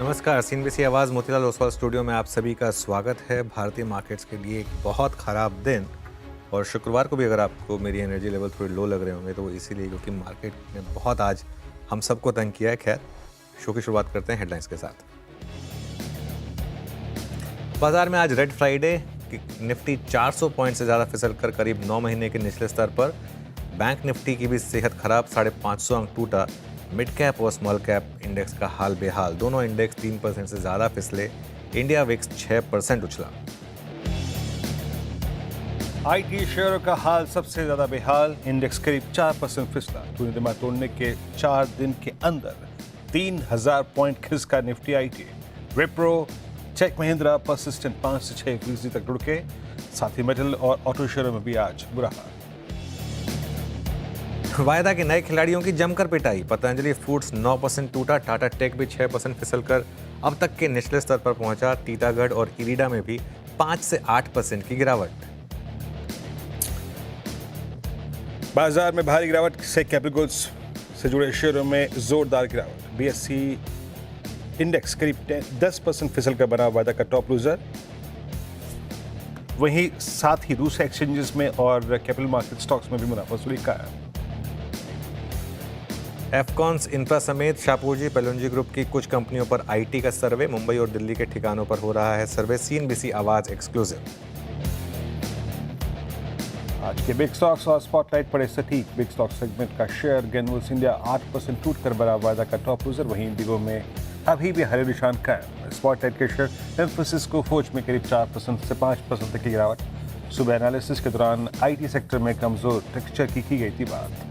नमस्कार, सीएनबीसी आवाज़ मोतीलाल ओसवाल स्टूडियो में आप सभी का स्वागत है। भारतीय मार्केट्स के लिए एक बहुत ख़राब दिन और शुक्रवार को भी अगर आपको मेरी एनर्जी लेवल थोड़ी लो लग रहे होंगे तो वो इसीलिए क्योंकि मार्केट ने बहुत आज हम सबको तंग किया है। खैर, शो की शुरुआत करते हैं हेडलाइंस के साथ। बाजार में आज रेड फ्राइडे, निफ्टी 400 पॉइंट से ज़्यादा फिसल कर करीब 9 महीने के निचले स्तर पर। बैंक निफ्टी की भी सेहत खराब, 550 अंक टूटा। मिड कैप और स्मॉल कैप इंडेक्स का हाल बेहाल, दोनों इंडेक्स 3% से ज़्यादा फिसले। इंडिया विक्स 6% उछला। आईटी शेयरों का हाल सबसे ज्यादा बेहाल, इंडेक्स करीब 4% फिसला। टूर्नामेंट तोड़ने के 4 दिन के अंदर 3000 पॉइंट खिसका Nifty IT. Wipro, Tech Mahindra, Persistent 5 से 6% तक लुढ़के। साथ ही मेटल और ऑटो शेयरों में भी आज बुरा हाल। वायदा के नए खिलाड़ियों की जमकर पिटाई, पतंजलि फूड्स 9% टूटा, टाटा टेक भी 6% फिसलकर अब तक के निचले स्तर पर पहुंचा। टीटागढ़ और इरिडा में भी 5 से 8% की गिरावट। बाजार में भारी गिरावट से कैपिटल गुड्स से जुड़े शेयरों में जोरदार गिरावट। बीएसई इंडेक्स करीब 10% फिसलकर बना वायदा का टॉप लूजर। वहीं साथ ही दूसरे एक्सचेंजेस में और कैपिटल मार्केट स्टॉक्स में भी मुनाफा वसूली कायम। एफकॉन्स इंफ्रा समेत शापूरजी पेलुंजी ग्रुप की कुछ कंपनियों पर आईटी का सर्वे, मुंबई और दिल्ली के ठिकानों पर हो रहा है सर्वे। सीएनबीसी आवाज एक्सक्लूसिव। आज के बिग स्टॉक्स और स्पॉटलाइट पड़े सटीक। बिग स्टॉक सेगमेंट का शेयर ग्रेन्यूल्स इंडिया 8% टूटकर बना वायदा का टॉप लूजर। वहीं इंडिगो में अभी भी हरे निशान कायम। स्पॉटलाइट के शेयर एम्फोसिस को फोज में करीब 4% से 5% तक की गिरावट। सुबह एनालिसिस के दौरान आईटी सेक्टर में कमजोर टेक्सचर की गई थी बात।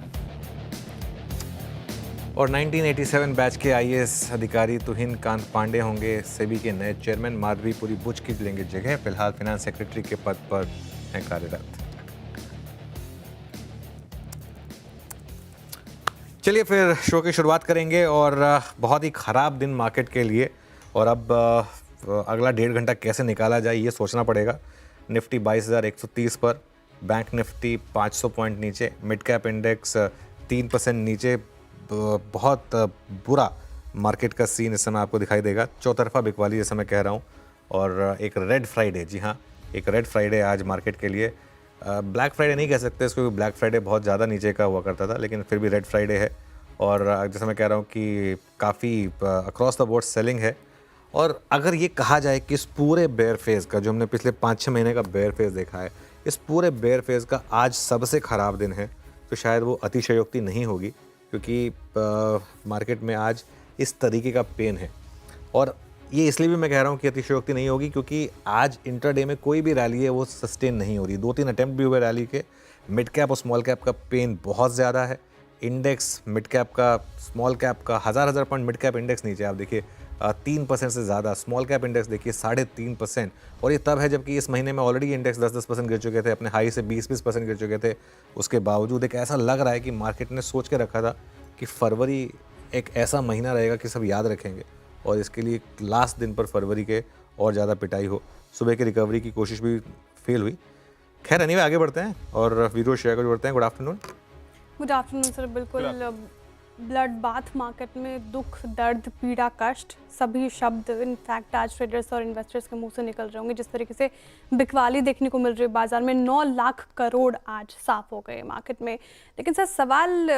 और 1987 बैच के आईएएस अधिकारी तुहिन कांत पांडे होंगे सेबी के नए चेयरमैन। माधवीपुरी बुच की लेंगे जगह, फिलहाल फाइनेंस सेक्रेटरी के पद पर हैं कार्यरत। चलिए फिर शो की शुरुआत करेंगे और बहुत ही ख़राब दिन मार्केट के लिए। और अब अगला 1.5 घंटा कैसे निकाला जाए ये सोचना पड़ेगा। निफ्टी 22,130 पर, बैंक निफ्टी 500 पॉइंट नीचे, मिड कैप इंडेक्स 3% नीचे। बहुत बुरा मार्केट का सीन इस समय आपको दिखाई देगा। चौतरफा बिकवाली जैसा मैं कह रहा हूँ। और एक रेड फ्राइडे, जी हाँ, एक रेड फ्राइडे आज मार्केट के लिए। ब्लैक फ्राइडे नहीं कह सकते इसको, ब्लैक फ्राइडे बहुत ज़्यादा नीचे का हुआ करता था, लेकिन फिर भी रेड फ्राइडे है। और जैसा मैं कह रहा हूँ कि काफ़ी अक्रॉस द बोर्ड सेलिंग है। और अगर ये कहा जाए कि इस पूरे बेयर फेज़ का, जो हमने पिछले 5-6 महीने का बेयर फेज़ देखा है, इस पूरे बेयर फेज़ का आज सबसे ख़राब दिन है, तो शायद वो अतिशयोक्ति नहीं होगी, क्योंकि मार्केट में आज इस तरीके का पेन है। और ये इसलिए भी मैं कह रहा हूँ कि अतिशयोक्ति नहीं होगी क्योंकि आज इंट्राडे में कोई भी रैली है वो सस्टेन नहीं हो रही। 2-3 अटैम्प्ट भी हुए रैली के। मिड कैप और स्मॉल कैप का पेन बहुत ज़्यादा है। इंडेक्स मिड कैप का, स्मॉल कैप का 1000 पॉइंट मिड कैप इंडेक्स नीचे, आप देखिए 3% से ज़्यादा। स्मॉल कैप इंडेक्स देखिए 3.5%। और ये तब है जबकि इस महीने में ऑलरेडी इंडेक्स 10% गिर चुके थे, अपने हाई से 20% गिर चुके थे। उसके बावजूद एक ऐसा लग रहा है कि मार्केट ने सोच के रखा था कि फरवरी एक ऐसा महीना रहेगा कि सब याद रखेंगे, और इसके लिए लास्ट दिन पर फरवरी के और ज़्यादा पिटाई हो। सुबह की रिकवरी की कोशिश भी फेल हुई। खैर एनीवे आगे बढ़ते हैं और वीडियो शेयर कर बढ़ते हैं। Good afternoon. Good afternoon sir. बिल्कुल ब्लड बाथ मार्केट में दुख, दर्द, पीड़ा, कष्ट, सभी शब्द इनफैक्ट आज ट्रेडर्स और इन्वेस्टर्स के मुंह से निकल रहे होंगे। जिस तरीके से बिकवाली देखने को मिल रही है बाजार में, 9 लाख करोड़ आज साफ हो गए मार्केट में। लेकिन सर सवाल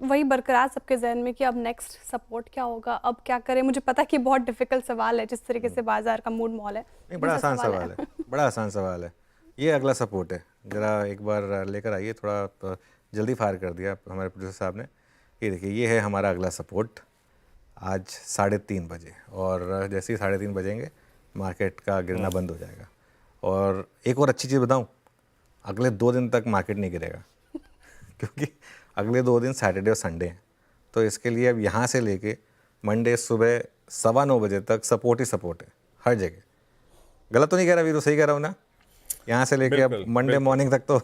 वही बरकरार सबके जहन में कि अब नेक्स्ट सपोर्ट क्या होगा, अब क्या करें। मुझे पता कि बहुत डिफिकल्ट सवाल है जिस तरीके से बाजार का मूड मॉल है। नहीं, बड़ा आसान सवाल है। बड़ा आसान सवाल है। ये अगला सपोर्ट है, ज़रा एक बार लेकर आइए। थोड़ा जल्दी फायर कर दिया हमारे प्रोड्यूसर साहब ने। ये देखिए, ये है हमारा अगला सपोर्ट आज 3:30 बजे। और जैसे ही 3:30 बजेंगे मार्केट का गिरना बंद हो जाएगा। और एक और अच्छी चीज़ बताऊँ, अगले 2 दिन तक मार्केट नहीं गिरेगा क्योंकि अगले 2 दिन सैटरडे और संडे हैं। तो इसके लिए अब यहाँ से लेके मंडे सुबह 9:15 बजे तक सपोर्ट ही सपोर्ट है हर जगह। गलत तो नहीं कह रहा वीरू, सही कह रहा हूँ ना? यहाँ से लेके अब मंडे मॉर्निंग तक तो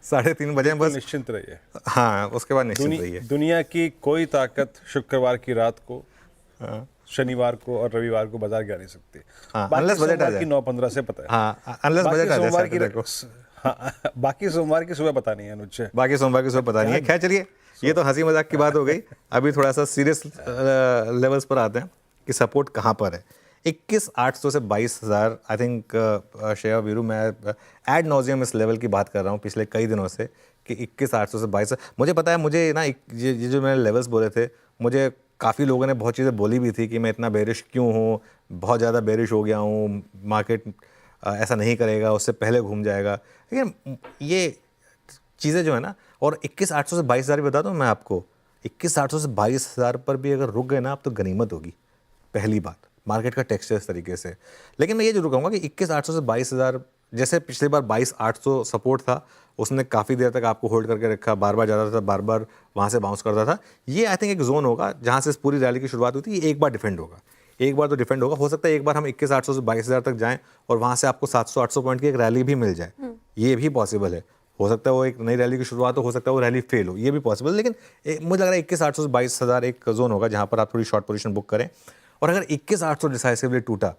3:30 बजे बस निश्चिंत रहिए। हाँ, उसके बाद निश्चिंत रहिए। दुनिया की कोई ताकत शुक्रवार की रात को, शनिवार को और रविवार को बाजार गिरा नहीं सकती। अनलेस बजट आ जाए। 9:15 से पता है। हाँ, अनलेस बजट आ जाए सैटरडे को। हाँ, बाकी सोमवार की सुबह पता नहीं है मुझे। बाकी सोमवार की सुबह पता नहीं है। खैर चलिए, ये तो हंसी मजाक की बात हो गई। अभी थोड़ा सा सीरियस लेवल्स पर आते हैं। कि सपोर्ट कहाँ पर है। 21,800 से 22,000 आई थिंक शेयर वीरू, मैं एड नॉजियम इस लेवल की बात कर रहा हूँ पिछले कई दिनों से कि 21,800 से 22। मुझे पता है, मुझे ना ये जो मैंने लेवल्स बोले थे, मुझे काफ़ी लोगों ने बहुत चीज़ें बोली भी थी कि मैं इतना बेरिश क्यों हूँ, बहुत ज़्यादा बेरिश हो गया हूँ, मार्केट ऐसा नहीं करेगा, उससे पहले घूम जाएगा। लेकिन ये चीज़ें जो है ना, और 21,800 से 22,000 बता दूँ मैं आपको, 21,800 से 22,000 पर भी अगर रुक गए ना आप तो गनीमत होगी। पहली बात, मार्केट का टेक्सचर इस तरीके से। लेकिन मैं ये जरूर कहूँगा कि 21,800 से 22,000, जैसे पिछली बार 22,800 सपोर्ट था, उसने काफ़ी देर तक आपको होल्ड करके रखा, बार बार जाता था, बार बार वहाँ से बाउंस करता था। ये आई थिंक एक जोन होगा जहाँ से इस पूरी रैली की शुरुआत हुई थी, ये एक बार डिफेंड होगा, एक बार तो डिफेंड होगा। हो सकता है एक बार हम 21,800 से 22,000 तक जाएं और वहाँ से आपको 700-800 पॉइंट की एक रैली भी मिल जाए, ये भी पॉसिबल है। हो सकता है वो एक नई रैली की शुरुआत हो सकता है वो रैली फेल हो, ये भी पॉसिबल। लेकिन मुझे लग रहा है 21,800 से 22,000 एक जोन होगा जहाँ पर आप थोड़ी शॉर्ट पोजीशन बुक करें। और अगर 21,800 डिसाइसिवली टूटा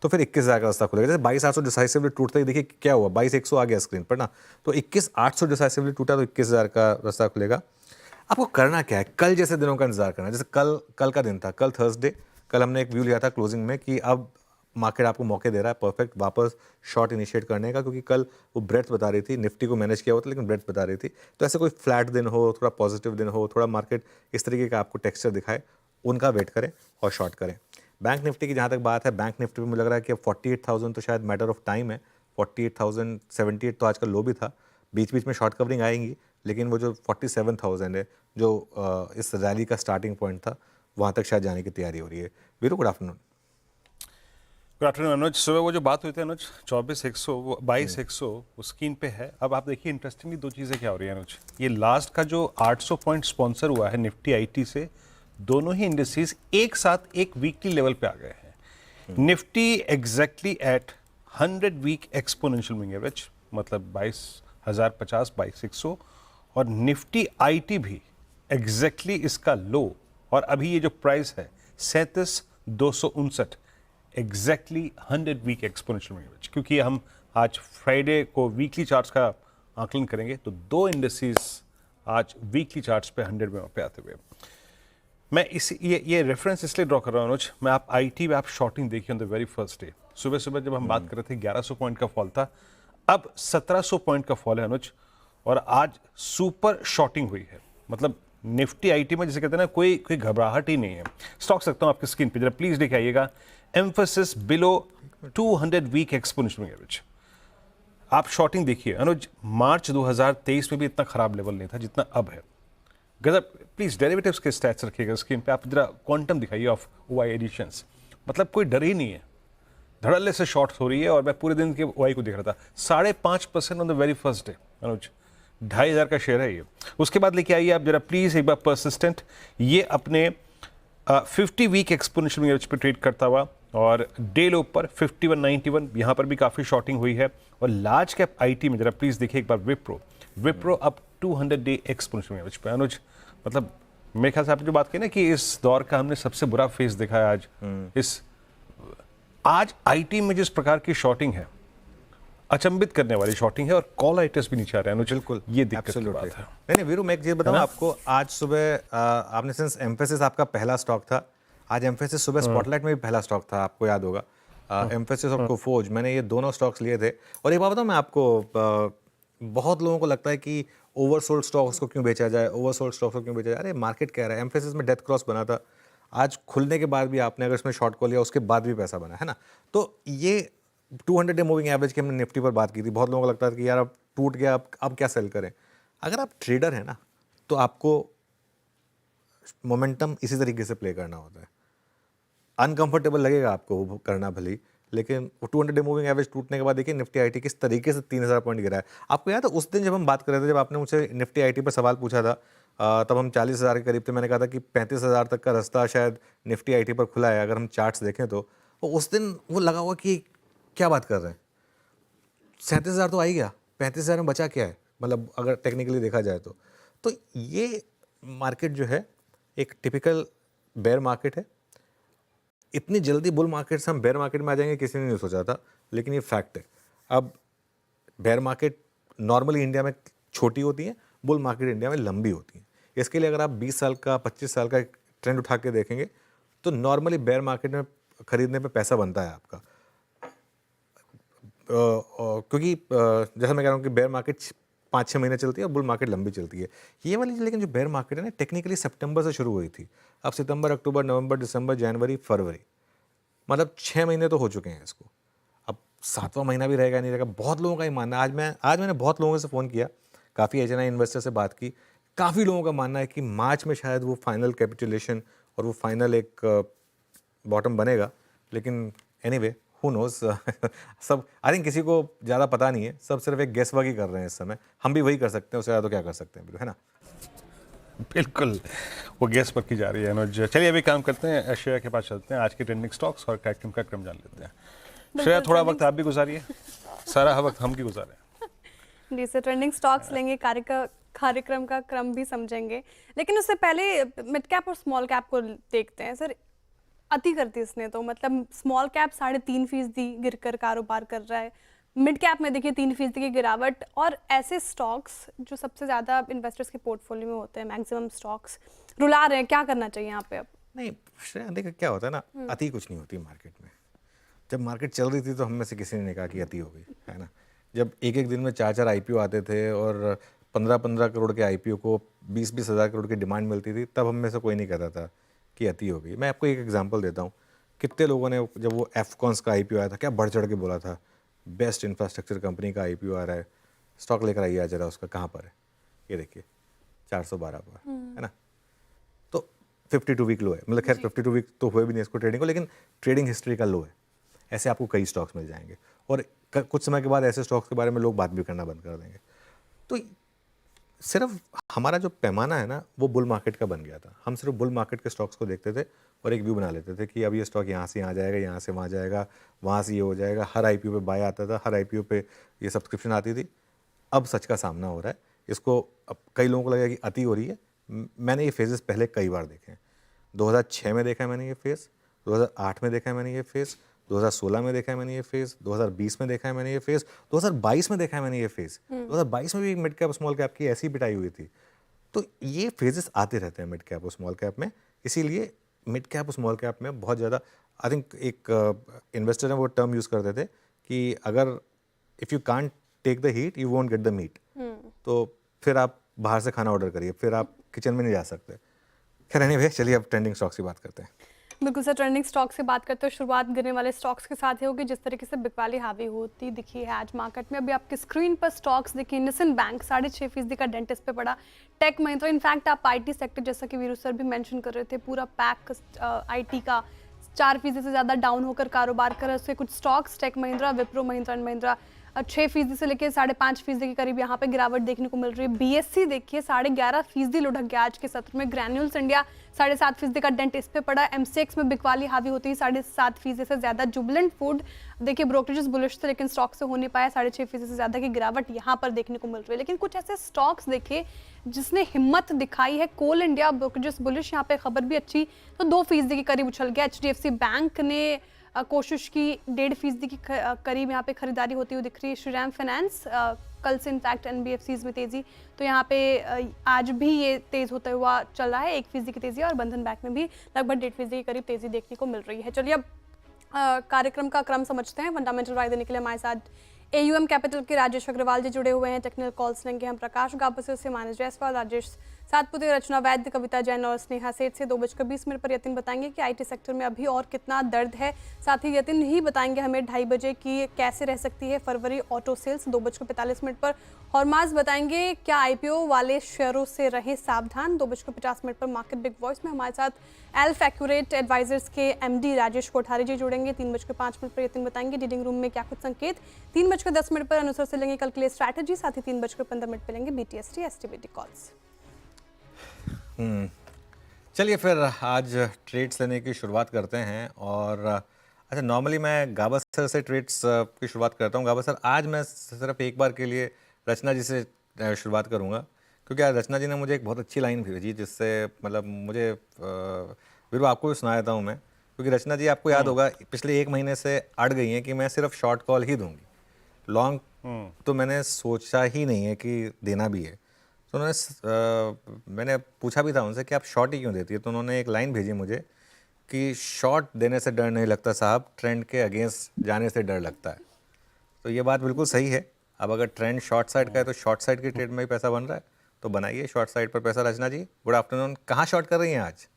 तो फिर 21,000 का रास्ता खुलेगा। जैसे 22,800 डिसाइसिवली टूटता ही देखिए क्या हुआ, 22,100 आ गया स्क्रीन पर ना, तो 21,800 डिसाइसिवली टूटा तो 21,000 का रास्ता खुलेगा। आपको करना क्या है, कल जैसे दिनों का इंतजार करना है। जैसे कल का दिन था, कल थर्सडे, कल हमने एक व्यू लिया था क्लोजिंग में कि अब मार्केट आपको मौके दे रहा है परफेक्ट वापस शॉर्ट इनिशिएट करने का, क्योंकि कल वो ब्रेड्थ बता रही थी, निफ्टी को मैनेज किया हुआ था लेकिन ब्रेड्थ बता रही थी। तो ऐसे कोई फ्लैट दिन हो, थोड़ा पॉजिटिव दिन हो, थोड़ा मार्केट इस तरीके का आपको टेक्सचर दिखाए, उनका वेट करें और शॉर्ट करें। बैंक निफ्टी की जहाँ तक बात है, बैंक निफ्टी में मुझे लग रहा है कि अब 48,000 तो शायद मैटर ऑफ टाइम है। 48,078 तो आज का लो भी था, बीच बीच में शॉर्ट कवरिंग आएंगी, लेकिन वो जो 47,000 है जो इस रैली का स्टार्टिंग पॉइंट था, वहाँ तक शायद जाने की तैयारी हो रही है। Veeru, good afternoon. Good afternoon Anuj. सुबह वो जो बात हुई थी अनुज 24,100 22,100 वो स्क्रीन पे है। अब आप देखिए इंटरेस्टिंगली दो चीज़ें क्या हो रही है अनुज, ये लास्ट का जो 800 पॉइंट स्पॉन्सर हुआ है निफ्टी आईटी से, दोनों ही इंडस्ट्रीज एक साथ एक वीकली लेवल पे आ गए हैं। Nifty exactly at 100 week exponential moving average, मतलब 22,050 22,100, और निफ्टी आईटी भी एग्जैक्टली इसका लो, और अभी ये जो प्राइस है 37,259, exactly 100 week exponential moving average. क्योंकि हम आज फ्राइडे को वीकली चार्ट्स का आकलन करेंगे तो दो इंडस्ट्रीज आज वीकली चार्ट्स पे 100 में पे आते हुए, मैं इस ये रेफरेंस इसलिए ड्रॉ कर रहा हूँ अनुज। मैं आप आईटी में आप शॉर्टिंग देखिए on the very first day, सुबह सुबह जब हम बात कर रहे थे 1100 पॉइंट का फॉल था, अब 1700 पॉइंट का फॉल है अनुज, और आज सुपर शॉर्टिंग हुई है। मतलब निफ्टी आईटी में जिसे कहते हैं ना, कोई घबराहट ही नहीं है। स्टॉक सकता हूँ आपकी स्क्रीन पे, जरा प्लीज लेके आइएगा। Mphasis below 200 week exponential average. आप शॉर्टिंग देखिए अनुज, मार्च 2023 में भी इतना खराब लेवल नहीं था जितना अब है। गजब। प्लीज डेरिवेटिव्स के स्टैट्स रखिएगा स्क्रीन पे, आप जरा क्वांटम दिखाइए ऑफ ओआई एडिशंस। मतलब कोई डर ही नहीं है, धड़ल्ले से शॉर्ट हो रही है। और मैं पूरे दिन के ओआई को देख रहा था, 5.5% on the very first day Anuj, 2,500 का शेयर है ये। उसके बाद लेके आइए आप जरा प्लीज एक बार परसिस्टेंट, ये अपने 50 वीक एक्सपोनेंशियल एवरेज पे ट्रेड करता हुआ, और डे लो पर 5191, यहाँ पर भी काफ़ी शॉर्टिंग हुई है। और लार्ज कैप आईटी में जरा प्लीज देखिए एक बार, विप्रो अब 200 डे एक्सपोनेंशियल एवरेज पे अनुज। मतलब मेरे ख्याल से आपने जो बात की ना कि इस दौर का हमने सबसे बुरा फेस देखा है आज। आज आईटी में जिस प्रकार की शॉर्टिंग है, अचंभित करने वाली शॉर्टिंग है, और कॉल आइटर्स भी नीचे आ रहे हैं। बिल्कुल, ये दिक्कत की बात है। नहीं वीरू, मैं एक चीज़ बताऊँ आपको, आज सुबह आपने सिंस एम्फेसिस आपका पहला स्टॉक था, आज एम्फेसिस सुबह स्पॉटलाइट में भी पहला स्टॉक था, आपको याद होगा। एम्फेसिस और कोफोर्ज, मैंने ये दोनों स्टॉक्स लिए थे। और एक बात बताऊँ मैं आपको, बहुत लोगों को लगता है कि ओवरसोल्ड स्टॉक्स को क्यों बेचा जाए, ओवरसोल्ड स्टॉक्स को क्यों बेचा जाए। अरे मार्केट कह रहा है, एम्फेसिस में डेथ क्रॉस बना था, आज खुलने के बाद भी आपने अगर इसमें शॉर्ट कॉल लिया उसके बाद भी पैसा बना है ना। तो ये 200 डे मूविंग एवरेज की हमने निफ्टी पर बात की थी, बहुत लोगों को लगता है कि यार अब टूट गया, अब क्या सेल करें। अगर आप ट्रेडर हैं ना, तो आपको मोमेंटम इसी तरीके से प्ले करना होता है। अनकंफर्टेबल लगेगा आपको वो करना भले, लेकिन वो 200 डे मूविंग एवरेज टूटने के बाद देखिए निफ्टी आईटी किस तरीके से 3,000 पॉइंट गिरा है। आपको याद है उस दिन जब हम बात कर रहे थे, जब आपने मुझसे निफ्टी आईटी पर सवाल पूछा था, तब हम 40,000 के करीब थे। मैंने कहा था कि 35,000 तक का रास्ता शायद निफ्टी आईटी पर खुला है, अगर हम चार्ट्स देखें तो उस दिन वो लगा हुआ कि क्या बात कर रहे हैं, 37,000 तो आ ही गया, 35,000 में बचा क्या है, मतलब अगर टेक्निकली देखा जाए तो ये मार्केट जो है एक टिपिकल बेयर मार्केट है। इतनी जल्दी बुल मार्केट से हम बेयर मार्केट में आ जाएंगे किसी ने नहीं सोचा था, लेकिन ये फैक्ट है। अब बेयर मार्केट नॉर्मली इंडिया में छोटी होती है, बुल मार्केट इंडिया में लंबी होती है। इसके लिए अगर आप 20 साल का 25 साल का ट्रेंड उठा के देखेंगे तो नॉर्मली बेयर मार्केट में खरीदने पे पैसा बनता है आपका, क्योंकि जैसा मैं कह रहा हूँ कि बेयर मार्केट 5-6 महीने चलती है और बुल मार्केट लंबी चलती है। ये वाली लेकिन जो बेयर मार्केट है ना, टेक्निकली सितंबर से शुरू हुई थी, अब सितंबर, अक्टूबर, नवंबर, दिसंबर, जनवरी, फरवरी, मतलब 6 महीने तो हो चुके हैं इसको। अब 7वां महीना भी रहेगा नहीं रहेगा, बहुत लोगों का ही मानना है। आज मैंने बहुत लोगों से फ़ोन किया, काफ़ी एचएनआई इन्वेस्टर से बात की, काफ़ी लोगों का मानना है कि मार्च में शायद वो फाइनल कैपिटुलेशन और वो फाइनल एक बॉटम बनेगा। लेकिन एनीवे हु नोज़ सब आई थिंक किसी को ज़्यादा पता नहीं है, सब सिर्फ एक गेस वर्क ही कर रहे हैं इस समय। हम भी वही कर सकते हैं, उससे ज़्यादा तो क्या कर सकते हैं, है ना? बिल्कुल, वो गैस पर की जा रही है अनुज। चलिए अभी काम करते हैं, श्रेया के पास चलते हैं, आज के ट्रेंडिंग स्टॉक्स और कार्यक्रम का क्रम जान लेते हैं। श्रेया, थोड़ा वक्त आप भी गुजारिए, सारा वक्त हम क्यों गुजारें? जी सर, ट्रेंडिंग स्टॉक्स लेंगे, कार्यक्रम का क्रम भी समझेंगे, लेकिन उससे पहले मिड कैप और स्मॉल कैप को देखते हैं। सर, अति कर दी इसने तो, मतलब स्मॉल कैप 3.5% गिरकर कारोबार कर रहा है, मिड कैप में देखिए 3% की गिरावट, और ऐसे स्टॉक्स जो सबसे ज़्यादा इन्वेस्टर्स के पोर्टफोलियो में होते हैं, मैक्सिमम स्टॉक्स रुला रहे हैं। क्या करना चाहिए यहाँ पे अब? नहीं श्रेया, देखिए क्या होता है ना, अति कुछ नहीं होती मार्केट में। जब मार्केट चल रही थी तो हम में से किसी ने कहा कि अति हो गई, है ना? जब एक दिन में 4 आईपीओ आते थे और 15 करोड़ के आईपीओ को 20 हज़ार करोड़ की डिमांड मिलती थी, तब हम में से कोई नहीं कहता था कि अति हो गई। मैं आपको एक एग्जांपल देता हूँ, कितने लोगों ने जब वो एफकॉन्स का आईपीओ आया था, क्या बढ़ चढ़ के बोला था, बेस्ट इंफ्रास्ट्रक्चर कंपनी का आईपीओ आ रहा है, स्टॉक लेकर आइए आज जरा, उसका कहाँ पर है, ये देखिए 412 पर, है ना? तो 52 वीक लो है, मतलब खैर 52 वीक तो हुए भी नहीं इसको ट्रेडिंग को, लेकिन ट्रेडिंग हिस्ट्री का लो है। ऐसे आपको कई स्टॉक्स मिल जाएंगे और कुछ समय के बाद ऐसे स्टॉक्स के बारे में लोग बात भी करना बंद कर देंगे। तो सिर्फ हमारा जो पैमाना है ना, वो बुल मार्केट का बन गया था। हम सिर्फ बुल मार्केट के स्टॉक्स को देखते थे और एक व्यू बना लेते थे कि अब ये स्टॉक यहाँ से यहाँ जाएगा, यहाँ से वहाँ जाएगा, वहाँ से ये हो जाएगा। हर आईपीओ पे बाय आता था, हर आईपीओ पे ये सब्सक्रिप्शन आती थी। अब सच का सामना हो रहा है। इसको अब कई लोगों को लगेगा कि अति हो रही है। मैंने ये फेजेस पहले कई बार देखे हैं। 2006 में देखा है मैंने ये फेज़, 2008 में देखा है मैंने ये फेज़, 2016 में देखा है मैंने ये फेज़, 2020 में देखा है मैंने ये फेज़, 2022 में देखा है मैंने ये फेज़। 2022 में भी मिड कैप स्मॉल कैप की ऐसी पिटाई हुई थी। तो ये फेजेस आते रहते हैं मिड कैप और स्मॉल कैप में। इसीलिए मिड कैप और स्मॉल कैप में बहुत ज़्यादा आई थिंक एक इन्वेस्टर ने वो टर्म यूज़ करते थे कि अगर if you can't take the heat you won't get the meat. तो फिर आप बाहर से खाना ऑर्डर करिए, फिर आप किचन में नहीं जा सकते। खैर एनीवे, चलिए अब ट्रेंडिंग स्टॉक्स की बात करते हैं। बिल्कुल सर, ट्रेंडिंग स्टॉक्स से बात करते हो, शुरुआत गिरने वाले स्टॉक्स के साथ ही होगी। जिस तरीके से बिकवाली हावी होती दिखी है आज मार्केट में, अभी आपकी स्क्रीन पर स्टॉक्स देखिए। निसिन बैंक 6.5% का डेंट इस पे पड़ा। टेक महिंद्रा, इनफैक्ट आप आईटी सेक्टर जैसा कि वीरू सर भी मेंशन कर रहे थे, पूरा पैक आईटी का 4% से ज़्यादा डाउन होकर कारोबार कर रहे हैं। उसके कुछ स्टॉक्स टेक महिंद्रा, विप्रो, महिंद्रा एंड महिंद्रा 6% से लेकर 5.5% के करीब यहाँ पे गिरावट देखने को मिल रही है। बीएससी देखिए 11.5% लुढ़क गया आज के सत्र में। ग्रैन्यूल्स इंडिया 7.5% का डेंट इस पे पड़ा। एमसीएक्स में बिकवाली हावी होती है 7.5% से ज़्यादा। जुबिलेंट फूड देखिए ब्रोकरेजेस बुलिश थे लेकिन स्टॉक से हो नहीं पाया, 6.5% से ज़्यादा की गिरावट यहाँ पर देखने को मिल रही है। लेकिन कुछ ऐसे स्टॉक्स देखिए जिसने हिम्मत दिखाई है। कोल इंडिया ब्रोकरेजेस बुलिश, यहाँ पे खबर भी अच्छी, तो 2% के करीब उछल गया। HDFC बैंक ने कोशिश की 1.5% की करीब यहाँ पे खरीदारी होती हुई दिख रही है। श्रीराम फाइनेंस कल से इनफैक्ट एनबीएफसीज में तेजी, तो यहाँ पे आज भी ये तेज होता हुआ चल रहा है, 1% की तेजी, और बंधन बैंक में भी लगभग 1.5% के करीब तेजी देखने को मिल रही है। चलिए अब कार्यक्रम का क्रम समझते हैं। फंडामेंटल राय देने के लिए हमारे साथ AUM कैपिटल के राजेश अग्रवाल जी जुड़े हुए हैं। टेक्निकल कॉल्स लेंगे हम प्रकाश गाबसे से, मानस जायसवाल, राजेश सातपुते, रचना वैद्य, कविता जैन और स्नेहा सेठ से। 2:20 पर यतिन बताएंगे कि आईटी सेक्टर में अभी और कितना दर्द है। साथ ही यतिन ही बताएंगे हमें 2:30 बजे की कैसे रह सकती है फरवरी ऑटो सेल्स। 2:45 पर हॉर्माज बताएंगे क्या IPO वाले शेयरों से रहे सावधान। 2:50 पर मार्केट बिग वॉइस में हमारे साथ एल्फ एक्यूरेट एडवाइजर्स के MD राजेश कोठारी जी जुड़ेंगे। 3:05 पर यतिन बताएंगे डीलिंग रूम में क्या कुछ संकेत। 3:10 पर अनुसर से लेंगे कल के लिए स्ट्रैटेजी। साथ ही 3:15 पर लेंगे BTST STBT कॉल्स। चलिए फिर आज ट्रेड्स लेने की शुरुआत करते हैं। और अच्छा, नॉर्मली मैं गाबा सर से ट्रेड्स की शुरुआत करता हूँ। गाबा सर, आज मैं सिर्फ एक बार के लिए रचना जी से शुरुआत करूँगा, क्योंकि आज रचना जी ने मुझे एक बहुत अच्छी लाइन भेजी, जिससे मतलब मुझे वीरू आपको भी सुना देता हूँ मैं, क्योंकि रचना जी आपको याद होगा पिछले 1 महीने से अड़ गई हैं कि मैं सिर्फ शॉर्ट कॉल ही दूंगी, लॉन्ग तो मैंने सोचा ही नहीं है कि देना भी है। तो उन्होंने मैंने पूछा भी था उनसे कि आप शॉर्ट ही क्यों देती है, तो उन्होंने एक लाइन भेजी मुझे कि शॉर्ट देने से डर नहीं लगता साहब, ट्रेंड के अगेंस्ट जाने से डर लगता है। तो ये बात बिल्कुल सही है। अब अगर ट्रेंड शॉर्ट साइड का है तो शॉर्ट साइड की ट्रेड में ही पैसा बन रहा है, तो बनाइए शॉर्ट साइड पर पैसा। रचना जी, गुड आफ्टरनून। कहाँ शॉर्ट कर रही हैं आज?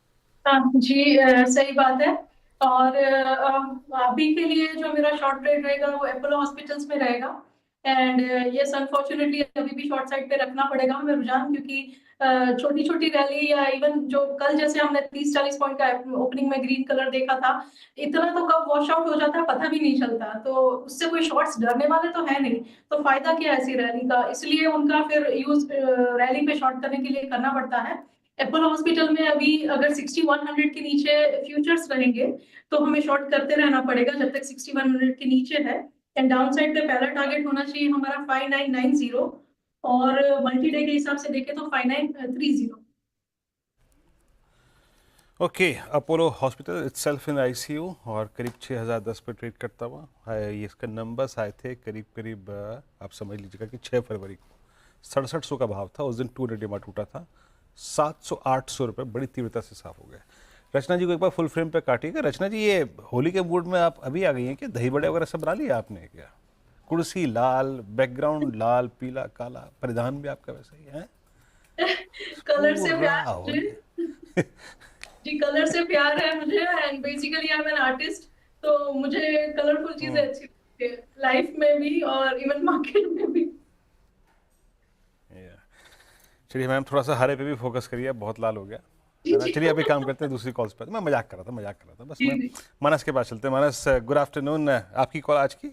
हाँ जी, सही बात है। और अभी के लिए जो मेरा शॉर्ट ट्रेड रहेगा वो अपोलो हॉस्पिटल्स में रहेगा। एंड यस, अनफॉर्चुनेटली अभी भी शॉर्ट साइड पे रखना पड़ेगा हमें रुझान, क्योंकि छोटी छोटी रैली या इवन जो कल जैसे हमने 30-40 पॉइंट का ओपनिंग में ग्रीन कलर देखा था, इतना तो कब वॉश आउट हो जाता है पता भी नहीं चलता। तो उससे कोई शॉर्ट्स डरने वाले तो है नहीं, तो फायदा क्या है ऐसी रैली का, इसलिए उनका फिर यूज रैली पे शॉर्ट करने के लिए करना पड़ता है। अपोलो हॉस्पिटल में अभी अगर 6100 के नीचे फ्यूचर्स रहेंगे तो हमें शॉर्ट करते रहना पड़ेगा जब तक 6100 के नीचे है। एंड डाउन साइड पे पहला टारगेट होना चाहिए हमारा 5990, और मल्टी डे के हिसाब से देखें तो 5930। Okay, Apollo hospital itself in ICU और करीब 6010 पर ट्रेड करता हुआ है। ये इसका नंबर्स आए थे करीब करीब आप समझ लीजिएगा कि 6 फरवरी को 6700 का भाव था। उस दिन 2 डिमा टूटा था। 700-800 रुपये बड़ी तीव्रता से साफ हो गए। रचना जी को एक बार फुल फ्रेम पे काटिएगा। रचना जी, ये होली के मूड में आप अभी आ गई हैं क्या? दही बड़े वगैरह सब बना लिया आपने क्या? कुर्सी लाल, बैकग्राउंड लाल, पीला, काला, परिधान भी आपका वैसा ही है। कलर से पूरा प्यार होली। मुझे जी, कलर से प्यार है मुझे। And basically I am an artist, तो मुझे कलरफुल चीजें अच्छी लगती है, लाइफ में भी और इवन मार्केट में भी। चलिए मैम, थोड़ा सा हरे पे भी फोकस करिए, बहुत लाल हो गया है ना। चलिए अभी काम करते हैं दूसरी कॉल्स पर। मैं मजाक कर रहा था बस। जी, मैं जी। मानस के पास चलते हैं। मानस, गुड आफ्टरनून। आपकी कॉल आज की?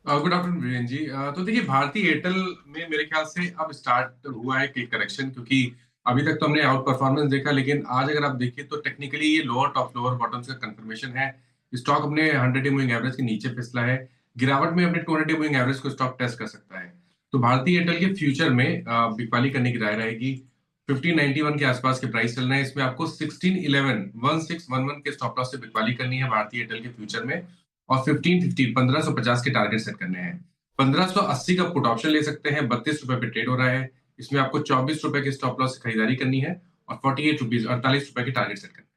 गुड आफ्टरनून वीरेन जी। तो देखिए, भारतीय एयरटेल में मेरे ख्याल से अब स्टार्ट हुआ है एक करेक्शन, क्योंकि अभी तक तो हमने आउट परफॉर्मेंस देखा, लेकिन आज अगर आप देखिए तो टेक्निकली ये लोअर टॉप लोअर बॉटम का कंफर्मेशन है। स्टॉक अपने 100 डे मूविंग एवरेज के नीचे फिसला है। गिरावट में अपने 200 डे मूविंग एवरेज को स्टॉक टेस्ट कर सकता है। तो भारतीय एयरटेल के फ्यूचर में बिकवाली करने की राय रहेगी। 1591 के आसपास के प्राइस चल रहे हैं। इसमें आपको 1611 के स्टॉप लॉस से बिकवाली करनी है भारतीय एयरटेल के फ्यूचर में, और 1550 के टारगेट सेट करने हैं। 1580 का पुट ऑप्शन ले सकते हैं। 32 रुपए पे ट्रेड हो रहा है। इसमें आपको 24 रुपए के स्टॉप लॉस से खरीदारी करनी है और 48 रुपए के टारगेट सेट करने हैं।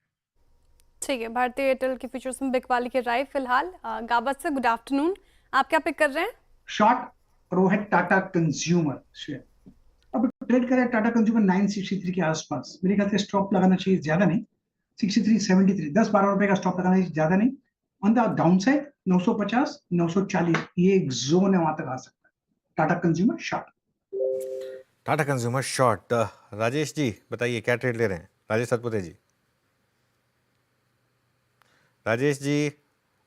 ठीक है, भारतीय एयरटेल के फ्यूचर्स में बिकवाली के राय फिलहाल। गाबत से गुड आफ्टरनून, आप क्या पिक कर रहे हैं? शॉर्ट रो है टाटा कंज्यूमर शेयर। अब ट्रेड करें टाटा कंज्यूमर 963 के आसपास। मेरे ख्याल से स्टॉप लगाना चाहिए, ज्यादा नहीं। 6373, 10-12 रुपए का स्टॉप लगाना चाहिए, ज्यादा नहीं। ऑन द डाउन साइड 950 940 ये एक जोन है, वहां तक आ सकता है। Tata consumer short. Tata consumer short. Rajesh ji बताइए, क्या ट्रेड ले रहे हैं? राजेश सतपुते जी। राजेश जी,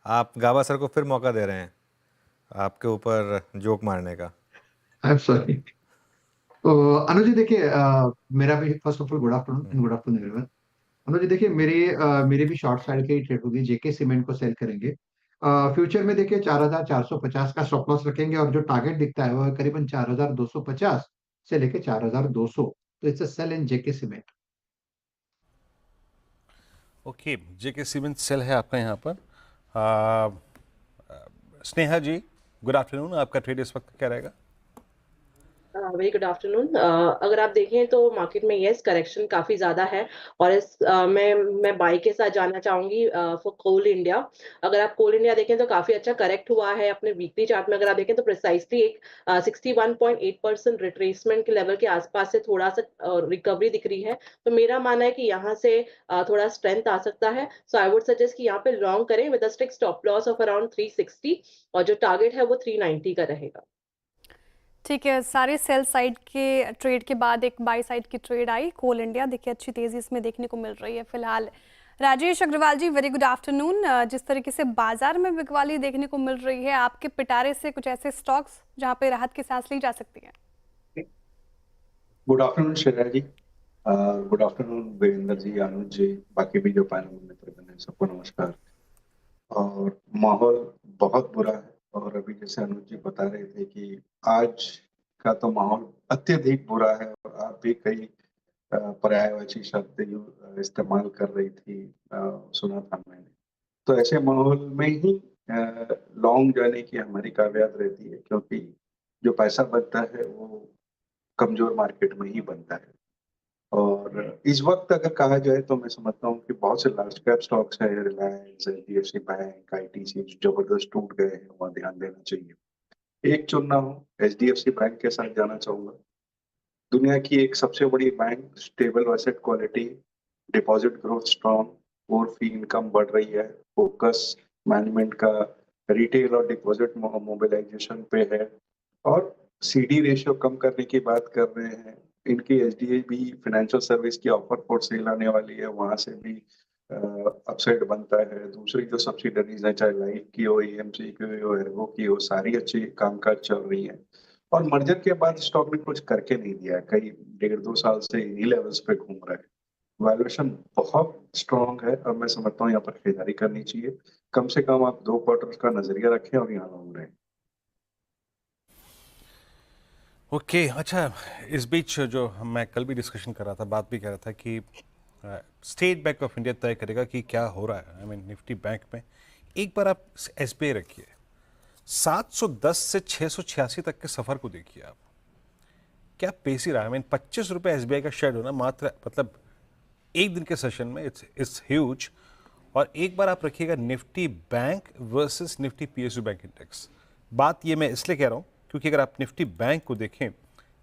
आप गाबा सर को फिर मौका दे रहे हैं आपके ऊपर जोक मारने का। I am sorry. तो अनुज जी देखिए, मेरा भी first of all good afternoon and good afternoon everyone. Anuj ji देखिए, मेरी भी शॉर्ट साइड की ट्रेड होगी। जेके सीमेंट को सेल करेंगे। फ्यूचर में देखिए 4450 का स्टॉप लॉस रखेंगे और जो टारगेट दिखता है वो है करीबन 4250 से लेके 4200। तो it's a sell in JK Cement. Okay, JK Cement sell है आपका यहाँ पर। Sneha ji, good afternoon. आपका ट्रेड इस वक्त क्या रहेगा? Very good afternoon. अगर आप देखें तो मार्केट में यस करेक्शन काफी ज्यादा है, और मैं बाई के साथ जाना चाहूंगी फॉर कोल इंडिया। अगर आप कोल इंडिया देखें तो काफी अच्छा करेक्ट हुआ है अपने वीकली चार्ट में। अगर आप देखें तो प्रिसाइसली एक 61.8% रिट्रेसमेंट के लेवल के आसपास से थोड़ा सा रिकवरी दिख रही है। तो मेरा मानना है कि यहाँ से थोड़ा स्ट्रेंथ आ सकता है। सो आई वुड सजेस्ट कि यहाँ पे लॉन्ग करें with a strict stop loss of around 360, और जो टारगेट है वो 390 का रहेगा। ठीक है, सारे सेल साइड के ट्रेड के बाद एक बाई साइड की ट्रेड आई कोल इंडिया। देखिए अच्छी तेजी इसमें देखने को मिल रही है फिलहाल। राजेश अग्रवाल जी, वेरी गुड आफ्टरनून। जिस तरीके से बाजार में बिकवाली देखने को मिल रही है, आपके पिटारे से कुछ ऐसे स्टॉक्स जहां पे राहत की सांस ली जा सकती है? गुड आफ्टरनून श्रेया जी। गुड आफ्टरनून वीरेंद्र जी, अनुज जी, बाकी भी जो पैनल में मित्रगण हैं, सबको नमस्कार। और माहौल बहुत बुरा है, और अभी जैसे अनुज जी बता रहे थे कि आज का तो माहौल अत्यधिक बुरा है, और आप भी कई पर्यायवाची शब्द इस्तेमाल कर रही थी, सुना था मैंने। तो ऐसे माहौल में ही लॉन्ग जाने की हमारी कावियात रहती है, क्योंकि जो पैसा बनता है वो कमजोर मार्केट में ही बनता है। और इस वक्त अगर कहा जाए तो मैं समझता हूँ कि बहुत से लार्ज कैप स्टॉक्स है, रिलायंस, एचडीएफसी बैंक, आईटीसी जो जबरदस्त टूट गए हैं, वहाँ ध्यान देना चाहिए। एक चुनना हो, एचडीएफसी बैंक के साथ जाना चाहूंगा। दुनिया की एक सबसे बड़ी bank, stable asset quality, deposit growth strong, core fee income बढ़ रही है, फोकस मैनेजमेंट का रिटेल और डिपॉजिट मोबिलाइजेशन पे है, और सीडी रेशियो कम करने की बात कर रहे हैं। इनकी एचडीएबी फाइनेंशियल सर्विस की ऑफर फॉर सेल आने वाली है, वहां से भी अपसाइड बनता है। दूसरी जो सब्सिडरीज है, चाहे लाइफ की हो, ईएमसी की हो, एर्गो की हो, सारी अच्छी कामकाज चल रही है। और मर्जर के बाद स्टॉक ने कुछ करके नहीं दिया है, कई 1.5-2 साल से इन्हीं लेवल्स पे घूम रहा है। वैल्यूएशन बहुत स्ट्रांग है, और मैं समझता हूँ यहाँ पर खरीदारी करनी चाहिए। कम से कम आप 2 क्वार्टर का नजरिया रखें और यहाँ लॉन्ग रहें। ओके अच्छा, इस बीच जो मैं कल भी डिस्कशन कर रहा था, बात भी कर रहा था कि स्टेट बैंक ऑफ इंडिया तय करेगा कि क्या हो रहा है। आई मीन निफ्टी बैंक में एक बार आप एसबीआई रखिए, 710 से 686 तक के सफर को देखिए आप, क्या पेश ही रहा है। आई मीन 25 रुपये एसबीआई का शेयर होना मात्र, मतलब एक दिन के सेशन में, इट्स ह्यूज। और एक बार आप रखिएगा Nifty bank versus Nifty PSU bank index. बात ये मैं इसलिए कह रहा हूं क्योंकि अगर आप निफ्टी बैंक को देखें,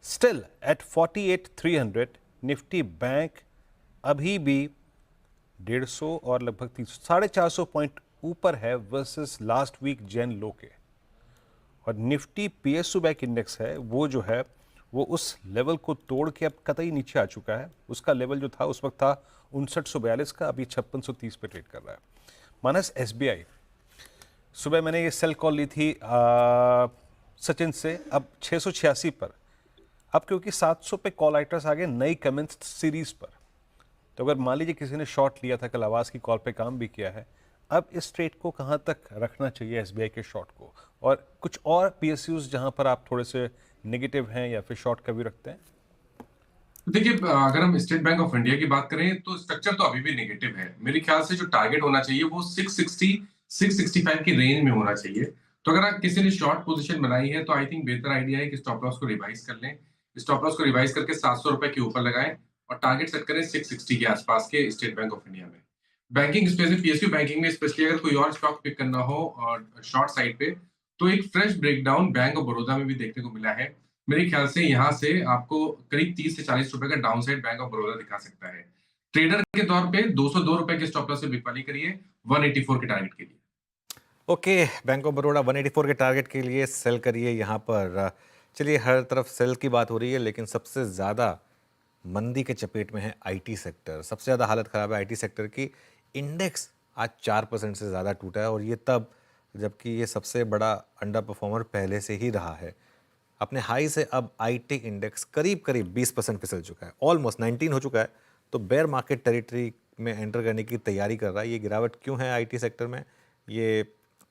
स्टिल एट 48,300 निफ्टी बैंक अभी भी 150 और लगभग 450 पॉइंट ऊपर है वर्सेस लास्ट वीक जैन लो के। और निफ्टी पीएसयू बैंक इंडेक्स है वो जो है वो उस लेवल को तोड़ के अब कतई नीचे आ चुका है। उसका लेवल जो था उस वक्त था 5942 का, अभी 5630 पे ट्रेड कर रहा है। मानस एसबीआई, सुबह मैंने ये सेल कॉल ली थी सचिन से, अब 686 पर, अब क्योंकि 700 पे कॉल राइटर्स आ गए नई कमेंट्स सीरीज पर, तो अगर मान लीजिए किसी ने शॉर्ट लिया था, कल आवाज़ की कॉल पे काम भी किया है, अब इस ट्रेड को कहाँ तक रखना चाहिए एसबीआई के शॉर्ट को, और कुछ और पीएसयूज जहाँ पर आप थोड़े से नेगेटिव हैं या फिर शॉर्ट का भी रखते हैं? देखिए, अगर हम स्टेट बैंक ऑफ इंडिया की बात करें तो स्ट्रक्चर तो अभी भी नेगेटिव है। मेरे ख्याल से जो टारगेट होना चाहिए वो 660 665 की रेंज में होना चाहिए। तो अगर आप किसी ने शॉर्ट पोजीशन बनाई है तो आई थिंक बेहतर आइडिया है कि स्टॉप लॉस को रिवाइज कर लें। स्टॉप लॉस को रिवाइज करके 700 रुपए के ऊपर लगाएं और टारगेट सेट करें 660 के आसपास के स्टेट बैंक ऑफ इंडिया में। बैंकिंग स्पेस में, पीएसयू बैंकिंग में स्पेशली अगर कोई और स्टॉक पिक करना हो और शॉर्ट साइड पे, तो एक fresh breakdown bank of Baroda में भी देखने को मिला है। मेरे ख्याल से यहाँ से आपको करीब 30 से 40 रुपए का down side bank of Baroda दिखा सकता है। ट्रेडर के तौर पे 202 रुपए के स्टॉप लॉस से बिकवाली करिए 184 के टारगेट के लिए। ओके, बैंक ऑफ बड़ौदा 184 के टारगेट के लिए सेल करिए यहाँ पर। चलिए, हर तरफ सेल की बात हो रही है, लेकिन सबसे ज़्यादा मंदी के चपेट में है आईटी सेक्टर। सबसे ज़्यादा हालत ख़राब है आईटी सेक्टर की। इंडेक्स आज 4% से ज़्यादा टूटा है, और ये तब जबकि ये सबसे बड़ा अंडर परफॉर्मर पहले से ही रहा है। अपने हाई से अब आईटी इंडेक्स करीब करीब 20% फिसल चुका है, ऑलमोस्ट 19 हो चुका है। तो बेयर मार्केट टेरिटरी में एंटर करने की तैयारी कर रहा है। ये गिरावट क्यों है आईटी सेक्टर में, ये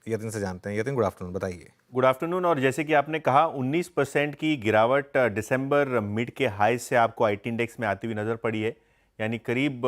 यतिन से जानते हैं। यतिन, गुड आफ्टरनून, बताइए। Good afternoon. और जैसे कि आपने कहा 19% की गिरावट दिसंबर मिड के हाई से आपको आईटी इंडेक्स में आती हुई नज़र पड़ी है, यानी करीब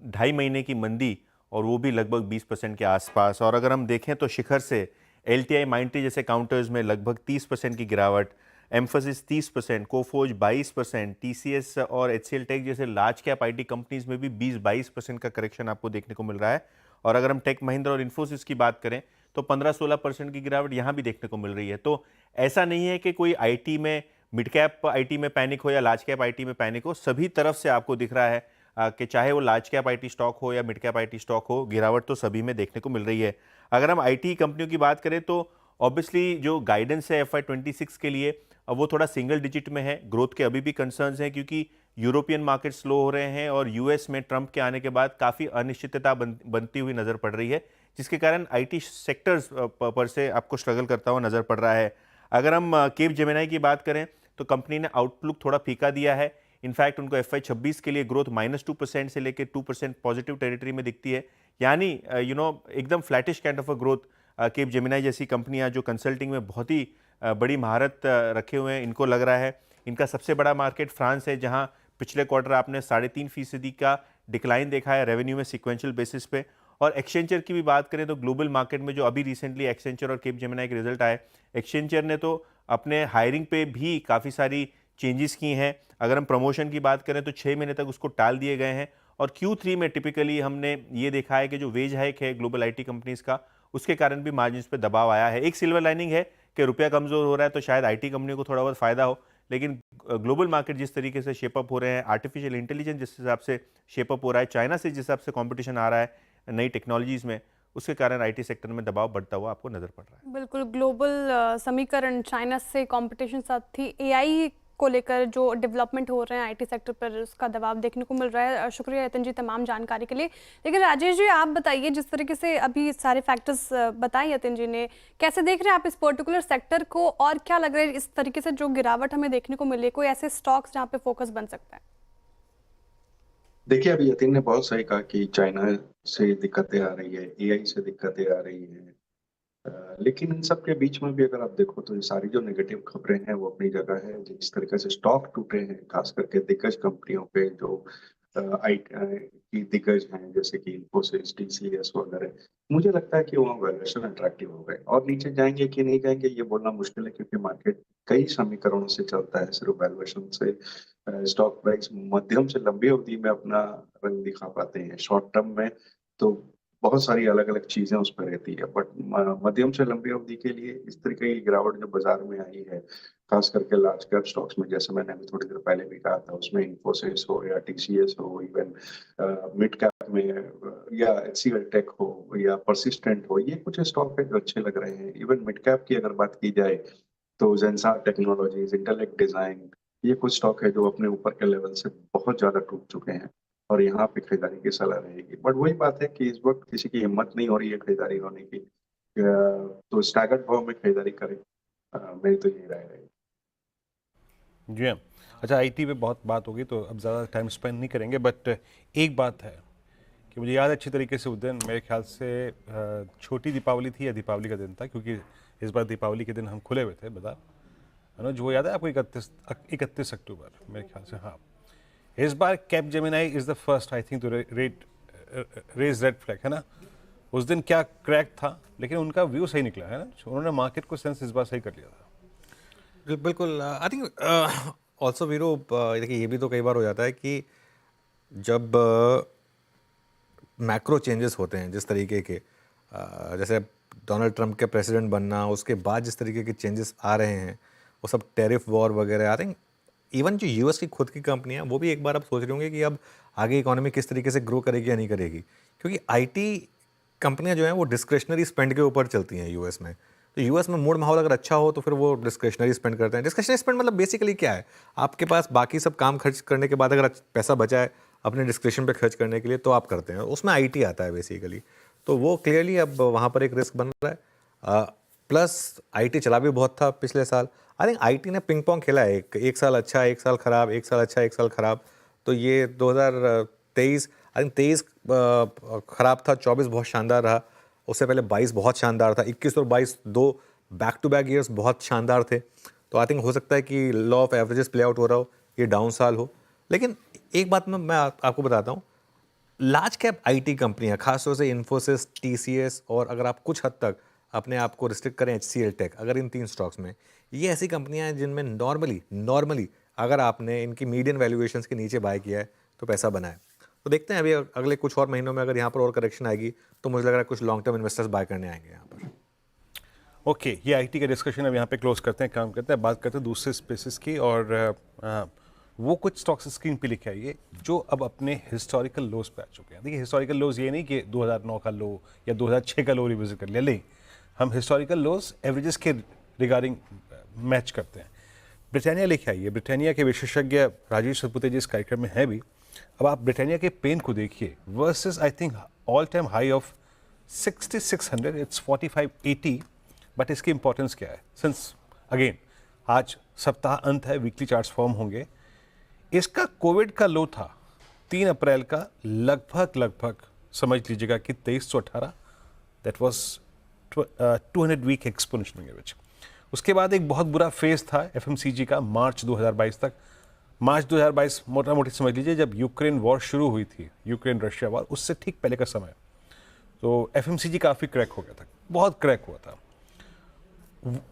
2.5 महीने की मंदी, और वो भी लगभग 20% के आसपास। और अगर हम देखें तो शिखर से एलटीआई माइंट्री जैसे काउंटर्स में लगभग 30% की गिरावट, एम्फोसिस 30%, कोफोज 22%, टीसीएस और एचसीएल टेक जैसे लार्ज कैप आईटी कंपनीज में भी 20-22% का करेक्शन आपको देखने को मिल रहा है। और अगर हम टेक महिंद्रा और इन्फोसिस की बात करें तो 15-16% की गिरावट यहाँ भी देखने को मिल रही है। तो ऐसा नहीं है कि कोई आईटी में, मिड कैप आईटी में पैनिक हो या लार्ज कैप आईटी में पैनिक हो, सभी तरफ से आपको दिख रहा है कि चाहे वो लार्ज कैप आईटी स्टॉक हो या मिड कैप आईटी स्टॉक हो, गिरावट तो सभी में देखने को मिल रही है। अगर हम आईटी कंपनियों की बात करें तो ऑब्वियसली जो गाइडेंस है FY26 के लिए, अब वो थोड़ा सिंगल डिजिट में है। ग्रोथ के अभी भी कंसर्न्स हैं क्योंकि यूरोपियन मार्केट स्लो हो रहे हैं और यूएस में ट्रंप के आने के बाद काफ़ी अनिश्चितता बनती हुई नज़र पड़ रही है, जिसके कारण आईटी सेक्टर्स पर से आपको स्ट्रगल करता हुआ नज़र पड़ रहा है। अगर हम केप जेमिनी की बात करें तो कंपनी ने आउटलुक थोड़ा फीका दिया है। इनफैक्ट उनको FY26 के लिए ग्रोथ -2% से लेकर 2% पॉजिटिव टेरिटरी में दिखती है, यानी एकदम flattish kind of a growth. Capgemini जैसी कंपनियां जो कंसल्टिंग में बहुत ही बड़ी महारत रखे हुए हैं, इनको लग रहा है। इनका सबसे बड़ा मार्केट फ्रांस है, जहां पिछले क्वार्टर आपने 3.5% का डिक्लाइन देखा है रेवेन्यू में सिक्वेंशियल बेसिस पे। और एक्सचेंजर की भी बात करें तो ग्लोबल मार्केट में जो अभी रिसेंटली एक्सचेंजर और केप जेमिनी के रिजल्ट आए, एक्सचेंजर ने तो अपने हायरिंग पे भी काफ़ी सारी चेंजेस की हैं। अगर हम प्रमोशन की बात करें तो 6 महीने तक उसको टाल दिए गए हैं। और Q3 में टिपिकली हमने ये देखा है कि जो वेज हाइक है ग्लोबल आईटी कंपनीज का, उसके कारण भी मार्जिन्स पे दबाव आया है। एक सिल्वर लाइनिंग है कि रुपया कमज़ोर हो रहा है तो शायद आईटी कंपनियों को थोड़ा बहुत फ़ायदा हो, लेकिन ग्लोबल मार्केट जिस तरीके से शेपअप हो रहे हैं, आर्टिफिशियल इंटेलिजेंस जिस हिसाब से शेपअप हो रहा है, चाइना से जिस हिसाब से कॉम्पिटिशन आ रहा है नई टेक्नोलॉजीज़ में, उसके कारण आईटी सेक्टर में दबाव बढ़ता हुआ आपको नज़र पड़ रहा है। बिल्कुल, ग्लोबल समीकरण चाइना से कंपटीशन साथ ही एआई को लेकर जो डेवलपमेंट हो रहे हैं आईटी सेक्टर पर, उसका दबाव देखने को मिल रहा है। शुक्रिया यतन जी तमाम जानकारी के लिए। लेकिन राजेश जी, आप बताइए, जिस तरीके से अभी सारे फैक्टर्स बताए यतन जी ने, कैसे देख रहे हैं आप इस पर्टिकुलर सेक्टर को, और क्या लग रहा है इस तरीके से जो गिरावट हमें देखने को मिले, कोई ऐसे स्टॉक्स जहाँ पे फोकस बन सकता है? देखिए, अभी यतीन ने बहुत सही कहा कि चाइना से दिक्कतें आ रही है, एआई से दिक्कतें आ रही हैं। लेकिन इन सब के बीच में भी अगर आप देखो तो ये सारी जो नेगेटिव खबरें हैं वो अपनी जगह है। जिस तरीके से स्टॉक टूटे हैं, खास करके दिग्गज कंपनियों पे जो आई की दिग्गज हैं, जैसे कि इन्फोसिस, टीसीएस वगैरह, मुझे लगता है कि वहाँ वैल्यूएशन अट्रैक्टिव हो गए। और नीचे जाएंगे कि नहीं जाएंगे ये बोलना मुश्किल है, क्योंकि मार्केट कई समीकरणों से चलता है, सिर्फ वैल्यूएशन से स्टॉक प्राइस मध्यम से लंबी अवधि में अपना रंग दिखा पाते हैं। शॉर्ट टर्म में तो बहुत सारी अलग अलग चीजें उस पर रहती है, बट मध्यम से लंबी अवधि के लिए इस तरीके की गिरावट जो बाजार में आई है, खास करके लार्ज कैप स्टॉक्स में, जैसे मैंने अभी थोड़ी देर पहले भी कहा था, उसमें इन्फोसिस हो या टीसीएस हो, इवन मिड कैप में या एचसीएल टेक हो या परसिस्टेंट हो, ये कुछ स्टॉक है जो अच्छे लग रहे हैं। इवन मिड कैप की अगर बात की जाए तो जेंसार टेक्नोलॉजीज, इंटेलेक्ट डिजाइन, ये कुछ स्टॉक है जो अपने ऊपर के लेवल से बहुत ज्यादा टूट चुके हैं और यहाँ पे खरीदारी की सलाह रहेगी। बट वही बात है कि इस वक्त किसी की हिम्मत नहीं हो रही है खरीदारी होने की, तो स्टैगर्ड भाव में खरीदारी करें, मेरी तो यही राय रहेगी। जी हाँ। अच्छा, आईटी पे बहुत बात होगी तो अब ज़्यादा टाइम स्पेंड नहीं करेंगे, बट एक बात है कि मुझे याद है अच्छी तरीके से उस दिन, मेरे ख्याल से छोटी दीपावली थी या दीपावली का दिन था, क्योंकि इस बार दीपावली के दिन हम खुले हुए थे बाजार, अनुज, वो याद है आपको? 31 अक्टूबर मेरे ख्याल से। हाँ, इस बार Capgemini is the first I think to raise red flag, है ना? उस दिन क्या क्रैक था, लेकिन उनका व्यू सही निकला, है ना? उन्होंने मार्केट को सेंस इस बार सही कर लिया था। बिल्कुल। आई थिंक ऑल्सो वीरो, देखिए ये भी तो कई बार हो जाता है कि जब मैक्रो चेंजेस होते हैं जिस तरीके के, जैसे डोनाल्ड ट्रंप के प्रेसिडेंट बनना, उसके बाद जिस तरीके के चेंजेस आ रहे हैं, वो सब टैरिफ वॉर वगैरह, आई थिंक इवन जो यूएस की खुद की कंपनियां, वो भी एक बार अब सोच रही होंगी कि अब आगे इकोनॉमी किस तरीके से ग्रो करेगी या नहीं करेगी, क्योंकि आईटी कंपनियां जो हैं वो डिस्क्रिशनरी स्पेंड के ऊपर चलती हैं यूएस में। तो यूएस में मूड माहौल अगर अच्छा हो तो फिर वो डिस्क्रिशनरी स्पेंड करते हैं। डिस्क्रिशनरी स्पेंड मतलब बेसिकली क्या है, आपके पास बाकी सब काम खर्च करने के बाद अगर पैसा बचा है अपने डिस्क्रिशन पे खर्च करने के लिए, तो आप करते हैं, उसमें आईटी आता है बेसिकली। तो वो क्लियरली अब वहाँ पर एक रिस्क बन रहा है। प्लस आईटी चला भी बहुत था पिछले साल। आई थिंक आईटी ने पिंग पोंग खेला है, एक साल अच्छा, एक साल खराब, एक साल अच्छा, एक साल खराब। तो ये 2023, आई थिंक 23 खराब था, 24 बहुत शानदार रहा, उससे पहले 22 बहुत शानदार था, 21 और 22 दो बैक टू बैक ईयर्स बहुत शानदार थे। तो आई थिंक हो सकता है कि law of averages play out हो रहा हो, ये डाउन साल हो। लेकिन एक बात मैं आपको बताता हूँ, लार्ज कैप आईटी कंपनियां, खासतौर से इन्फोसिस, टीसीएस, और अगर आप कुछ हद तक अपने आप को रिस्ट्रिक्ट करें एचसीएल टेक, अगर इन 3 स्टॉक्स में, ये ऐसी कंपनियां हैं जिनमें नॉर्मली अगर आपने इनकी मीडियन वैल्यूएशंस के नीचे बाय किया है तो पैसा बना है। तो देखते हैं अभी अगले कुछ और महीनों में अगर यहाँ पर और करेक्शन आएगी तो मुझे लग रहा है कुछ लॉन्ग टर्म इन्वेस्टर्स बाय करने आएंगे यहाँ पर। ओके, ये आईटी का डिस्कशन अब यहाँ पे क्लोज करते हैं, काम करते हैं, बात करते हैं दूसरे स्पेसेस की। और वो कुछ स्टॉक्स स्क्रीन पे लिखे आइए जो अब अपने हिस्टोरिकल लोज पे आ चुके हैं। देखिए, हिस्टोरिकल लोज ये नहीं कि 2009 का लो या 2006 का लो रिविजिट कर लिया, नहीं, हम हिस्टोरिकल लोज एवरेजेस के रिगार्डिंग मैच करते हैं। ब्रिटानिया लेके आइए, ब्रिटानिया के विशेषज्ञ राजेश सतपुते जी इस कार्यक्रम में है भी। अब आप ब्रिटानिया के पेन को देखिए versus I think all time high of 6600, it's 4580। But इसकी इंपॉर्टेंस क्या है, सिंस अगेन आज सप्ताह अंत है, वीकली चार्ट्स फॉर्म होंगे। इसका कोविड का लो था 3 अप्रैल का, लगभग समझ लीजिएगा कि 2318, that was 200 week exponential average. उसके बाद एक बहुत बुरा फेज था एफएमसीजी का मार्च 2022 तक। मार्च 2022 मोटा मोटी समझ लीजिए जब यूक्रेन वॉर शुरू हुई थी, यूक्रेन रशिया वॉर, उससे ठीक पहले का समय। तो एफएमसीजी काफ़ी क्रैक हो गया था, बहुत क्रैक हुआ था।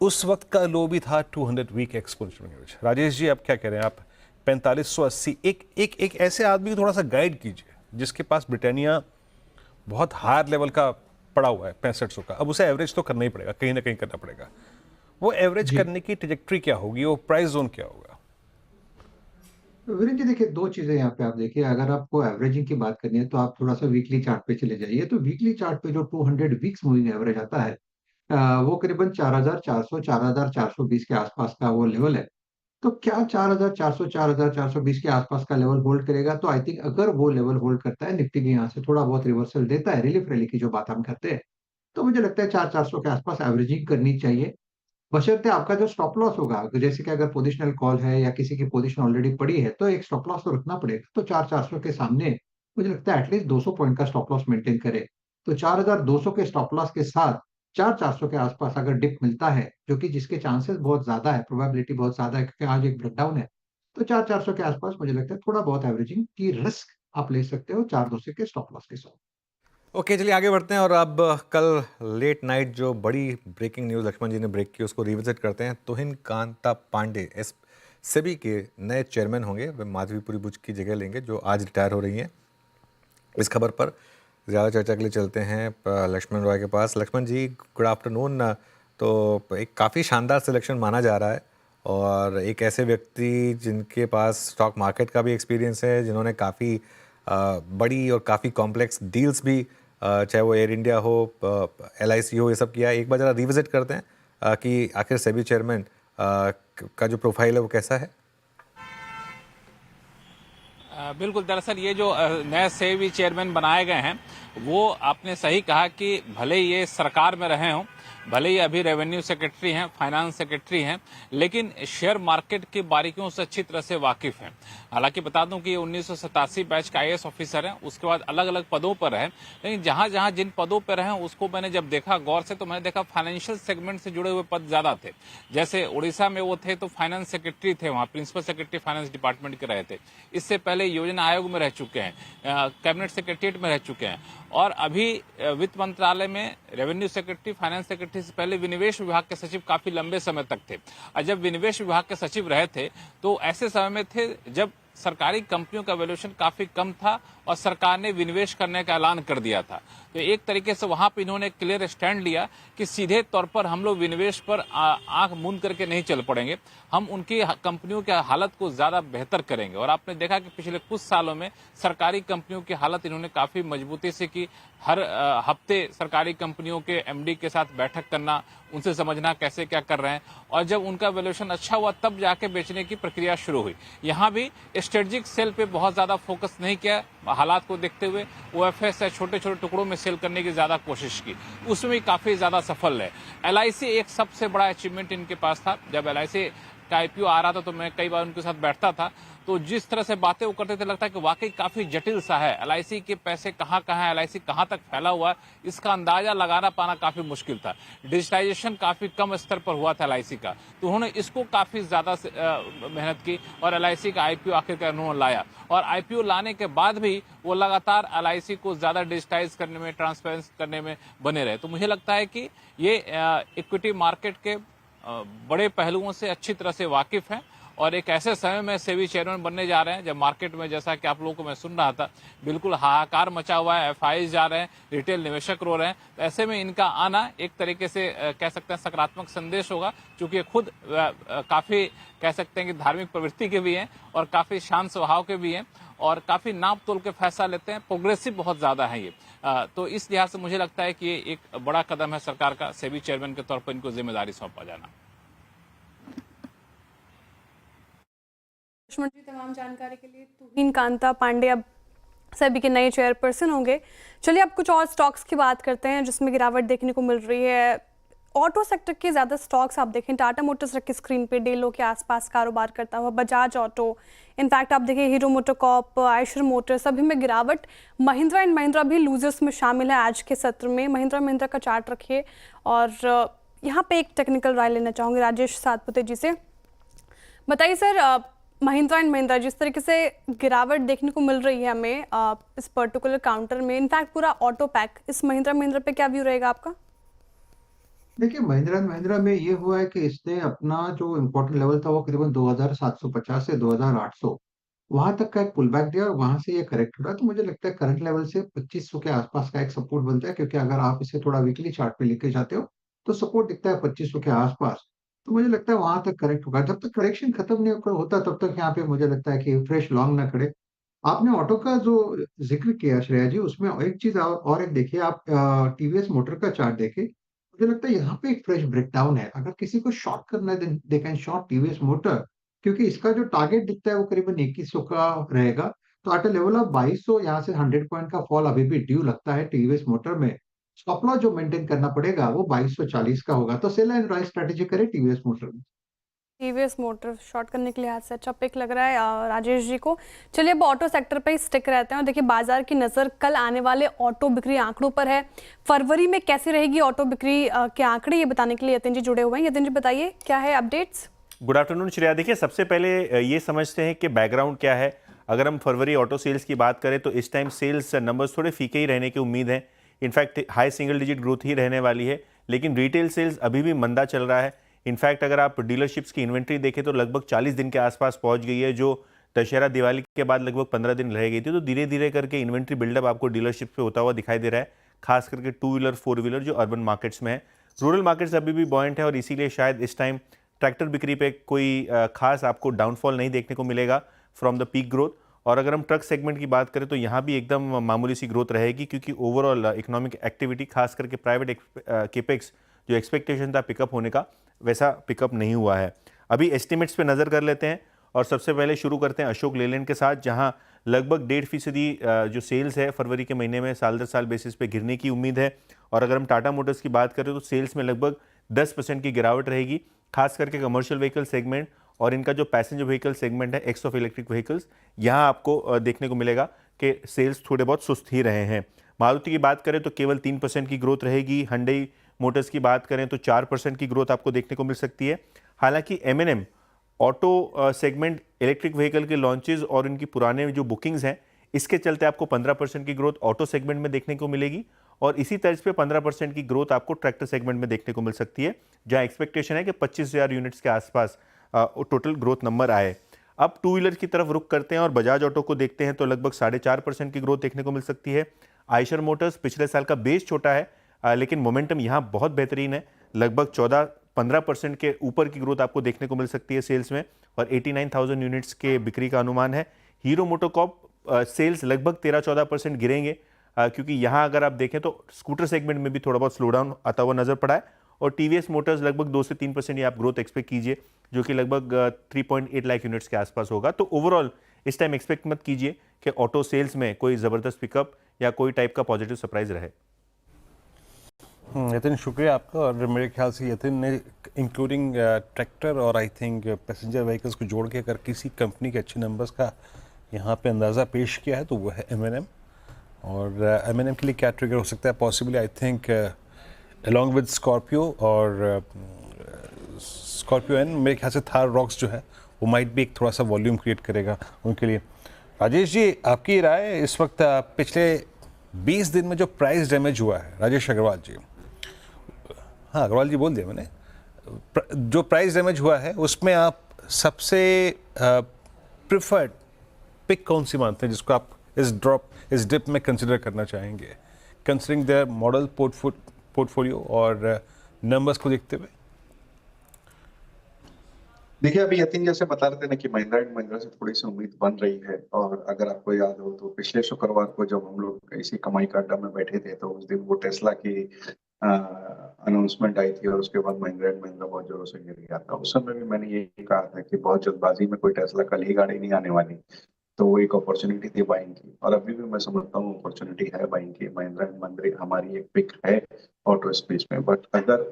उस वक्त का लो भी था 200 week exponential moving average. Rajesh ji, आप क्या कह रहे हैं? आप 4580, एक ऐसे आदमी को थोड़ा सा गाइड कीजिए जिसके पास ब्रिटानिया बहुत हायर लेवल का पड़ा हुआ है 6500 का। अब उसे एवरेज तो करना ही पड़ेगा, कहीं ना कहीं करना पड़ेगा। वो एवरेज जी करने की ट्रेजेक्ट्री क्या होगी, वो प्राइस जोन क्या होगा? वीरेंद्र जी, देखिए दो चीजें यहाँ पे आप देखिए। अगर आपको एवरेजिंग की बात करनी है तो आप थोड़ा सा वीकली चार्ट पे चले जाइए। तो वीकली चार्ट पे जो 200 वीक्स मूविंग एवरेज आता है, वो करीबन 4400 4420 के आसपास का वो लेवल है। तो क्या 4400 4420 के आसपास का लेवल होल्ड करेगा? तो आई थिंक अगर वो लेवल होल्ड करता है, निफ्टी भी यहाँ से थोड़ा बहुत रिवर्सल देता है, रिलीफ रैली की जो बात हम करते हैं, तो मुझे लगता है 4400 के आसपास एवरेजिंग करनी चाहिए। बशर्ते आपका जो स्टॉप लॉस होगा, जैसे कि अगर पोजिशनल कॉल है या किसी की पोजीशन ऑलरेडी पड़ी है, तो एक स्टॉप लॉस तो रखना पड़ेगा। तो 4400 के सामने मुझे लगता है एटलीस्ट 200 पॉइंट का स्टॉप लॉस मेंटेन करे। तो 4200 के स्टॉप लॉस के साथ 4400 के आसपास अगर डिप मिलता है, जो कि जिसके चांसेस बहुत ज्यादा है, प्रोबेबिलिटी बहुत ज्यादा है क्योंकि आज एक ब्रेकडाउन है, तो 4400 के आसपास मुझे लगता है थोड़ा बहुत एवरेजिंग की रिस्क आप ले सकते हो 4200 के स्टॉप लॉस के साथ। ओके, चलिए आगे बढ़ते हैं और अब कल लेट नाइट जो बड़ी ब्रेकिंग न्यूज़ लक्ष्मण जी ने ब्रेक की उसको रिविजिट करते हैं। तुहिन कांता पांडे सेबी के नए चेयरमैन होंगे। वे माधवीपुरी बुच की जगह लेंगे जो आज रिटायर हो रही हैं। इस खबर पर ज़्यादा चर्चा के लिए चलते हैं लक्ष्मण रॉय के पास। लक्ष्मण जी, गुड आफ्टरनून। तो एक काफ़ी शानदार सिलेक्शन माना जा रहा है और एक ऐसे व्यक्ति जिनके पास स्टॉक मार्केट का भी एक्सपीरियंस है, जिन्होंने काफ़ी बड़ी और काफ़ी कॉम्प्लेक्स डील्स भी, चाहे वो एयर इंडिया हो, LIC हो, ये सब किया है। एक बार ज़रा रिविजिट करते हैं कि आखिर सेबी चेयरमैन का जो प्रोफाइल है वो कैसा है। बिल्कुल, दरअसल ये जो नए सेबी चेयरमैन बनाए गए हैं, वो आपने सही कहा कि भले ये सरकार में रहे हों, भले ही अभी रेवेन्यू सेक्रेटरी हैं, फाइनेंस सेक्रेटरी हैं, लेकिन शेयर मार्केट की बारीकियों से अच्छी तरह से वाकिफ हैं। हालांकि बता दूं कि ये 1987 बैच का IAS ऑफिसर हैं, उसके बाद अलग अलग पदों पर रहे, लेकिन जहां जहां जिन पदों पर रहे उसको मैंने जब देखा गौर से, तो मैंने देखा फाइनेंशियल सेगमेंट से जुड़े हुए पद ज्यादा थे। जैसे उड़ीसा में वो थे तो फाइनेंस सेक्रेटरी थे, वहां प्रिंसिपल सेक्रेटरी फाइनेंस डिपार्टमेंट के रहे थे। इससे पहले योजना आयोग में रह चुके हैं, कैबिनेट सेक्रेटरीट में रह चुके हैं, और अभी वित्त मंत्रालय में रेवेन्यू सेक्रेटरी, फाइनेंस सेक्रेटरी से पहले विनिवेश विभाग के सचिव काफी लंबे समय तक थे। और जब विनिवेश विभाग के सचिव रहे थे तो ऐसे समय में थे जब सरकारी कंपनियों का वैल्यूएशन काफी कम था और सरकार ने विनिवेश करने का ऐलान कर दिया था। तो एक तरीके से वहां पर इन्होंने क्लियर स्टैंड लिया कि सीधे तौर पर हम लोग विनिवेश पर आंख मूंद करके नहीं चल पड़ेंगे, हम उनकी कंपनियों की हालत को ज्यादा बेहतर करेंगे। और आपने देखा कि पिछले कुछ सालों में सरकारी कंपनियों की हालत इन्होंने काफी मजबूती से की। हर हफ्ते सरकारी कंपनियों के MD के साथ बैठक करना, उनसे समझना कैसे क्या कर रहे हैं, और जब उनका वैल्यूएशन अच्छा हुआ तब जाके बेचने की प्रक्रिया शुरू हुई। यहाँ भी स्ट्रेटेजिक सेल पे बहुत ज्यादा फोकस नहीं किया, हालात को देखते हुए OFS है छोटे छोटे टुकड़ों में सेल करने की ज्यादा कोशिश की, उसमें भी काफी ज्यादा सफल है। LIC एक सबसे बड़ा अचीवमेंट इनके पास था। जब LIC का IPO आ रहा था तो मैं कई बार उनके साथ बैठता था, तो जिस तरह से बातें वो करते थे लगता है कि वाकई काफी जटिल सा है। LIC के पैसे कहाँ कहाँ है, LIC कहाँ तक फैला हुआ है, इसका अंदाजा लगाना पाना काफी मुश्किल था। डिजिटाइजेशन काफी कम स्तर पर हुआ था LIC का, तो उन्होंने इसको काफी ज्यादा मेहनत की और LIC का IPO आखिरकार उन्होंने लाया। और IPO लाने के बाद भी वो लगातार LIC को ज्यादा डिजिटाइज करने में, ट्रांसपेरेंस करने में बने रहे। तो मुझे लगता है कि ये इक्विटी मार्केट के बड़े पहलुओं से अच्छी तरह से वाकिफ हैं और एक ऐसे समय में सेबी चेयरमैन बनने जा रहे हैं जब मार्केट में, जैसा कि आप लोगों को मैं सुन रहा था, बिल्कुल हाहाकार मचा हुआ है, FIs जा रहे हैं, रिटेल निवेशक रो रहे हैं। तो ऐसे में इनका आना एक तरीके से कह सकते हैं सकारात्मक संदेश होगा, क्योंकि खुद काफी कह सकते हैं कि धार्मिक प्रवृत्ति के भी हैं और काफी शांत स्वभाव के भी हैं और काफी नाप तोल के फैसला लेते हैं, प्रोग्रेसिव बहुत ज्यादा है ये। तो इस लिहाज से मुझे लगता है कि ये एक बड़ा कदम है सरकार का, सेबी चेयरमैन के तौर पर इनको जिम्मेदारी सौंपा जाना। लक्ष्मण जी, तमाम जानकारी के लिए। तुहिन कांता पांडे अब सेबी के नए चेयरपर्सन होंगे। चलिए अब कुछ और स्टॉक्स की बात करते हैं जिसमें गिरावट देखने को मिल रही है। ऑटो सेक्टर के ज़्यादा स्टॉक्स आप देखें, टाटा मोटर्स रखे स्क्रीन पे, डेलो के आसपास कारोबार करता हुआ बजाज ऑटो, इनफैक्ट आप देखिए हीरो मोटोकॉर्प, आयशर मोटर्स, सभी में गिरावट। महिंद्रा एंड महिंद्रा भी लूजर्स में शामिल है आज के सत्र में। महिंद्रा का चार्ट रखिए और यहाँ पे एक टेक्निकल राय लेना चाहूँगी राजेश सातपुते जी से। बताइए सर, महिंद्रा एंड महिंद्रा जिस तरीके से गिरावट देखने को मिल रही है हमें इस पर्टिकुलर काउंटर में, इनफैक्ट पूरा ऑटो पैक, इस महिंद्रा पे क्या व्यू रहेगा आपका? देखिए, महिंद्रा एंड महिंद्रा में ये हुआ है कि इसने अपना जो इम्पोर्टेंट लेवल था वो करीबन 2750 से 2800 वहां तक का एक पुल बैक दिया और वहां से ये करेक्ट हो रहा है। तो मुझे लगता है करंट लेवल से 2500 के आसपास का एक सपोर्ट बनता है, क्योंकि अगर आप इसे थोड़ा वीकली चार्ट पे लेके जाते हो तो सपोर्ट दिखता है 2500 के आसपास। तो मुझे लगता है वहां तक करेक्ट होगा। जब तक करेक्शन खत्म नहीं होता तब तक यहाँ पे मुझे लगता है कि फ्रेश लॉन्ग ना खड़े। आपने ऑटो का जो जिक्र किया श्रेया जी, उसमें एक चीज और एक देखिए, आप टीवीएस मोटर का चार्ट देखिए। मुझे लगता है यहाँ पे एक फ्रेश ब्रेकडाउन है। अगर किसी को शॉर्ट करना है they can short TVS motor, क्योंकि इसका जो टारगेट दिखता है वो करीबन 2100 का रहेगा। तो एट अ लेवल ऑफ 2200 यहाँ से 100 पॉइंट का फॉल अभी भी ड्यू लगता है टीवीएस मोटर में। स्टॉप लॉस जो मेंटेन करना पड़ेगा वो 2240 का होगा। तो सेल एंड राइज स्ट्रेटेजी करें टीवीएस मोटर में। टीवीएस मोटर शॉर्ट करने के लिहाज से अच्छा पिक लग रहा है राजेश जी को। चलिए अब ऑटो सेक्टर पे ही स्टिक रहते हैं और देखिए बाजार की नज़र कल आने वाले ऑटो बिक्री आंकड़ों पर है। फरवरी में कैसी रहेगी ऑटो बिक्री के आंकड़े, ये बताने के लिए यतिन जी जुड़े हुए हैं। यतिन जी बताइए क्या है अपडेट्स। Good afternoon Shreya. देखिए, सबसे पहले ये समझते हैं कि बैकग्राउंड क्या है। अगर हम फरवरी ऑटो सेल्स की बात करें तो इस टाइम सेल्स नंबर्स थोड़े फीके ही रहने की उम्मीद है। In fact high single digit growth ही रहने वाली है, लेकिन रिटेल सेल्स अभी भी मंदा चल रहा है। इनफैक्ट अगर आप डीलरशिप्स की इन्वेंट्री देखें तो लगभग 40 दिन के आसपास पहुंच गई है, जो दशहरा दिवाली के बाद लगभग 15 दिन रह गई थी। तो धीरे धीरे करके इन्वेंट्री बिल्डअप आपको डीलरशिप पे होता हुआ दिखाई दे रहा है, खास करके 2 व्हीलर 4 व्हीलर जो अर्बन मार्केट्स में है। रूरल मार्केट्स अभी भी बॉयंट है और इसीलिए शायद इस टाइम ट्रैक्टर बिक्री पे कोई खास आपको डाउनफॉल नहीं देखने को मिलेगा फ्रॉम द पीक ग्रोथ। और अगर हम ट्रक सेगमेंट की बात करें तो यहाँ भी एकदम मामूली सी ग्रोथ रहेगी, क्योंकि ओवरऑल इकोनॉमिक एक्टिविटी खास करके प्राइवेट केपेक्स जो एक्सपेक्टेशन था पिकअप होने का, वैसा पिकअप नहीं हुआ है। अभी एस्टिमेट्स पे नज़र कर लेते हैं और सबसे पहले शुरू करते हैं अशोक लेलैंड के साथ, जहां लगभग 1.5% जो सेल्स है फरवरी के महीने में साल दर साल बेसिस पे गिरने की उम्मीद है। और अगर हम टाटा मोटर्स की बात करें तो सेल्स में लगभग 10% की गिरावट रहेगी, खास करके कमर्शियल व्हीकल सेगमेंट और इनका जो पैसेंजर व्हीकल सेगमेंट है एक्स ऑफ इलेक्ट्रिक व्हीकल्स, यहाँ आपको देखने को मिलेगा कि सेल्स थोड़े बहुत सुस्त ही रहे हैं। मारुति की बात करें तो केवल 3% की ग्रोथ रहेगी। हुंडई मोटर्स की बात करें तो 4% की ग्रोथ आपको देखने को मिल सकती है। हालांकि M&M auto segment electric vehicle के लॉन्चेस और इनकी पुराने जो बुकिंग्स हैं, इसके चलते आपको 15% की ग्रोथ ऑटो सेगमेंट में देखने को मिलेगी और इसी तर्ज पे 15% की ग्रोथ आपको ट्रैक्टर सेगमेंट में देखने को मिल सकती है, जहां एक्सपेक्टेशन है कि 25,000 यूनिट्स के आसपास टोटल ग्रोथ नंबर आए। अब 2 व्हीलर की तरफ रुख करते हैं और बजाज ऑटो को देखते हैं तो लगभग 4.5% की ग्रोथ देखने को मिल सकती है। आयशर मोटर्स पिछले साल का बेस छोटा है, लेकिन मोमेंटम यहाँ बहुत बेहतरीन है। लगभग 14-15% के ऊपर की ग्रोथ आपको देखने को मिल सकती है सेल्स में और 89,000 यूनिट्स के बिक्री का अनुमान है। हीरो मोटोकॉर्प सेल्स लगभग 13-14% गिरेंगे, क्योंकि यहाँ अगर आप देखें तो स्कूटर सेगमेंट में भी थोड़ा बहुत स्लो डाउन आता हुआ नजर पड़ा है। और टीवीएस मोटर्स लगभग 2 से 3% आप ग्रोथ एक्सपेक्ट कीजिए, जो कि लगभग 3.8 लाख यूनिट्स के आसपास होगा। तो ओवरऑल इस टाइम एक्सपेक्ट मत कीजिए कि ऑटो सेल्स में कोई ज़बरदस्त पिकअप या कोई टाइप का पॉजिटिव सरप्राइज रहे। यतिन, शुक्रिया आपका। और मेरे ख्याल से यतिन ने इंक्लूडिंग ट्रैक्टर और आई थिंक पैसेंजर व्हीकल्स को जोड़ के अगर किसी कंपनी के अच्छे नंबर्स का यहाँ पे अंदाज़ा पेश किया है तो वो है M&M। और M&M के लिए क्या ट्रिगर हो सकता है possibly, I think along with Scorpio और स्कॉर्पियो एंड मेरे ख्याल से थार रॉक्स जो है वो माइट भी एक थोड़ा सा वॉल्यूम क्रिएट करेगा उनके लिए। राजेश जी, आपकी राय इस वक्त पिछले 20 दिन में जो प्राइस डैमेज हुआ है, राजेश अग्रवाल जी, हाँ अग्रवाल जी बोल दिया मैंने, जो प्राइस डैमेज हुआ है उसमें आप सबसे प्रिफर्ड पिक कौन सी मानते हैं जिसको आप इस डिप में कंसिडर करना चाहेंगे, कंसिडरिंग देयर मॉडल पोर्टफोलियो और नंबर्स को देखते हुए? देखिए, अभी यतीन जैसे बता रहे थे ना कि महिंद्रा एंड महिंद्रा से थोड़ी सी उम्मीद बन रही है। और अगर आपको याद हो तो पिछले शुक्रवार को जब हम लोग इसी कमाई का अड्डा में बैठे थे तो उस दिन वो टेस्ला की अनाउंसमेंट आई थी और उसके बाद महिंद्रा एंड महिंद्रा बहुत जोरों से गिर गया था। उस समय भी मैंने यही कहा था कि बहुत जल्दबाजी में कोई टेस्ला कल ही गाड़ी नहीं आने वाली, तो वो एक अपॉर्चुनिटी थी बाइंग की। और अभी भी मैं समझता हूँ अपॉर्चुनिटी है बाइंग की। महिंद्रा एंड महिंद्रा हमारी एक पिक है ऑटो स्पेस में। बट अगर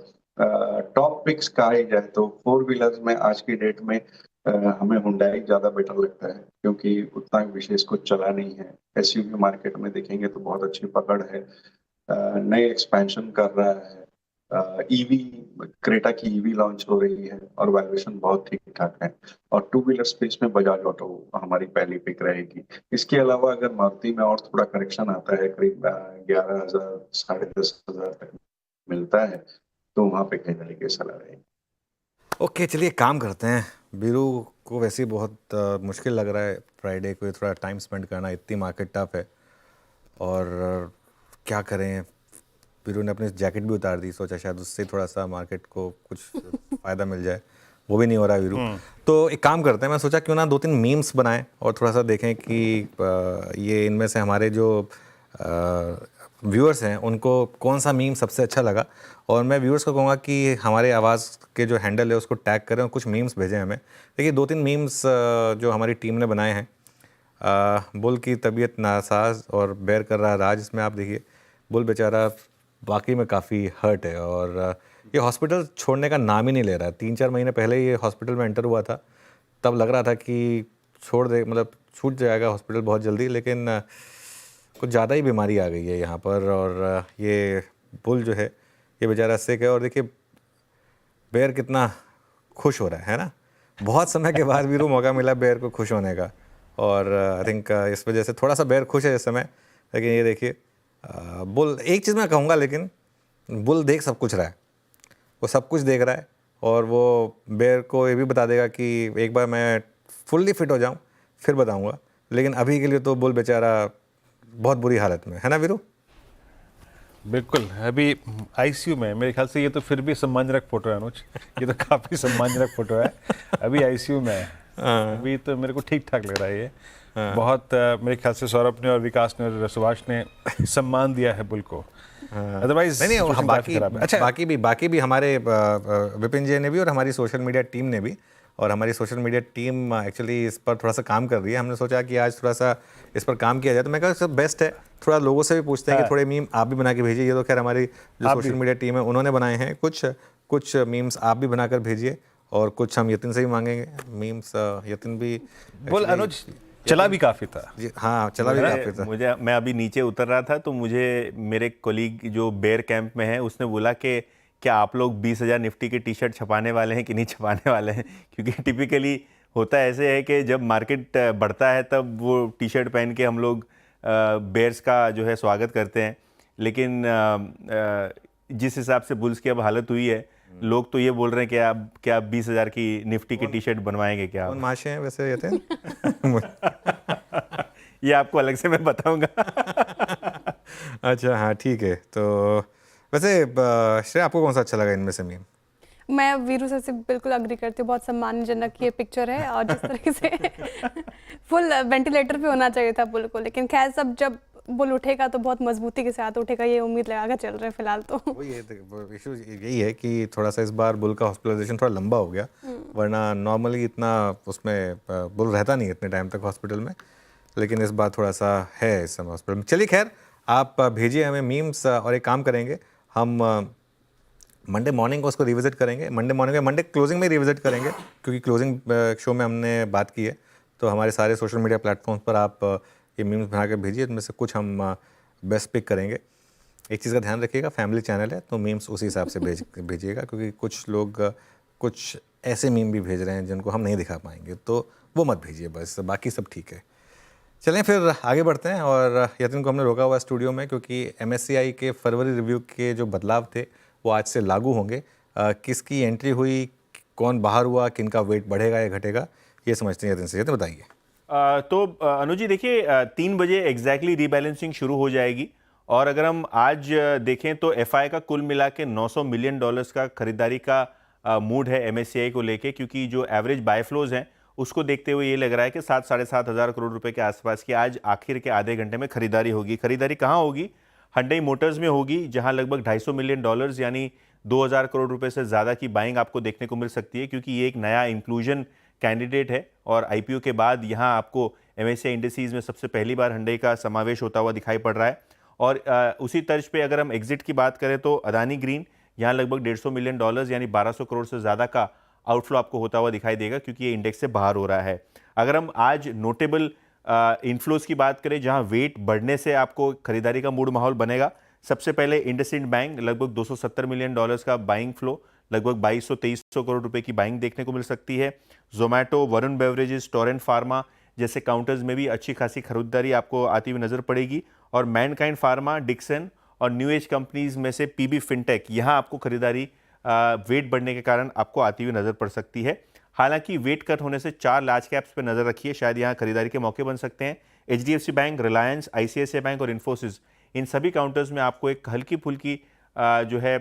टॉप पिक्स कहा जाए तो 4 व्हीलर्स में आज की डेट में हमें हुंडई ज्यादा बेटर लगता है, क्योंकि उतना विशेष कुछ चला नहीं है। एसयूवी मार्केट में देखेंगे तो बहुत अच्छी पकड़ है, नए एक्सपेंशन कर रहा है। ईवी क्रेटा की ईवी लॉन्च हो रही है और वैल्यूएशन बहुत ठीक ठाक है। और 2 व्हीलर स्पेस में बजाज ऑटो हमारी पहली पिक रहेगी। इसके अलावा अगर मारुति में और थोड़ा करेक्शन आता है, करीब 11,000 10,500 तक मिलता है, तो वहाँ पे खरीदने की सलाह रहेगी। ओके, चलिए काम करते हैं। बीरू को वैसे ही बहुत मुश्किल लग रहा है फ्राइडे को थोड़ा टाइम स्पेंड करना, इतनी मार्केट टफ है और क्या करें। बीरू ने अपनी जैकेट भी उतार दी, सोचा शायद उससे थोड़ा सा मार्केट को कुछ फ़ायदा मिल जाए, वो भी नहीं हो रहा बीरू। तो एक काम करते हैं, मैं सोचा क्यों ना 2-3 मीम्स बनाएं और थोड़ा सा देखें कि ये इनमें से हमारे जो व्यूअर्स हैं उनको कौन सा मीम सबसे अच्छा लगा। और मैं व्यूअर्स को कहूँगा कि हमारे आवाज़ के जो हैंडल है उसको टैग करें और कुछ मीम्स भेजें हमें। देखिए 2-3 मीम्स जो हमारी टीम ने बनाए हैं। बुल की तबीयत नासाज और बेर कर रहा राज, इसमें आप देखिए बुल बेचारा वाकई में काफ़ी हर्ट है और ये हॉस्पिटल छोड़ने का नाम ही नहीं ले रहा है। 3-4 महीने पहले ये हॉस्पिटल में एंटर हुआ था, तब लग रहा था कि छोड़ दे, मतलब छूट जाएगा हॉस्पिटल बहुत जल्दी, लेकिन कुछ ज़्यादा ही बीमारी आ गई है यहाँ पर। और ये बुल जो है ये बेचारा सिक है और देखिए बेर कितना खुश हो रहा है ना। बहुत समय के बाद भी मौका मिला बेर को खुश होने का और आई थिंक इस वजह से थोड़ा सा बेर खुश है इस समय। लेकिन ये देखिए बुल, एक चीज़ मैं कहूँगा, लेकिन बुल देख सब कुछ रहा है, वो सब कुछ देख रहा है और वो बेर को ये भी बता देगा कि एक बार मैं फुल्ली फिट हो जाऊँ फिर बताऊँगा। लेकिन अभी के लिए तो बुल बेचारा बहुत बुरी हालत में है ना वीरू। बिल्कुल, अभी आईसीयू में मेरे ख्याल से ये तो फिर भी सम्मानजनक फोटो है अनुज, ये तो काफ़ी सम्मानजनक फोटो है। अभी आईसीयू में है, अभी तो मेरे को ठीक ठाक लग रहा है ये। बहुत मेरे ख्याल से सौरभ ने और विकास ने और सुभाष ने सम्मान दिया है बुल को। अदरवाइज नहीं हम बाकी भी हमारे विपिन जी ने भी और हमारी सोशल मीडिया टीम ने भी, और हमारी सोशल मीडिया टीम एक्चुअली इस पर थोड़ा सा काम कर रही है। हमने सोचा कि आज थोड़ा सा इस पर काम किया जाए, तो मैं कहा सब बेस्ट है, थोड़ा लोगों से भी पूछते हैं कि थोड़े मीम आप भी बना के भेजिए। ये तो खैर हमारी जो सोशल मीडिया टीम है उन्होंने बनाए हैं, कुछ मीम्स आप भी बनाकर भेजिए और कुछ हम यतिन से भी मांगेंगे मीम्स। यतिन भी बोल अनुज चला भी काफ़ी था जी, हाँ चला भी काफ़ी था। मैं अभी नीचे उतर रहा था तो मुझे मेरे कोलीग जो बेयर कैंप में है उसने बोला कि क्या आप लोग 20,000 निफ्टी के टी शर्ट छपाने वाले हैं कि नहीं छपाने वाले हैं, क्योंकि टिपिकली होता ऐसे है कि जब मार्केट बढ़ता है तब वो टी शर्ट पहन के हम लोग बेयर्स का जो है स्वागत करते हैं। लेकिन जिस हिसाब से बुल्स की अब हालत हुई है, लोग तो ये बोल रहे हैं कि आप क्या 20,000 की निफ्टी की टी शर्ट बनवाएंगे क्या? कौन माशे हैं वैसे ये थे? ये आपको अलग से मैं बताऊंगा। अच्छा हाँ ठीक है। तो वैसे श्रेया आपको कौन सा अच्छा लगा इनमें से मीम? मैं वीरू सर से बिल्कुल अग्री करती हूँ, बहुत सम्मानजनक ये पिक्चर है और जिस तरीके से फुल वेंटिलेटर पे होना चाहिए था बुल को। लेकिन खैर सब जब बुल उठेगा तो बहुत मजबूती के साथ उठेगा, ये उम्मीद लगा कर चल रहे हैं फिलहाल। तो वो इशू यही है कि थोड़ा सा इस बार बुल का हॉस्पिटलाइजेशन थोड़ा लंबा हो गया, वरना नॉर्मली इतना उसमें बुल रहता नहीं इतने टाइम तक हॉस्पिटल में, लेकिन इस बार थोड़ा सा है इस समय हॉस्पिटल में। चलिए खैर आप भेजिए हमें मीम्स और एक काम करेंगे हम मंडे मॉर्निंग को उसको रिविजिट करेंगे। मंडे क्लोजिंग में रिविजिट करेंगे क्योंकि क्लोजिंग शो में हमने बात की है। तो हमारे सारे सोशल मीडिया प्लेटफॉर्म्स पर आप ये मीम्स बना के भेजिए, इनमें से कुछ हम बेस्ट पिक करेंगे। एक चीज़ का ध्यान रखिएगा, फैमिली चैनल है तो मीम्स उसी हिसाब से भेजिएगा, क्योंकि कुछ लोग कुछ ऐसे मीम भी भेज रहे हैं जिनको हम नहीं दिखा पाएंगे, तो वो मत भेजिए बस, बाकी सब ठीक है। चलें फिर आगे बढ़ते हैं। और यतिन को हमने रोका हुआ स्टूडियो में क्योंकि MSCI के फरवरी रिव्यू के जो बदलाव थे वो आज से लागू होंगे। किसकी एंट्री हुई, कौन बाहर हुआ, किनका वेट बढ़ेगा या घटेगा, ये समझते हैं यतिन से। यतिन बताइए। तो अनुज जी देखिए 3 बजे एग्जैक्टली रीबैलेंसिंग शुरू हो जाएगी और अगर हम आज देखें तो FI का कुल मिला के $900 मिलियन का खरीदारी का मूड है MSCI को लेके, क्योंकि जो एवरेज बाय फ्लोज हैं उसको देखते हुए ये लग रहा है कि 7-7.5 हज़ार करोड़ रुपए के आसपास की आज आखिर के आधे घंटे में खरीदारी होगी। खरीदारी कहाँ होगी? हंडई मोटर्स में होगी, जहां लगभग $250 मिलियन यानी 2,000 करोड़ रुपए से ज़्यादा की बाइंग आपको देखने को मिल सकती है, क्योंकि ये एक नया इंक्लूजन कैंडिडेट है और IPO के बाद यहाँ आपको MSCI इंडिसेस में सबसे पहली बार हंडई का समावेश होता हुआ दिखाई पड़ रहा है। और उसी तर्ज पे अगर हम एग्जिट की बात करें तो अदानी ग्रीन यहाँ लगभग $150 मिलियन यानी 1200 करोड़ से ज़्यादा का आउटफ्लो आपको होता हुआ दिखाई देगा, क्योंकि ये इंडेक्स से बाहर हो रहा है। अगर हम आज नोटेबल इनफ्लोज की बात करें जहां वेट बढ़ने से आपको खरीदारी का मूड माहौल बनेगा, सबसे पहले इंडसइंड बैंक लगभग $270 मिलियन का बाइंग फ्लो, लगभग 2200-2300 करोड़ रुपए की बाइंग देखने को मिल सकती है। Zomato, Varun beverages, Torrent pharma जैसे काउंटर्स में भी अच्छी खासी खरीदारी आपको आती हुई नजर पड़ेगी। और मैनकाइंड फार्मा, डिक्सन और न्यू एज कंपनीज में से PB फिनटेक, यहाँ आपको खरीदारी वेट बढ़ने के कारण आपको आती हुई नज़र पड़ सकती है। हालांकि वेट कट होने से 4 लार्ज कैप्स पर नज़र रखिए, शायद यहाँ खरीदारी के मौके बन सकते हैं। HDFC bank, Reliance, ICICI bank और इन्फोसिस, इन सभी काउंटर्स में आपको एक हल्की फुल्की जो है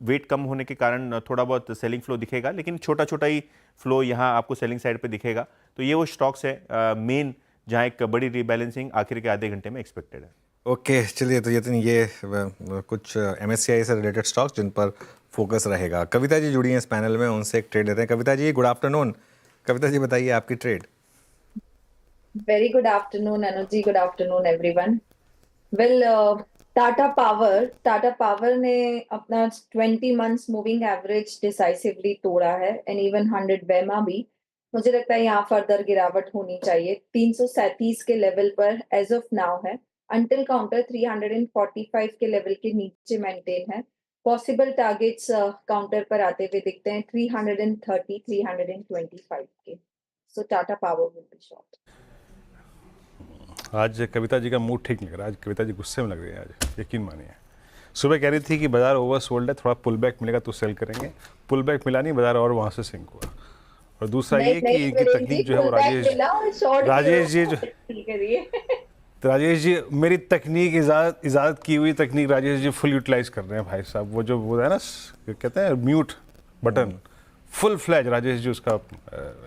वेट कम होने के कारण थोड़ा बहुत सेलिंग फ्लो दिखेगा, लेकिन छोटा छोटा ही फ्लो यहाँ आपको सेलिंग साइड पे दिखेगा। तो ये वो स्टॉक्स है मेन जहाँ एक बड़ी रीबैलेंसिंग आखिर के आधे घंटे में एक्सपेक्टेड है। ओके, चलिए, तो ये कुछ MSCI से रिलेटेड स्टॉक्स जिन पर फोकस रहेगा। कविता जी जुड़ी हैं इस पैनल में, उनसे एक ट्रेड लेते हैं। Kavita ji, good afternoon. कविता जी, बताइए आपकी trade. Very good afternoon, Anuj ji. Good afternoon, everyone. Well, Tata Power ने अपना 20 months moving average decisively तोड़ा है, and even 100 बेमा भी। मुझे लगता है यहाँ फर्दर गिरावट होनी चाहिए। 337 के लेवल पर एज ऑफ नाउ है, अंटिल काउंटर 345 के लेवल के नीचे मेंटेन है। पॉसिबल टारगेट्स काउंटर पर आते हुए दिखते हैं 330, 325 के। So Tata power will be short. आज कविता जी का मूड ठीक नहीं लग रहा, आज कविता जी गुस्से में लग रही है, आज यकीन मानिए। सुबह कह रही थी कि बाजार ओवर सोल्ड है, थोड़ा पुल बैक मिलेगा तो सेल करेंगे। पुल बैक मिला नहीं, बाजार और वहाँ से सिंक हुआ। और दूसरा ये कि इनकी तकनीक जो है वो राजेश जी मेरी तकनीक इजाद की हुई तकनीक राजेश जी फुल यूटिलाइज कर रहे हैं भाई साहब। वो जो वो है ना, कहते हैं mute button, full fledge Rajesh ji उसका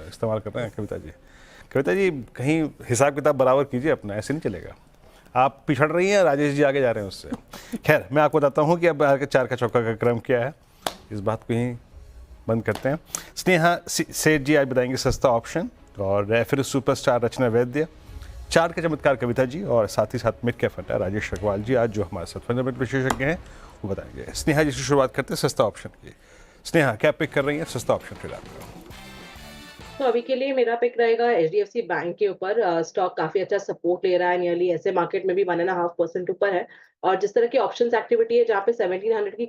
इस्तेमाल कर रहे हैं। कविता जी कहीं हिसाब किताब बराबर कीजिए अपना, ऐसे नहीं चलेगा। आप पिछड़ रही हैं, राजेश जी आगे जा रहे हैं उससे। खैर, मैं आपको बताता हूँ कि अब 4 का चौका का क्रम क्या है, इस बात को ही बंद करते हैं। स्नेहा सेठ जी आज बताएंगे सस्ता ऑप्शन, और फिर सुपरस्टार रचना वैद्य, 4 के चमत्कार कविता जी, और साथ ही साथ mid cap fund Rajesh Agarwal ji आज जो हमारे साथ फंडामेंटल विशेषज्ञ हैं वो बताएंगे। स्नेहा जी से शुरुआत करते हैं सस्ता ऑप्शन की। स्नेहा, क्या पिक कर रही हैं सस्ता ऑप्शन फिर आपका? तो अभी के लिए मेरा पिक रहेगा HDFC बैंक के ऊपर। स्टॉक काफी अच्छा सपोर्ट ले रहा है, नियरली ऐसे मार्केट में भी 1.5% ऊपर है। और जिस तरह की ऑप्शंस एक्टिविटी है जहाँ पे 1700 की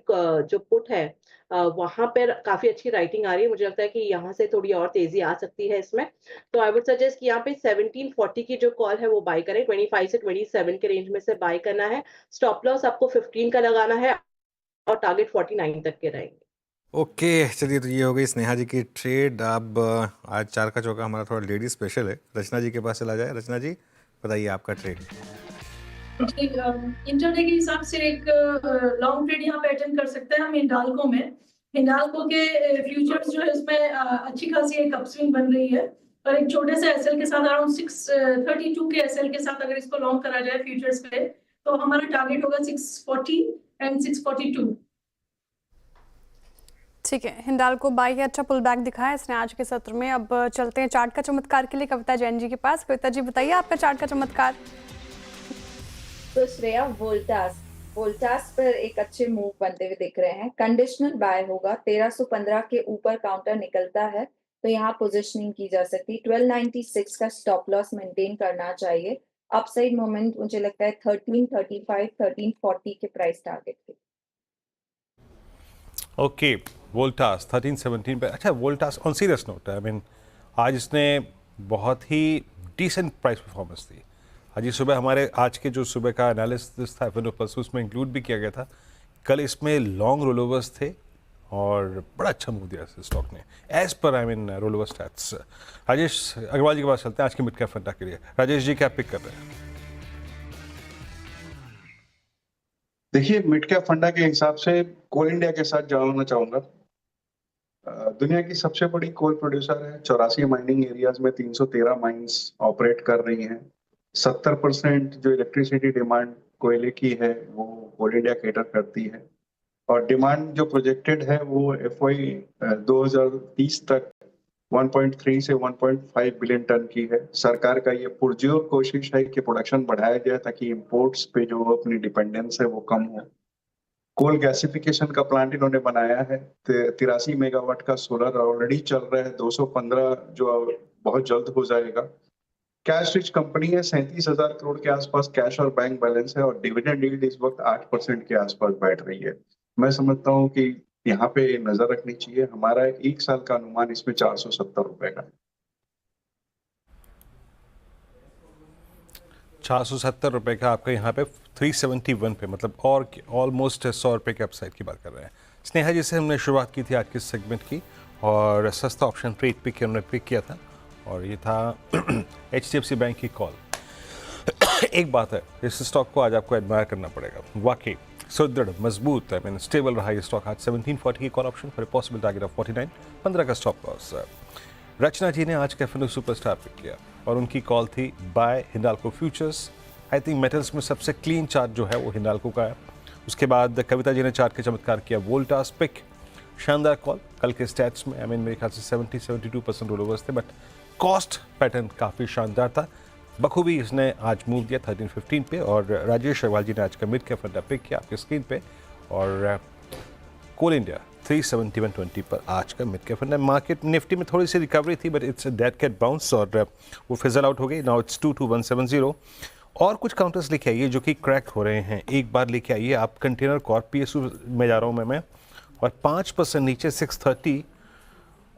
जो पुट है वहां पर काफी अच्छी राइटिंग आ रही है। मुझे लगता है कि यहाँ से थोड़ी और तेजी आ सकती है इसमें। तो आई वुड सजेस्ट कि यहाँ पे 1740 की जो कॉल है वो बाय करें। 25 से 27 के रेंज में से बाय करना है। स्टॉप लॉस आपको 15 का लगाना है और टारगेट 49 तक के रहेंगे। ओके, चलिए, तो ये हो गई स्नेहा जी की ट्रेड। अब आज 4 का चौका हमारा थोड़ा लेडी स्पेशल है, रचना जी के पास चला जाए। रचना जी, बताइए आपका ट्रेड। इंटरडे के हिसाब से एक लॉन्ग ट्रेड यहाँ पे अटेंड कर सकते हैं हम हिंडाल्को में। हिंडाल्को के फ्यूचर्स जो है उसमें अच्छी खासी एक अपस्विंग बन रही है, और एक छोटे से एसएल के साथ अराउंड 632 के एसएल के साथ अगर इसको लॉन्ग करा जाए फ्यूचर्स पे, तो हमारा टारगेट होगा 640 एंड 642। ठीक है, हिंडाल्को बाई है, अच्छा पुल बैक दिखा है इसने आज के सत्र में। अब चलते हैं चार्ट का चमत्कार के लिए कविता जैन जी के पास। कविता जी, बताइए आपका चार्ट का चमत्कार। तो श्रेया, वोल्टास पर एक अच्छे मूव बनते हुए दिख रहे हैं। कंडीशनल बाय होगा, 1315 के ऊपर काउंटर निकलता है तो यहाँ पोजीशनिंग की जा सकती है। 1296 का स्टॉप लॉस मेंटेन करना चाहिए। अपसाइड मोमेंट मुझे लगता है 1335, 1340 के प्राइस टारगेट के। ओके, वोल्टास 1317 पे। अच्छा, Voltas on serious note, I mean आज इसने बहुत ही डिसेंट प्राइस परफॉर्मेंस दी। आज ये सुबह हमारे आज के जो सुबह का एनालिसिस था प्लस उसमें इंक्लूड भी किया गया था। कल इसमें लॉन्ग रोलोवर्स थे और बड़ा अच्छा मूव दिया इस स्टॉक ने एज पर I mean rollover stats. Rajesh Agarwal ji के पास चलते हैं आज के मिड कैप फंडा के लिए। राजेश जी, क्या पिक कर रहे हैं? देखिए, मिड कैप फंडा के हिसाब से कोल इंडिया के साथ जानना चाहूंगा। दुनिया की सबसे बड़ी कोल प्रोड्यूसर है, 84 माइनिंग एरियाज में 313 माइंस ऑपरेट कर रही हैं। 70% जो इलेक्ट्रिसिटी डिमांड कोयले की है वो कोल इंडिया केटर करती है, और डिमांड जो प्रोजेक्टेड है वो FY 2030 तक 1.3 से 1.5 बिलियन टन की है। सरकार का ये पुरजोर कोशिश है कि प्रोडक्शन बढ़ाया जाए ताकि इंपोर्ट्स पे जो अपनी डिपेंडेंस है वो कम हो। कोल गैसिफिकेशन का प्लांट इन्होंने बनाया है, 83 मेगावाट का सोलर ऑलरेडी चल रहा है, 215 जो बहुत जल्द हो जाएगा। कैश रिच कंपनी है, 37,000 करोड़ के आसपास कैश और बैंक बैलेंस है, और डिविडेंड यील्ड इस वक्त 8% के आसपास बैठ रही है। मैं समझता हूँ कि यहाँ पे नजर रखनी चाहिए। हमारा 1 साल का अनुमान इसमें 470 रुपए का है। 470 रुपए का आपका यहाँ पे 371 पे, मतलब और ऑलमोस्ट 100 रुपए के अपसाइड की बात कर रहे हैं। स्नेहा जी से हमने शुरुआत की थी आज के सेगमेंट की, और सस्ता ऑप्शन ट्रेड पिक उन्होंने पिक किया था, और ये था HDFC बैंक की कॉल। एक बात है, इस स्टॉक को आज आपको एडमायर करना पड़ेगा, वाकई सुदृढ़ मजबूत, आई मीन स्टेबल रहा ये स्टॉक। आज 1740 की call option for possible target of 49, 15 का स्टॉप लॉस। रचना जी ने आज कैफे सुपरस्टार पिक किया और उनकी कॉल थी buy Hindalco futures. I think metals में सबसे क्लीन चार्ट जो है वो हिंडाल्को का है। उसके बाद कविता जी ने चार्ट के चमत्कार किया, वोल्टास पिक, शानदार कॉल। कल के स्टैट्स में आई मीन मेरे ख्याल से 70-72% रोल ओवर्स थे, बट कॉस्ट पैटर्न काफ़ी शानदार था। बखूबी इसने आज मूव दिया 1315 पे, और राजेश अग्रवाल जी ने आज का मिड कैप फंडा पिक किया आपके स्क्रीन पे, और कोल इंडिया 371.20 पर आज का मिड कैप फंडा। मार्केट निफ्टी में थोड़ी सी रिकवरी थी, but it's dead cat bounce, और वो फिजल आउट हो गई। Now it's 22170। और कुछ काउंटर्स लेके आइए जो कि क्रैक हो रहे हैं, एक बार लेके आइए आप। कंटेनर कॉर्प PSU में जा रहा हूँ मैं, और 5% नीचे 630,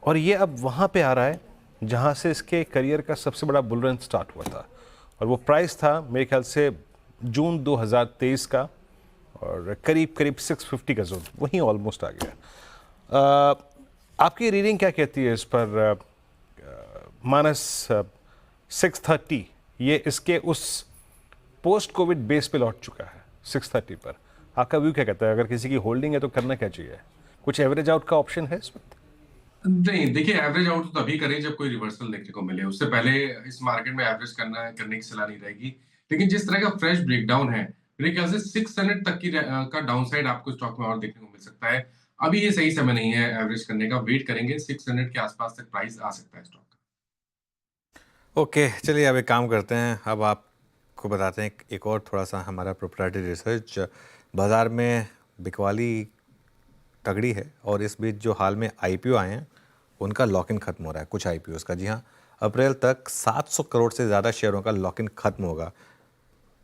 और ये अब वहाँ पे आ रहा है जहाँ से इसके करियर का सबसे बड़ा बुल रन स्टार्ट हुआ था, और वो प्राइस था मेरे ख्याल से जून 2023 का, और करीब करीब 650 का जोन, वहीं ऑलमोस्ट आ गया। आपकी रीडिंग क्या कहती है इस पर? माइनस 630, ये इसके उस पोस्ट कोविड बेस पे लौट चुका है 630 पर। आपका व्यू क्या कहता है? अगर किसी की होल्डिंग है तो करना क्या चाहिए? कुछ एवरेज आउट का ऑप्शन है इस वक्त? नहीं, देखिए एवरेज आउट तो तभी करें जब कोई रिवर्सल देखने को मिले, उससे पहले इस मार्केट में एवरेज करने की सलाह नहीं रहेगी। लेकिन जिस तरह का फ्रेश ब्रेकडाउन है, मेरे ख्याल से 600 तक की का डाउनसाइड आपको स्टॉक में और देखने को मिल सकता है। अभी ये सही समय नहीं है एवरेज करने का, वेट करेंगे, 600 के आसपास तक प्राइस आ सकता है स्टॉक का। ओके, चलिए अब एक काम करते हैं, अब आपको बताते हैं एक और थोड़ा सा हमारा प्रोप्राइटरी रिसर्च। बाज़ार में बिकवाली तगड़ी है, और इस बीच जो हाल में IPO आए हैं उनका लॉक इन खत्म हो रहा है, कुछ IPOs का। जी हाँ, अप्रैल तक 700 करोड़ से ज़्यादा शेयरों का लॉक इन खत्म होगा।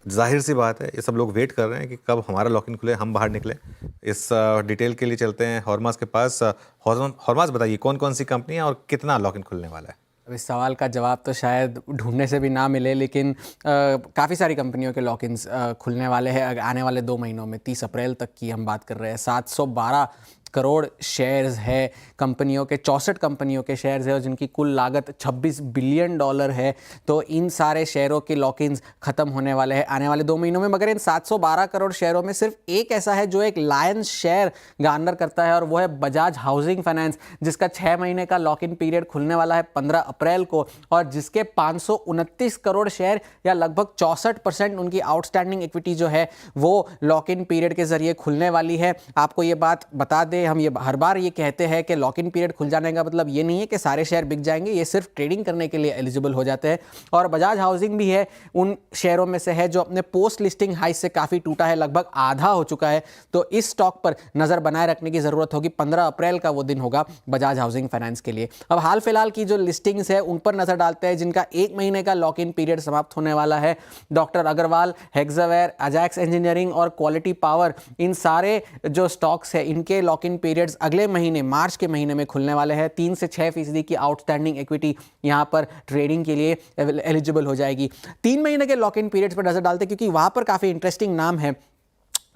जाहिर सी बात है, ये सब लोग वेट कर रहे हैं कि कब हमारा लॉक इन खुले, हम बाहर निकले। इस डिटेल के लिए चलते हैं हॉर्मास के पास। हॉर्मास, बताइए कौन कौन सी कंपनी है और कितना लॉक इन खुलने वाला है? अब इस सवाल का जवाब तो शायद ढूंढने से भी ना मिले, लेकिन काफ़ी सारी कंपनियों के लॉक इन्स खुलने वाले हैं आने वाले 2 महीनों में। 30 अप्रैल तक की हम बात कर रहे हैं। 712 करोड़ शेयर्स है कंपनियों के, 64 कंपनियों के शेयर्स है, और जिनकी कुल लागत $26 बिलियन है। तो इन सारे शेयरों के लॉक इन्स खत्म होने वाले हैं आने वाले 2 महीनों में। मगर इन 712 करोड़ शेयरों में सिर्फ एक ऐसा है जो एक लायंस शेयर गार्नर करता है, और वो है बजाज हाउसिंग फाइनेंस, जिसका 6 महीने का लॉक इन पीरियड खुलने वाला है 15 अप्रैल को, और जिसके 529 करोड़ शेयर या लगभग 64% उनकी आउटस्टैंडिंग इक्विटी जो है वो लॉक इन पीरियड के जरिए खुलने वाली है। आपको ये बात बता दें, हम ये हर बार ये कहते हैं कि लॉक इन पीरियड खुल जाने का मतलब ये नहीं है कि सारे शेयर बिक जाएंगे, ये सिर्फ ट्रेडिंग करने के लिए एलिजिबल हो जाते हैं। और बजाज हाउसिंग भी है उन शेयरों में से है जो अपने पोस्ट लिस्टिंग हाई से काफ़ी टूटा है, लगभग आधा हो चुका है। तो इस स्टॉक पर नज़र बनाए रखने की ज़रूरत होगी। 15 अप्रैल का वो दिन होगा बजाज हाउसिंग फाइनेंस के लिए। अब हाल फिलहाल की जो लिस्टिंग्स है उन पर नज़र डालते हैं, जिनका 1 महीने का लॉक इन पीरियड समाप्त होने वाला है। Doctor Agarwal, Hexaware, Ajax engineering और क्वालिटी पावर, इन सारे जो स्टॉक्स है इनके लॉक इन पीरियड्स अगले महीने मार्च के महीने में खुलने वाले हैं। 3 से 6% की आउटस्टैंडिंग इक्विटी यहाँ पर ट्रेडिंग के लिए एलिजिबल हो जाएगी। 3 महीने के लॉक इन पीरियड्स पर नजर डालते हैं क्योंकि वहां पर काफी इंटरेस्टिंग नाम है।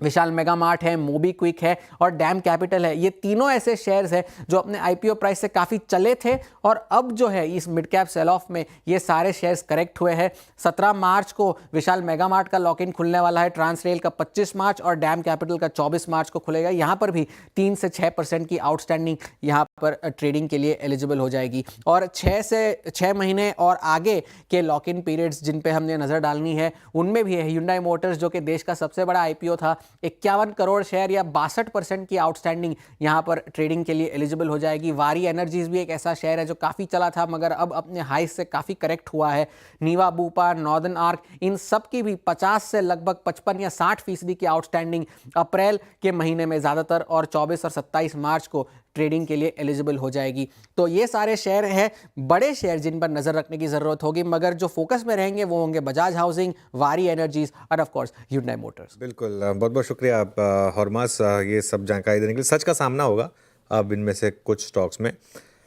विशाल मेगा मार्ट है, मोबीक्विक है और डैम कैपिटल है। ये तीनों ऐसे शेयर्स हैं जो अपने IPO प्राइस से काफ़ी चले थे, और अब जो है इस मिड कैप सेल ऑफ में ये सारे शेयर्स करेक्ट हुए हैं। 17 मार्च को विशाल मेगा मार्ट का लॉक इन खुलने वाला है, ट्रांसरेल का 25 मार्च और डैम कैपिटल का 24 मार्च को खुलेगा। यहाँ पर भी 3 से 6% की आउटस्टैंडिंग यहाँ पर ट्रेडिंग के लिए एलिजिबल हो जाएगी। और 6 से 6 महीने और आगे के लॉक इन पीरियड्स जिन पे हमने नज़र डालनी है उनमें भी है Hyundai मोटर्स, जो कि देश का सबसे बड़ा IPO था। 51 करोड़ शेयर या 62% की आउटस्टैंडिंग यहां पर ट्रेडिंग के लिए एलिजिबल हो जाएगी। वारी एनर्जीज भी एक ऐसा शेयर है जो काफ़ी चला था मगर अब अपने हाई से काफ़ी करेक्ट हुआ है। नीवा बूपा, नॉर्दर्न आर्क, इन सब की भी 50 से लगभग 55 या 60% की आउटस्टैंडिंग अप्रैल के महीने में ज़्यादातर, और 24 और 27 मार्च को ट्रेडिंग के लिए एलिजिबल हो जाएगी। तो ये सारे शेयर हैं बड़े शेयर जिन पर नजर रखने की जरूरत होगी, मगर जो फोकस में रहेंगे वो होंगे बजाज हाउसिंग, वारी एनर्जीज और ऑफ कोर्स Hyundai मोटर्स। बिल्कुल, बहुत बहुत शुक्रिया आप हॉर्मास, ये सब जानकारी देने के लिए। सच का सामना होगा अब इनमें से कुछ स्टॉक्स में।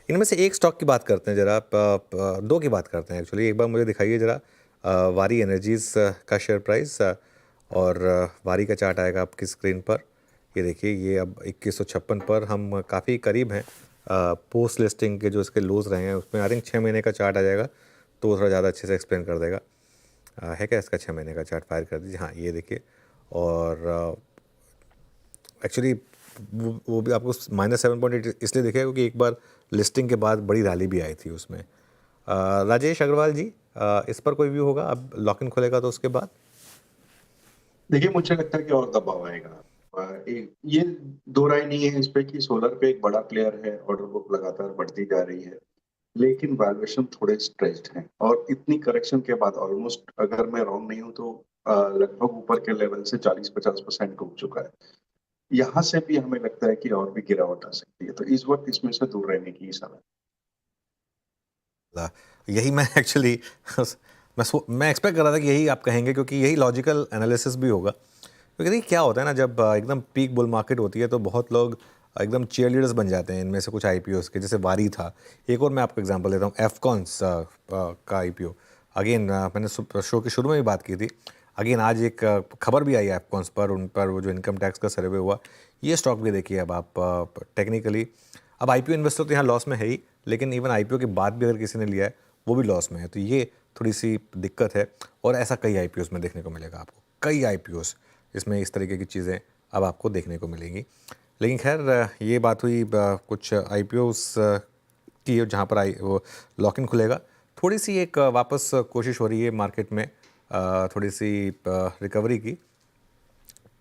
इनमें से एक स्टॉक की बात करते हैं जरा, दो की बात करते हैं एक्चुअली। एक बार मुझे दिखाइए जरा वारी एनर्जीज का शेयर प्राइस, और वारी का चार्ट आएगा आपकी स्क्रीन पर। ये देखिए ये अब 2156 पर हम काफ़ी करीब हैं पोस्ट लिस्टिंग के जो इसके लोज रहे हैं उसमें। आई थिंक 6 महीने का चार्ट आ जाएगा तो वो थोड़ा ज़्यादा अच्छे से एक्सप्लेन कर देगा। है क्या इसका 6 महीने का चार्ट? फायर कर दीजिए। हाँ ये देखिए, और एक्चुअली वो भी आपको -7.8 इसलिए दिखेगा क्योंकि एक बार लिस्टिंग के बाद बड़ी रैली भी आई थी उसमें। राजेश अग्रवाल जी, इस पर कोई व्यू होगा? अब लॉक इन खुलेगा तो उसके बाद देखिए, मुझे लगता है कि और दबाव आएगा। ये दो राय नहीं है इस पे कि सोलर पे एक बड़ा प्लेयर है, ऑर्डर बुक लगातार बढ़ती जा रही है, लेकिन वैल्यूएशन थोड़े स्ट्रेच्ड हैं और इतनी करेक्शन के बाद ऑलमोस्ट, अगर मैं रॉन्ग नहीं हूं तो लगभग ऊपर के लेवल से 40-50% डूब चुका है। यहाँ से भी हमें लगता है कि और भी गिरावट आ सकती है, तो इस वक्त इसमें से दूर रहने की सलाह। यही मैं एक्चुअली मैं एक्सपेक्ट कर रहा था कि यही आप कहेंगे, क्योंकि यही लॉजिकल एनालिसिस भी होगा। क्योंकि देखिए क्या होता है ना, जब एकदम पीक बुल मार्केट होती है तो बहुत लोग एकदम चीयर लीडर्स बन जाते हैं। इनमें से कुछ आईपीओस के, जैसे वारी था। एक और मैं आपको एग्जांपल देता हूँ, एफकॉन्स का आईपीओ। अगेन मैंने शो के शुरू में भी बात की थी। अगेन आज एक खबर भी आई है एफकॉन्स पर, उन पर वो जो इनकम टैक्स का सर्वे हुआ। ये स्टॉक भी देखिए अब आप टेक्निकली, अब आईपीओ इन्वेस्टर तो यहाँ लॉस में है ही, लेकिन इवन आईपीओ के बाद भी अगर किसी ने लिया है वो भी लॉस में है। तो ये थोड़ी सी दिक्कत है, और ऐसा कई आईपीओस में देखने को मिलेगा आपको। कई आईपीओस इसमें इस तरीके की चीज़ें अब आपको देखने को मिलेंगी। लेकिन खैर ये बात हुई कुछ आईपीओस की जहाँ पर वो लॉक इन खुलेगा। थोड़ी सी एक वापस कोशिश हो रही है मार्केट में थोड़ी सी रिकवरी की।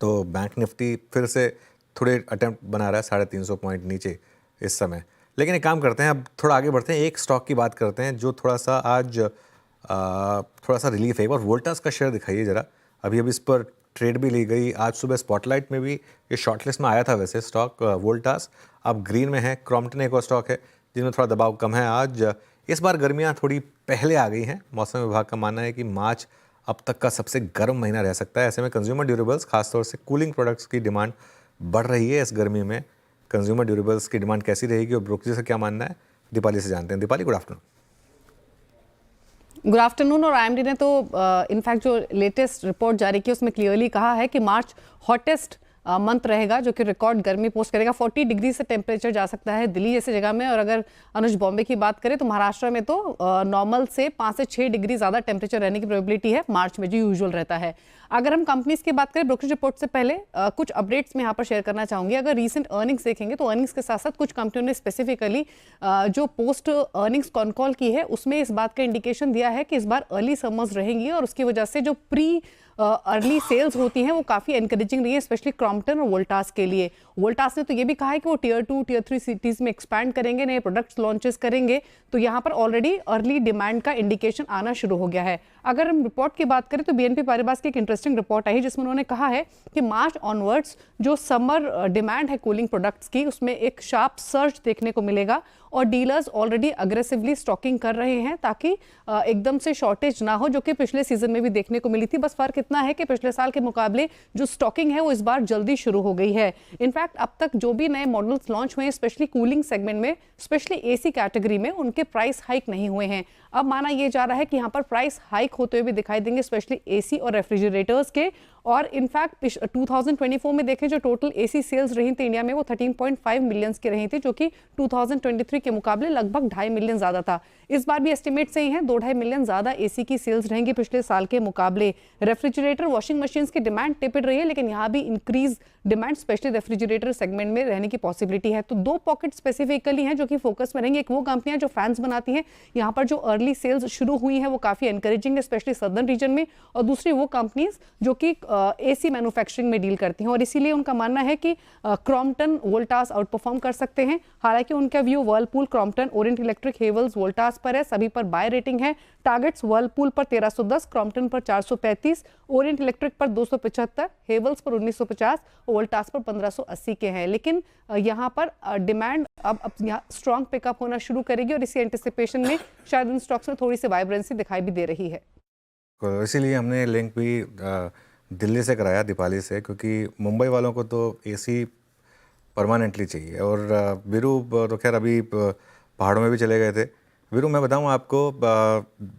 तो बैंक निफ्टी फिर से थोड़े अटेम्प्ट बना रहा है 350 पॉइंट नीचे इस समय। लेकिन एक काम करते हैं, अब थोड़ा आगे बढ़ते हैं, एक स्टॉक की बात करते हैं जो थोड़ा सा आज थोड़ा सा रिलीफ है। और वोल्टास का शेयर दिखाइए ज़रा। अभी इस पर ट्रेड भी ली गई। आज सुबह स्पॉटलाइट में भी ये शॉर्टलिस्ट में आया था वैसे स्टॉक वोल्टास। अब ग्रीन में है। क्रॉम्पटन एक और स्टॉक है जिनमें थोड़ा दबाव कम है आज। इस बार गर्मियाँ थोड़ी पहले आ गई हैं। मौसम विभाग का मानना है कि मार्च अब तक का सबसे गर्म महीना रह सकता है। ऐसे में कंज्यूमर ड्यूरेबल्स, खासतौर से कूलिंग प्रोडक्ट्स की डिमांड बढ़ रही है इस गर्मी में। कंज्यूमर ड्यूरेबल्स की डिमांड कैसी रहेगी और ब्रोकरेज से क्या मानना है, दीपाली से जानते हैं। Deepali, good afternoon. Good afternoon. और आईएमडी ने तो इनफैक्ट जो लेटेस्ट रिपोर्ट जारी की उसमें क्लियरली कहा है कि मार्च हॉटेस्ट मंथ रहेगा, जो कि रिकॉर्ड गर्मी पोस्ट करेगा। 40 डिग्री से टेम्परेचर जा सकता है दिल्ली जैसी जगह में। और अगर अनुज बॉम्बे की बात करें तो महाराष्ट्र में तो नॉर्मल से 5 से 6 डिग्री ज़्यादा टेम्परेचर रहने की प्रोबेबिलिटी है मार्च में, जो यूजुअल रहता है। अगर हम कंपनीज की बात करें ब्रोकरेज रिपोर्ट से पहले कुछ अपडेट्स मैं यहाँ पर शेयर करना चाहूँगी। अगर रीसेंट अर्निंग्स देखेंगे तो अर्निंग्स के साथ साथ कुछ कंपनियों ने स्पेसिफिकली जो पोस्ट अर्निंग्स कॉन कॉल की है उसमें इस बात का इंडिकेशन दिया है कि इस बार अर्ली समर्स रहेंगी, और उसकी वजह से जो प्री अर्ली सेल्स होती हैं वो काफ़ी एनकरेजिंग रही है, स्पेशली क्रॉम्पटन और वोल्टास के लिए। वोल्टास ने तो ये भी कहा है कि वो टियर 2 टियर 3 सिटीज़ में एक्सपैंड करेंगे, नए प्रोडक्ट्स लॉन्चेस करेंगे। तो यहाँ पर ऑलरेडी अर्ली डिमांड का इंडिकेशन आना शुरू हो गया है। अगर हम रिपोर्ट की बात करें तो बीएनपी पारिबास की एक इंटरेस्टिंग रिपोर्ट आई जिसमें उन्होंने कहा है कि मार्च ऑनवर्ड्स जो समर डिमांड है कूलिंग प्रोडक्ट्स की, उसमें एक शार्प सर्ज देखने को मिलेगा, और डीलर्स ऑलरेडी अग्रेसिवली स्टॉकिंग कर रहे हैं ताकि एकदम से शॉर्टेज ना हो, जो कि पिछले सीजन में भी देखने को मिली थी। बस फर्क इतना है कि पिछले साल के मुकाबले जो स्टॉकिंग है वो इस बार जल्दी शुरू हो गई है। इनफैक्ट अब तक जो भी नए मॉडल्स लॉन्च हुए हैं, स्पेशली कूलिंग सेगमेंट में, स्पेशली एसी कैटेगरी में, उनके प्राइस हाइक नहीं हुए हैं। अब माना यह जा रहा है कि यहाँ पर प्राइस हाइक होते हुए भी दिखाई देंगे, स्पेशली एसी और रेफ्रिजरेटर्स के। और इनफैक्ट 2024 में देखें जो टोटल एसी सेल्स रही थी इंडिया में वो 13.5 मिलियंस की रही थी, जो कि 2023 के मुकाबले लगभग 2.5 मिलियन ज़्यादा था। इस बार भी एस्टिमेट सही है, 2.5 मिलियन ज़्यादा एसी की सेल्स रहेंगी पिछले साल के मुकाबले। रेफ्रिजरेटर, वॉशिंग मशीन्स की डिमांड टिपिड रही है, लेकिन यहाँ भी increase demand specially refrigerator segment में रहने की पॉसिबिलिटी है। तो दो पॉकेट स्पेसिफिकली हैं जो कि फोकस में रहेंगे। एक वो कंपनियां जो फैंस बनाती हैं, यहाँ पर जो अर्ली सेल्स शुरू हुई हैं वो काफ़ी एनकरेजिंग है, स्पेशली सदर्न रीजन में। और दूसरी वो कंपनीज जो कि एसी मैन्युफैक्चरिंग में डील करती हैं, और इसीलिए उनका मानना है कि क्रॉम्पटन, वोल्टास आउट परफॉर्म कर सकते हैं। हालांकि उनका view Whirlpool, Crompton, Orient electric, Havells, Voltas पर है। सभी पर बाय रेटिंग है। टारगेट्स वर्लपूल पर 1310, क्रॉम्पटन पर 435, ओरिएंट इलेक्ट्रिक पर 275, हेवल्स पर 1950 और वोल्टास पर 1580 के हैं। लेकिन यहाँ पर डिमांड अब यहाँ स्ट्रॉन्ग पिकअप होना शुरू करेगी, और इसी एंटिसिपेशन में शायद इन स्टॉक्स में थोड़ी सी वाइब्रेंसी दिखाई भी दे रही है। इसीलिए हमने लिंक भी दिल्ली से कराया, दीपाली से, क्योंकि मुंबई वालों को तो एसी परमानेंटली चाहिए। और वीरू तो खैर अभी पहाड़ों में भी चले गए थे। वीरू, मैं बताऊं आपको,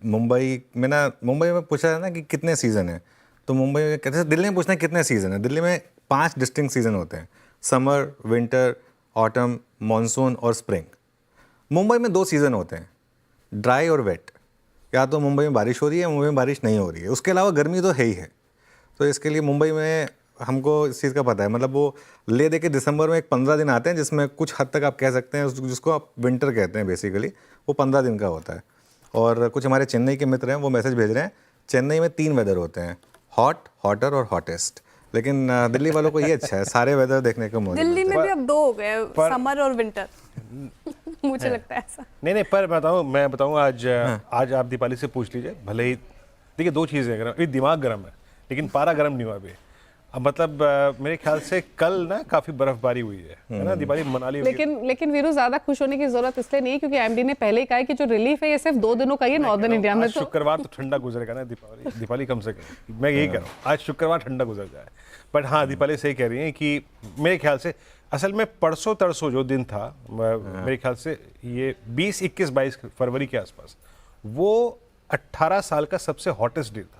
मुंबई में पूछा है ना कि कितने सीज़न हैं, तो मुंबई में कहते हैं, दिल्ली में पूछना है कितने सीज़न है। दिल्ली में 5 डिस्टिंक्ट सीज़न होते हैं। समर, विंटर, ऑटम, मॉनसून और स्प्रिंग। मुंबई में 2 सीज़न होते हैं, ड्राई और वेट। या तो मुंबई में बारिश हो रही है, मुंबई में बारिश नहीं हो रही है, उसके अलावा गर्मी तो है ही है। तो इसके लिए मुंबई में हमको इस चीज़ का पता है, मतलब वो ले दे के दिसंबर में एक 15 दिन आते हैं जिसमें कुछ हद तक आप कह सकते हैं जिसको आप विंटर कहते हैं बेसिकली, वो 15 दिन का होता है। और कुछ हमारे चेन्नई के मित्र हैं, वो मैसेज भेज रहे हैं, चेन्नई में 3 वेदर होते हैं, हॉट, हॉटर और हॉटेस्ट। लेकिन दिल्ली वालों को ये अच्छा है, सारे वेदर देखने को मौजूद दिल्ली में पर- भी अब 2 हो गए, पर- समर और विंटर। मुझे लगता है ऐसा। नहीं पर मैं बताऊं आज आप दीपाली से पूछ लीजिए, भले ही देखिए 2 चीज़ें गर्म, अभी दिमाग गर्म है लेकिन पारा गर्म नहीं हुआ अभी। अब मतलब मेरे ख्याल से कल ना काफ़ी बर्फबारी हुई है ना, दीपाली मनाली लेकिन वीरू ज्यादा खुश होने की जरूरत इसलिए नहीं है क्योंकि एमडी ने पहले ही कहा है कि जो रिलीफ है ये सिर्फ 2 दिनों का ही है नॉर्दर्न इंडिया में। आज तो शुक्रवार तो ठंडा गुजरेगा ना, दीपाली कम से कम मैं यही कह रहा हूँ, आज शुक्रवार ठंडा गुजर जाए। बट हाँ, दीपाली सही कह रही हैं कि मेरे ख्याल से असल में परसों तरसों जो दिन था, मेरे ख्याल से ये 20-21-22 फरवरी के आसपास, वो 18 साल का सबसे हॉटेस्ट डे था।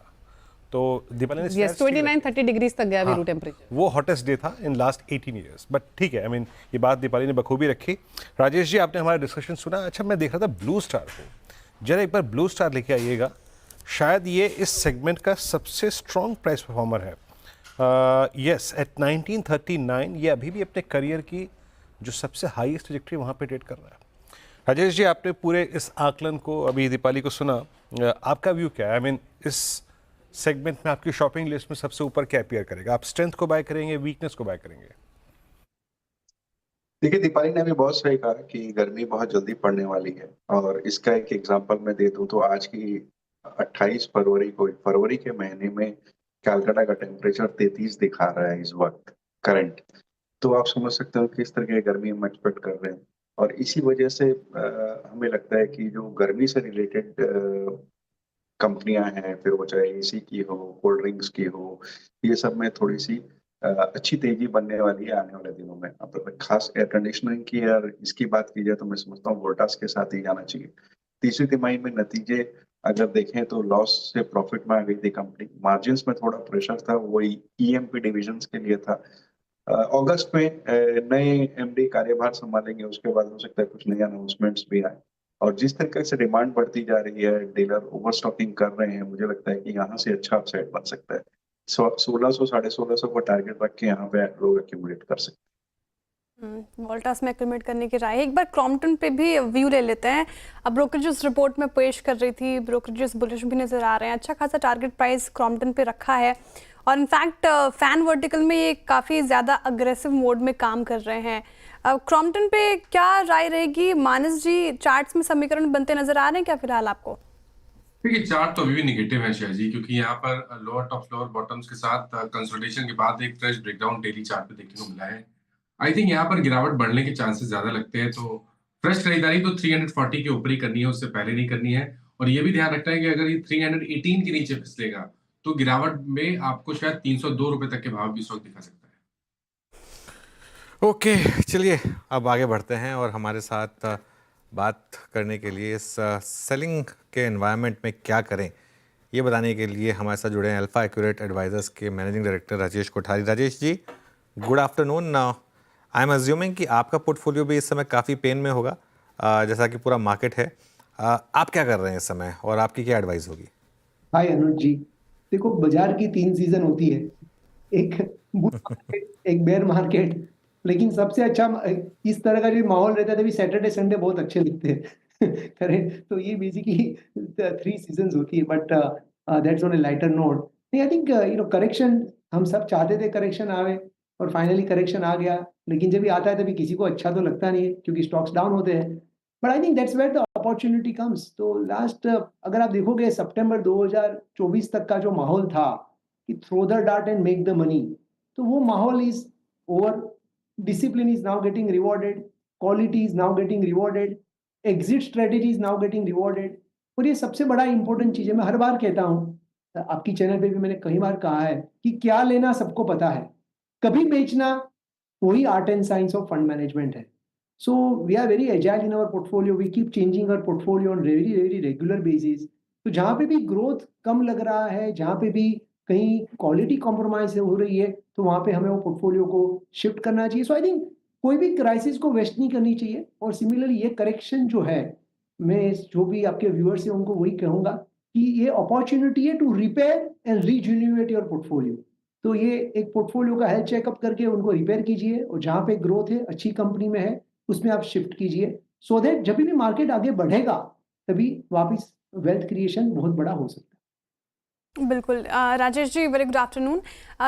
तो दीपाली ने यस 29-30 डिग्रीज तक गया वीरू टेम्परेचर। वो हॉटेस्ट डे था इन लास्ट 18 ईयर्स। बट ठीक है, आई मीन ये बात दीपाली ने बखूबी रखी। राजेश जी, आपने हमारा डिस्कशन सुना? अच्छा, मैं देख रहा था ब्लू स्टार को, जरा एक बार ब्लू स्टार लेके आइएगा। शायद ये इस सेगमेंट का सबसे स्ट्रॉन्ग प्राइस परफॉर्मर है। यस, एट 1939 ये अभी भी अपने करियर की जो सबसे हाईएस्ट ट्रैजेक्टरी वहाँ पे ट्रेड कर रहा है। राजेश जी, आपने पूरे इस आकलन को अभी दीपाली को सुना, आपका व्यू क्या है? आई मीन इस सेगमेंट में आपकी शॉपिंग लिस्ट में सबसे ऊपर क्या अपीयर करेगा? आप स्ट्रेंथ को बाय करेंगे, वीकनेस को बाय करेंगे? देखिए, दीपाली ने भी बहुत सही कहा कि गर्मी बहुत जल्दी पड़ने वाली है, और इसका एक एग्जांपल मैं दे दूं तो आज की 28 फरवरी को, फरवरी के महीने में कलकत्ता का टेम्परेचर 33 दिखा रहा है इस वक्त करंट। तो आप समझ सकते हो किस तरह की गर्मी हम एक्सपेक्ट कर रहे हैं। और इसी वजह से हमें लगता है कि जो गर्मी से रिलेटेड कंपनियां हैं, फिर वो चाहे एसी की हो, कोल्ड ड्रिंक्स की हो, ये सब में थोड़ी सी अच्छी तेजी बनने वाली है आने वाले दिनों में। अब खास एयर कंडीशनिंग की और इसकी बात की जाए तो मैं समझता हूँ वोल्टास के साथ ही जाना चाहिए। तीसरी तिमाही में नतीजे अगर देखें तो लॉस से प्रॉफिट में आ गई थी कंपनी। मार्जिन्स में थोड़ा प्रेशर था, वो ईएमपी डिविजन्स के लिए था। अगस्त में नए एमडी कार्यभार संभालेंगे, उसके बाद हो सकता है कुछ नए अनाउंसमेंट्स भी आए। और जिस तरीके से डिमांड बढ़ती जा रही है, डीलर ओवरस्टॉकिंग कर रहे हैं, मुझे लगता है कि यहाँ से अच्छा अपसाइड बन सकता है। 1600 1650 को टारगेट रख के यहाँ पे लोग एक्यूमुलेट कर सकते हैं। वोल्टास में एक्यूमुलेट करने की राय है। एक बार क्रॉम्पटन पे भी व्यू ले लेते हैं। अब ब्रोकरेजेस रिपोर्ट में पेश कर रही थी, ब्रोकरेजेस बुलिश भी नजर आ रहे हैं, अच्छा खासा टारगेट प्राइस क्रॉम्पटन पे रखा है और इनफैक्ट फैन वर्टिकल में ये काफ़ी ज़्यादा अग्रेसिव मोड में काम कर रहे हैं। क्रॉम्पटन पे क्या राय रहेगी? मानस जी, चार्ट्स में समीकरण बनते नजर आ रहे हैं क्या फिलहाल आपको? देखिए, चार्ट तो अभी भी निगेटिव है शायद जी, क्योंकि यहाँ पर लोअर टॉप्स लोअर बॉटम्स के साथ कंसोलिडेशन के बाद एक फ्रेश ब्रेकडाउन डेली चार्ट पे देखने को मिला है। आई थिंक यहाँ पर गिरावट बढ़ने के चांसेस ज्यादा लगते हैं, तो फ्रेश खरीदारी तो 340 के ऊपर ही करनी है, उससे पहले नहीं करनी है। और ये भी ध्यान रखना है कि अगर ये 318 के नीचे फिसलेगा तो गिरावट में आपको शायद 302 रुपए तक के भाव भी इस वक्त दिखा सकता है। ओके, चलिए अब आगे बढ़ते हैं और हमारे साथ बात करने के लिए इस सेलिंग के एनवायरनमेंट में क्या करें ये बताने के लिए हमारे साथ जुड़े हैं अल्फा एक्यूरेट एडवाइजर्स के managing director Rajesh Kothari. Rajesh ji, good afternoon. I am assuming कि आपका पोर्टफोलियो भी इस समय काफ़ी पेन में होगा, जैसा कि पूरा मार्केट है। आप क्या कर रहे हैं इस समय और आपकी क्या एडवाइस होगी? हाय अनुज जी, देखो बाजार की 3 सीजन होती है, एक बुल मार्केट, एक बेयर मार्केट, लेकिन सबसे अच्छा इस तरह का जो माहौल रहता है तभी सैटरडे संडे बहुत अच्छे लगते हैं करें तो ये बेसिकली 3 सीजन्स होती है। But that's on A lighter note. I think correction हम सब चाहते थे, करेक्शन आवे और फाइनली करेक्शन आ गया, लेकिन जब ये आता है तभी किसी को अच्छा तो लगता नहीं है क्योंकि स्टॉक्स डाउन होते हैं। But I think that's where the opportunity comes. तो लास्ट अगर आप देखोगे सितंबर 2024 तक का जो माहौल था कि throw the dart and make the money, तो वो माहौल is over. Discipline is now getting rewarded, quality is now getting rewarded, exit strategy is now getting rewarded। और ये सबसे बड़ा इंपॉर्टेंट चीज है। मैं हर बार कहता हूँ, आपकी चैनल पे भी मैंने कई बार कहा है कि क्या लेना सबको पता है, कभी बेचना वही art and science of fund management है। So we are very agile in our portfolio, we keep changing our portfolio on very very regular basis. तो जहाँ पे भी ग्रोथ कम लग रहा है, जहाँ पे भी कहीं क्वालिटी कॉम्प्रोमाइज हो रही है, तो वहाँ पे हमें वो पोर्टफोलियो को शिफ्ट करना चाहिए। सो आई थिंक कोई भी क्राइसिस को वेस्ट नहीं करनी चाहिए। और सिमिलरली ये करेक्शन जो है, मैं जो भी आपके व्यूअर्स हैं उनको वही कहूँगा कि ये अपॉर्चुनिटी है to repair and rejuvenate your portfolio. तो ये एक पोर्टफोलियो का हेल्थ चेकअप करके उनको रिपेयर कीजिए, और जहाँ पे ग्रोथ है, अच्छी कंपनी में है, उसमें आप शिफ्ट कीजिए, सो दैट जब भी मार्केट आगे बढ़ेगा तभी वापस वेल्थ क्रिएशन बहुत बड़ा हो सकता है। बिल्कुल Rajesh ji, very good afternoon.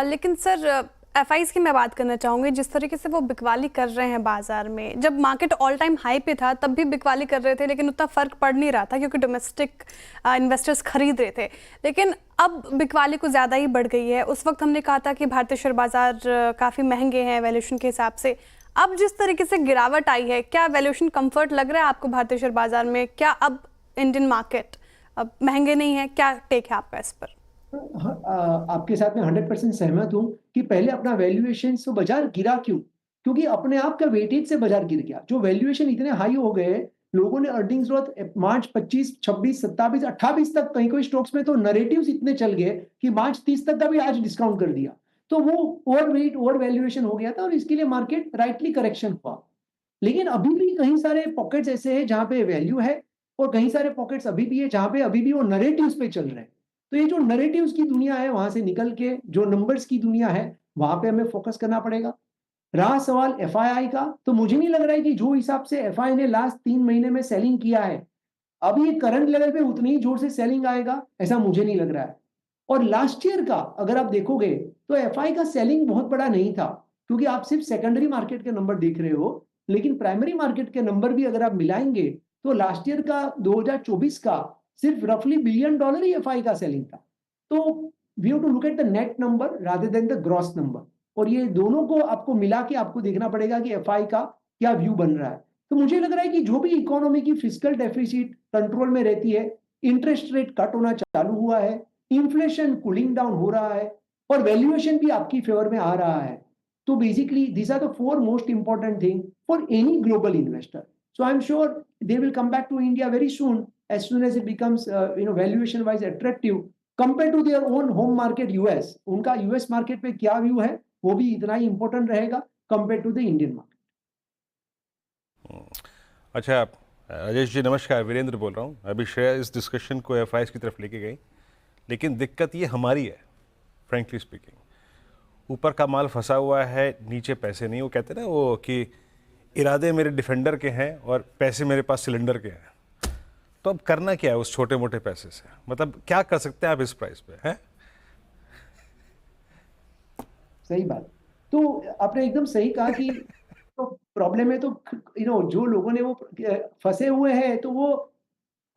लेकिन सर एफआईज की मैं बात करना चाहूँगी, जिस तरीके से वो बिकवाली कर रहे हैं बाजार में, जब मार्केट ऑल टाइम हाई पे था तब भी बिकवाली कर रहे थे, लेकिन उतना फ़र्क पड़ नहीं रहा था क्योंकि डोमेस्टिक इन्वेस्टर्स खरीद रहे थे। लेकिन अब बिकवाली कुछ ज़्यादा ही बढ़ गई है। उस वक्त हमने कहा था कि भारतीय शेयर बाजार काफ़ी महंगे हैं वैल्यूएशन के हिसाब से। अब जिस तरीके से गिरावट आई है, क्या वैल्यूएशन कंफर्ट लग रहा है आपको भारतीय शेयर बाजार में? क्या अब इंडियन मार्केट अब महंगे नहीं है? क्या टेक है आपका इस पर? आपके साथ में 100% सहमत हूं कि पहले अपना वैल्यूएशन से बाजार गिरा क्यों? क्योंकि अपने आप का वेटेज से बाजार गिर गया। जो वैल्यूएशन इतने हाई हो गए, लोगों ने अर्निंग्स ग्रोथ मार्च 25, 26, 27, 28 तक कई स्टॉक्स में तो नैरेटिव्स इतने चल गए कि मार्च 30 तक का भी आज डिस्काउंट कर दिया। तो वो ओवर वैल्यूएशन हो गया था और इसके लिए मार्केट राइटली करेक्शन हुआ। लेकिन अभी भी कई सारे पॉकेट्स ऐसे हैं जहां पे वैल्यू है, और कई सारे पॉकेट्स अभी भी है जहां पे अभी भी वो नैरेटिव्स पे चल रहे हैं। तो ये जो नैरेटिव्स की दुनिया है, वहां से निकल के जो नंबर्स की दुनिया है, वहां पे हमें फोकस करना पड़ेगा। रहा सवाल एफआईआई का, तो मुझे नहीं लग रहा है कि जो हिसाब से एफआई ने लास्ट 3 महीने में सेलिंग किया है, अभी ये करंट लेवल पे उतनी ही जोर से सेलिंग आएगा, ऐसा मुझे नहीं लग रहा है। और लास्ट ईयर का अगर आप देखोगे तो एफआई का सेलिंग बहुत बड़ा नहीं था, क्योंकि आप सिर्फ सेकेंडरी मार्केट के नंबर देख रहे हो। लेकिन प्राइमरी मार्केट के नंबर भी अगर आप मिलाएंगे तो लास्ट ईयर का 2024 का सिर्फ रफली $1 बिलियन ही एफआई का सेलिंग था। तो we have to look at the net number rather than the gross number, और ये दोनों को आपको मिला के आपको देखना पड़ेगा कि एफआई का क्या व्यू बन रहा है। तो मुझे लग रहा है कि जो भी इकोनॉमी की फिस्कल डेफिसिट कंट्रोल में रहती है, इंटरेस्ट रेट कट होना चालू हुआ है, इन्फ्लेशन कूलिंग डाउन हो रहा है, और वैल्यूएशन भी आपकी फेवर में आ रहा है। तो basically these are the 4 most important thing for any global investor. So I'm sure they will come back to India very soon as it becomes valuation wise attractive compared to their own home market US. उनका US market पे क्या view है वो भी इतना ही important रहेगा compared to the Indian market. अच्छा राजेश जी नमस्कार, वीरेंद्र बोल रहा हूँ। अभी श्रेया इस डिस्कशन को एफआईएस की तरफ लेके गई, लेकिन दिक्कत ये हमारी है फ्रेंकली स्पीकिंग। ऊपर का माल फंसा हुआ है, नीचे पैसे नहीं। वो कहते हैं ना वो कि इरादे मेरे डिफेंडर के हैं और पैसे मेरे पास सिलेंडर के हैं। तो अब करना क्या है उस छोटे मोटे पैसे से? मतलब क्या कर सकते हैं आप इस प्राइस पे? हैं सही बात। तो आपने एकदम सही कहा कि तो प्रॉब्लम है, तो जो लोगों ने वो फंसे हुए हैं, तो वो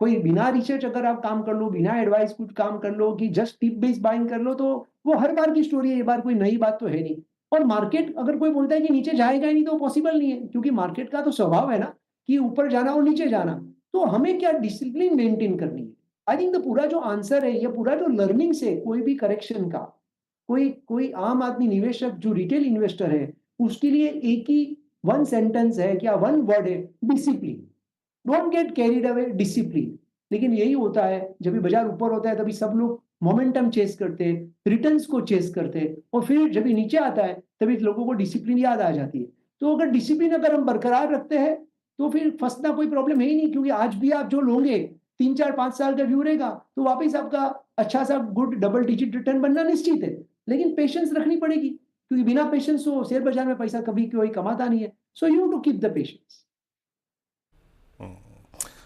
कोई बिना रिसर्च अगर आप काम कर लो, बिना एडवाइस कुछ काम कर लो, कि जस्ट टिप बेस्ड बाइंग कर लो, तो वो हर बार की स्टोरी है, ये बार कोई नई बात तो है नहीं। और मार्केट अगर कोई बोलता है कि नीचे जाएगा ही नहीं, तो पॉसिबल नहीं है, क्योंकि मार्केट का तो स्वभाव है ना कि ऊपर जाना और नीचे जाना। तो हमें क्या डिसिप्लिन मेंटेन करनी है। आई थिंक द पूरा जो आंसर है, ये पूरा जो लर्निंग से कोई भी करेक्शन का, कोई आम आदमी निवेशक जो रिटेल इन्वेस्टर है, उसके लिए एक ही वन सेंटेंस है, क्या वन वर्ड है, discipline. Don't get carried away, discipline. लेकिन यही होता है, जब भी बाजार ऊपर होता है तभी सब लोग मोमेंटम चेस करते हैं, रिटर्न्स को चेस करते हैं, और फिर जब भी नीचे आता है तभी लोगों को डिसिप्लिन याद आ जाती है। तो अगर डिसिप्लिन अगर हम बरकरार रखते हैं तो फिर फंसना कोई प्रॉब्लम है ही नहीं, क्योंकि आज भी आप जो लोगे 3, 4, 5 साल का व्यू रहेगा तो वापस आपका अच्छा सा गुड डबल डिजिट रिटर्न बनना निश्चित है। लेकिन पेशेंस रखनी पड़ेगी, क्योंकि बिना पेशेंस हो शेयर बाजार में पैसा कभी कोई कमाता नहीं है। So you to keep the patience.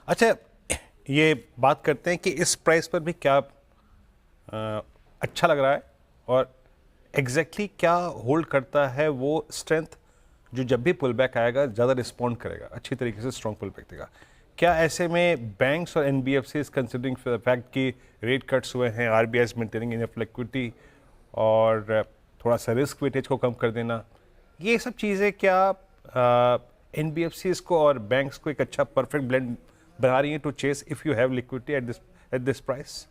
अच्छा, ये बात करते हैं कि इस प्राइस पर भी क्या अच्छा लग रहा है, और एग्जैक्टली क्या होल्ड करता है वो स्ट्रेंथ जो जब भी पुल बैक आएगा ज़्यादा रिस्पॉन्ड करेगा, अच्छी तरीके से स्ट्रॉन्ग पुल बैक देगा। क्या ऐसे में बैंक्स और एनबीएफसीज कंसिडरिंग फैक्ट कि रेट कट्स हुए हैं, RBI is maintaining enough liquidity और थोड़ा सा रिस्क वेटेज को कम कर देना, ये सब चीज़ें क्या एनबीएफसीज को और बैंक्स को एक अच्छा परफेक्ट ब्लेंड बना रही हैं to chase if you have liquidity at this price?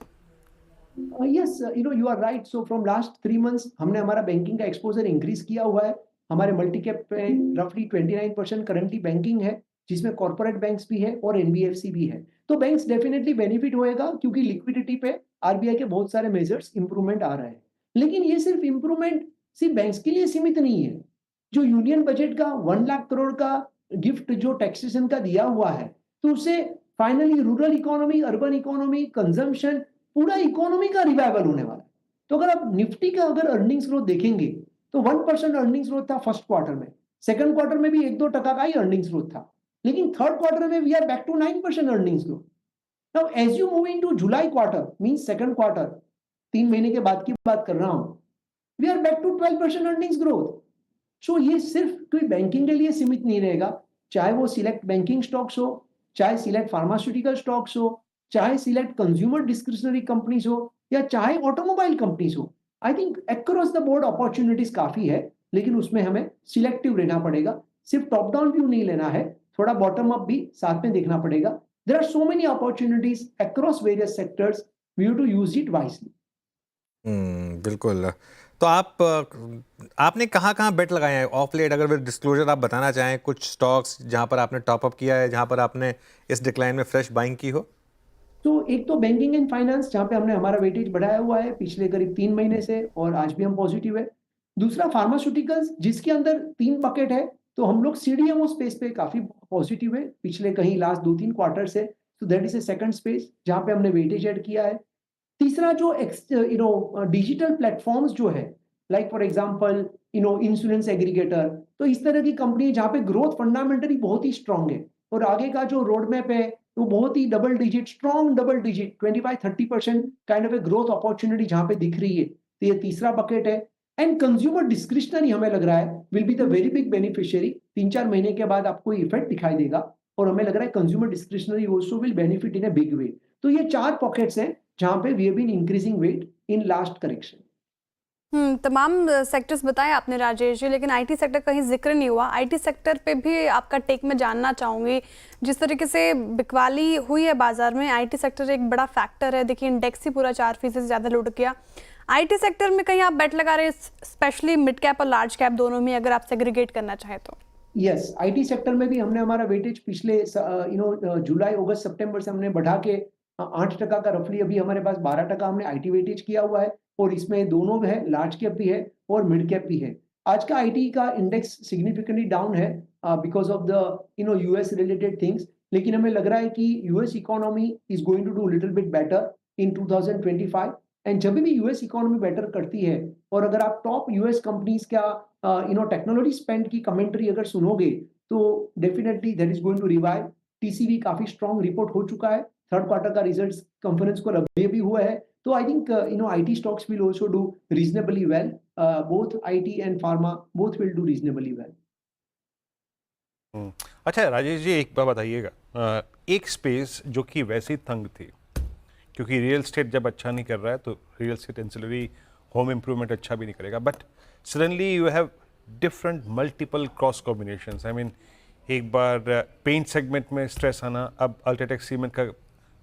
Yes, you are right. So from last 3 months हमने हमारा बैंकिंग का एक्सपोजर इंक्रीज किया हुआ है। हमारे मल्टी कैप पे रफली 29% करंटली बैंकिंग है, जिसमें कॉर्पोरेट बैंक्स भी है और एनबीएफसी भी है। तो बैंक्स डेफिनेटली बेनिफिट होएगा, क्योंकि लिक्विडिटी पे आरबीआई के बहुत सारे मेजर्स इंप्रूवमेंट आ रहे हैं। लेकिन ये सिर्फ इंप्रूवमेंट सिर्फ बैंक्स के लिए सीमित नहीं है। जो यूनियन बजट का 1 लाख करोड़ का गिफ्ट जो टैक्सेशन का दिया हुआ है, तो उससे finally rural economy, urban economy, consumption, पूरा इकोनॉमी का रिवाइवल होने वाला है। तो अगर आप निफ्टी का अगर अर्निंग्स ग्रोथ देखेंगे तो 1% अर्निंग्स ग्रोथ था फर्स्ट क्वार्टर में, सेकंड क्वार्टर में भी 1-2% का ही अर्निंग्स ग्रोथ था, लेकिन थर्ड क्वार्टर में we are back to 9% earnings growth. Now as you move into July quarter means second quarter, 3 महीने के बाद की बात कर रहा हूं, we are back to 12% earnings growth. So ये सिर्फ कोई बैंकिंग के लिए सीमित नहीं रहेगा, चाहे वो सिलेक्ट बैंकिंग स्टॉक्स हो, चाहे सिलेक्ट फार्मास्यूटिकल स्टॉक्स हो, चाहे सिलेक्ट कंज्यूमर डिस्क्रिशनरी कंपनीज हो, या चाहे ऑटोमोबाइल कंपनीज हो। I think across the board opportunities काफी है, लेकिन उसमें हमें सिलेक्टिव रहना पड़ेगा। सिर्फ टॉप डाउन व्यू नहीं लेना है, थोड़ा बॉटम अप भी साथ में देखना पड़ेगा। There are so many opportunities across various sectors, we have to use it wisely. बिल्कुल। तो आपने कहाँ बेट लगाए हैं ऑफ लेट, अगर डिस्क्लोजर आप बताना चाहें, कुछ स्टॉक्स जहां पर आपने टॉप अप किया है, जहां पर आपने इस डिक्लाइन में फ्रेश बाइंग की हो? तो एक तो बैंकिंग एंड फाइनेंस, जहां पे हमने हमारा वेटेज बढ़ाया हुआ है पिछले करीब 3 महीने से, और आज भी हम पॉजिटिव है। दूसरा फार्मास्यूटिकल्स, जिसके अंदर 3 बकेट है, तो हम लोग सीडीएमओ स्पेस पे काफी पॉजिटिव है पिछले कहीं लास्ट 2-3 क्वार्टर से, तो that is a second space जहां पे हमने वेटेज ऐड किया है। तीसरा जो डिजिटल प्लेटफॉर्म्स जो है, like for example insurance aggregator, तो इस तरह की कंपनी जहां पे ग्रोथ फंडामेंटली बहुत ही स्ट्रांग है, और आगे का जो रोड मैप है वो बहुत ही strong double digit 25-30% kind of a growth opportunity जहां पे दिख रही है, तो ये तीसरा बकेट है। एंड कंज्यूमर डिस्क्रिशनरी हमें लग रहा है will be the very big beneficiary, 3-4 महीने के बाद आपको इफेक्ट दिखाई देगा, और हमें लग रहा है consumer discretionary also will benefit in a big way. तो ये 4 पॉकेट्स हैं जहां पे we have been increasing weight in last correction. तमाम सेक्टर्स बताए आपने राजेश जी, लेकिन आईटी सेक्टर कहीं जिक्र नहीं हुआ। आईटी सेक्टर पे भी आपका टेक में जानना चाहूँगी। जिस तरीके से बिकवाली हुई है बाजार में, आईटी सेक्टर एक बड़ा फैक्टर है। देखिए इंडेक्स ही पूरा 4% से ज़्यादा लुढ़क गया। आईटी सेक्टर में कहीं आप बेट लगा रहे हैं, स्पेशली मिड कैप और लार्ज कैप दोनों में, अगर आप सेग्रीगेट करना चाहें तो? यस, आईटी सेक्टर में भी हमने हमारा वेटेज पिछले जुलाई, अगस्त, सितंबर से हमने बढ़ा के 8% का रफली, अभी हमारे पास 12% हमने आईटी वेटेज किया हुआ है, और इसमें दोनों है, लार्ज कैप भी है और मिड कैप भी है। आज का आईटी का इंडेक्स सिग्निफिकेंटली डाउन है because of the US related things, लेकिन हमें लग रहा है कि US economy is going to do little bit better in 2025। And जब भी यूएस इकोनॉमी बेटर करती है, और अगर आप टॉप यूएस कंपनीज का टेक्नोलॉजी स्पेंड की कमेंट्री अगर सुनोगे, तो definitely that is going to revive. TCV काफी स्ट्रॉन्ग रिपोर्ट हो चुका है, थर्ड क्वार्टर का रिजल्ट्स कॉन्फ्रेंस को अभी भी हुआ है, तो I think IT stocks will also do reasonably well. Both IT and pharma both will do reasonably well. अच्छा राजेश जी, एक बात बताइएगा, एक स्पेस जो कि वैसे ही तंग थी, क्योंकि रियल स्टेट जब अच्छा नहीं कर रहा है तो real estate ancillary home improvement अच्छा भी नहीं करेगा, but suddenly you have different multiple cross combinations. I mean, एक बार पेंट सेगमेंट में स्ट्रेस आना, अब अल्ट्राटेक सीमेंट का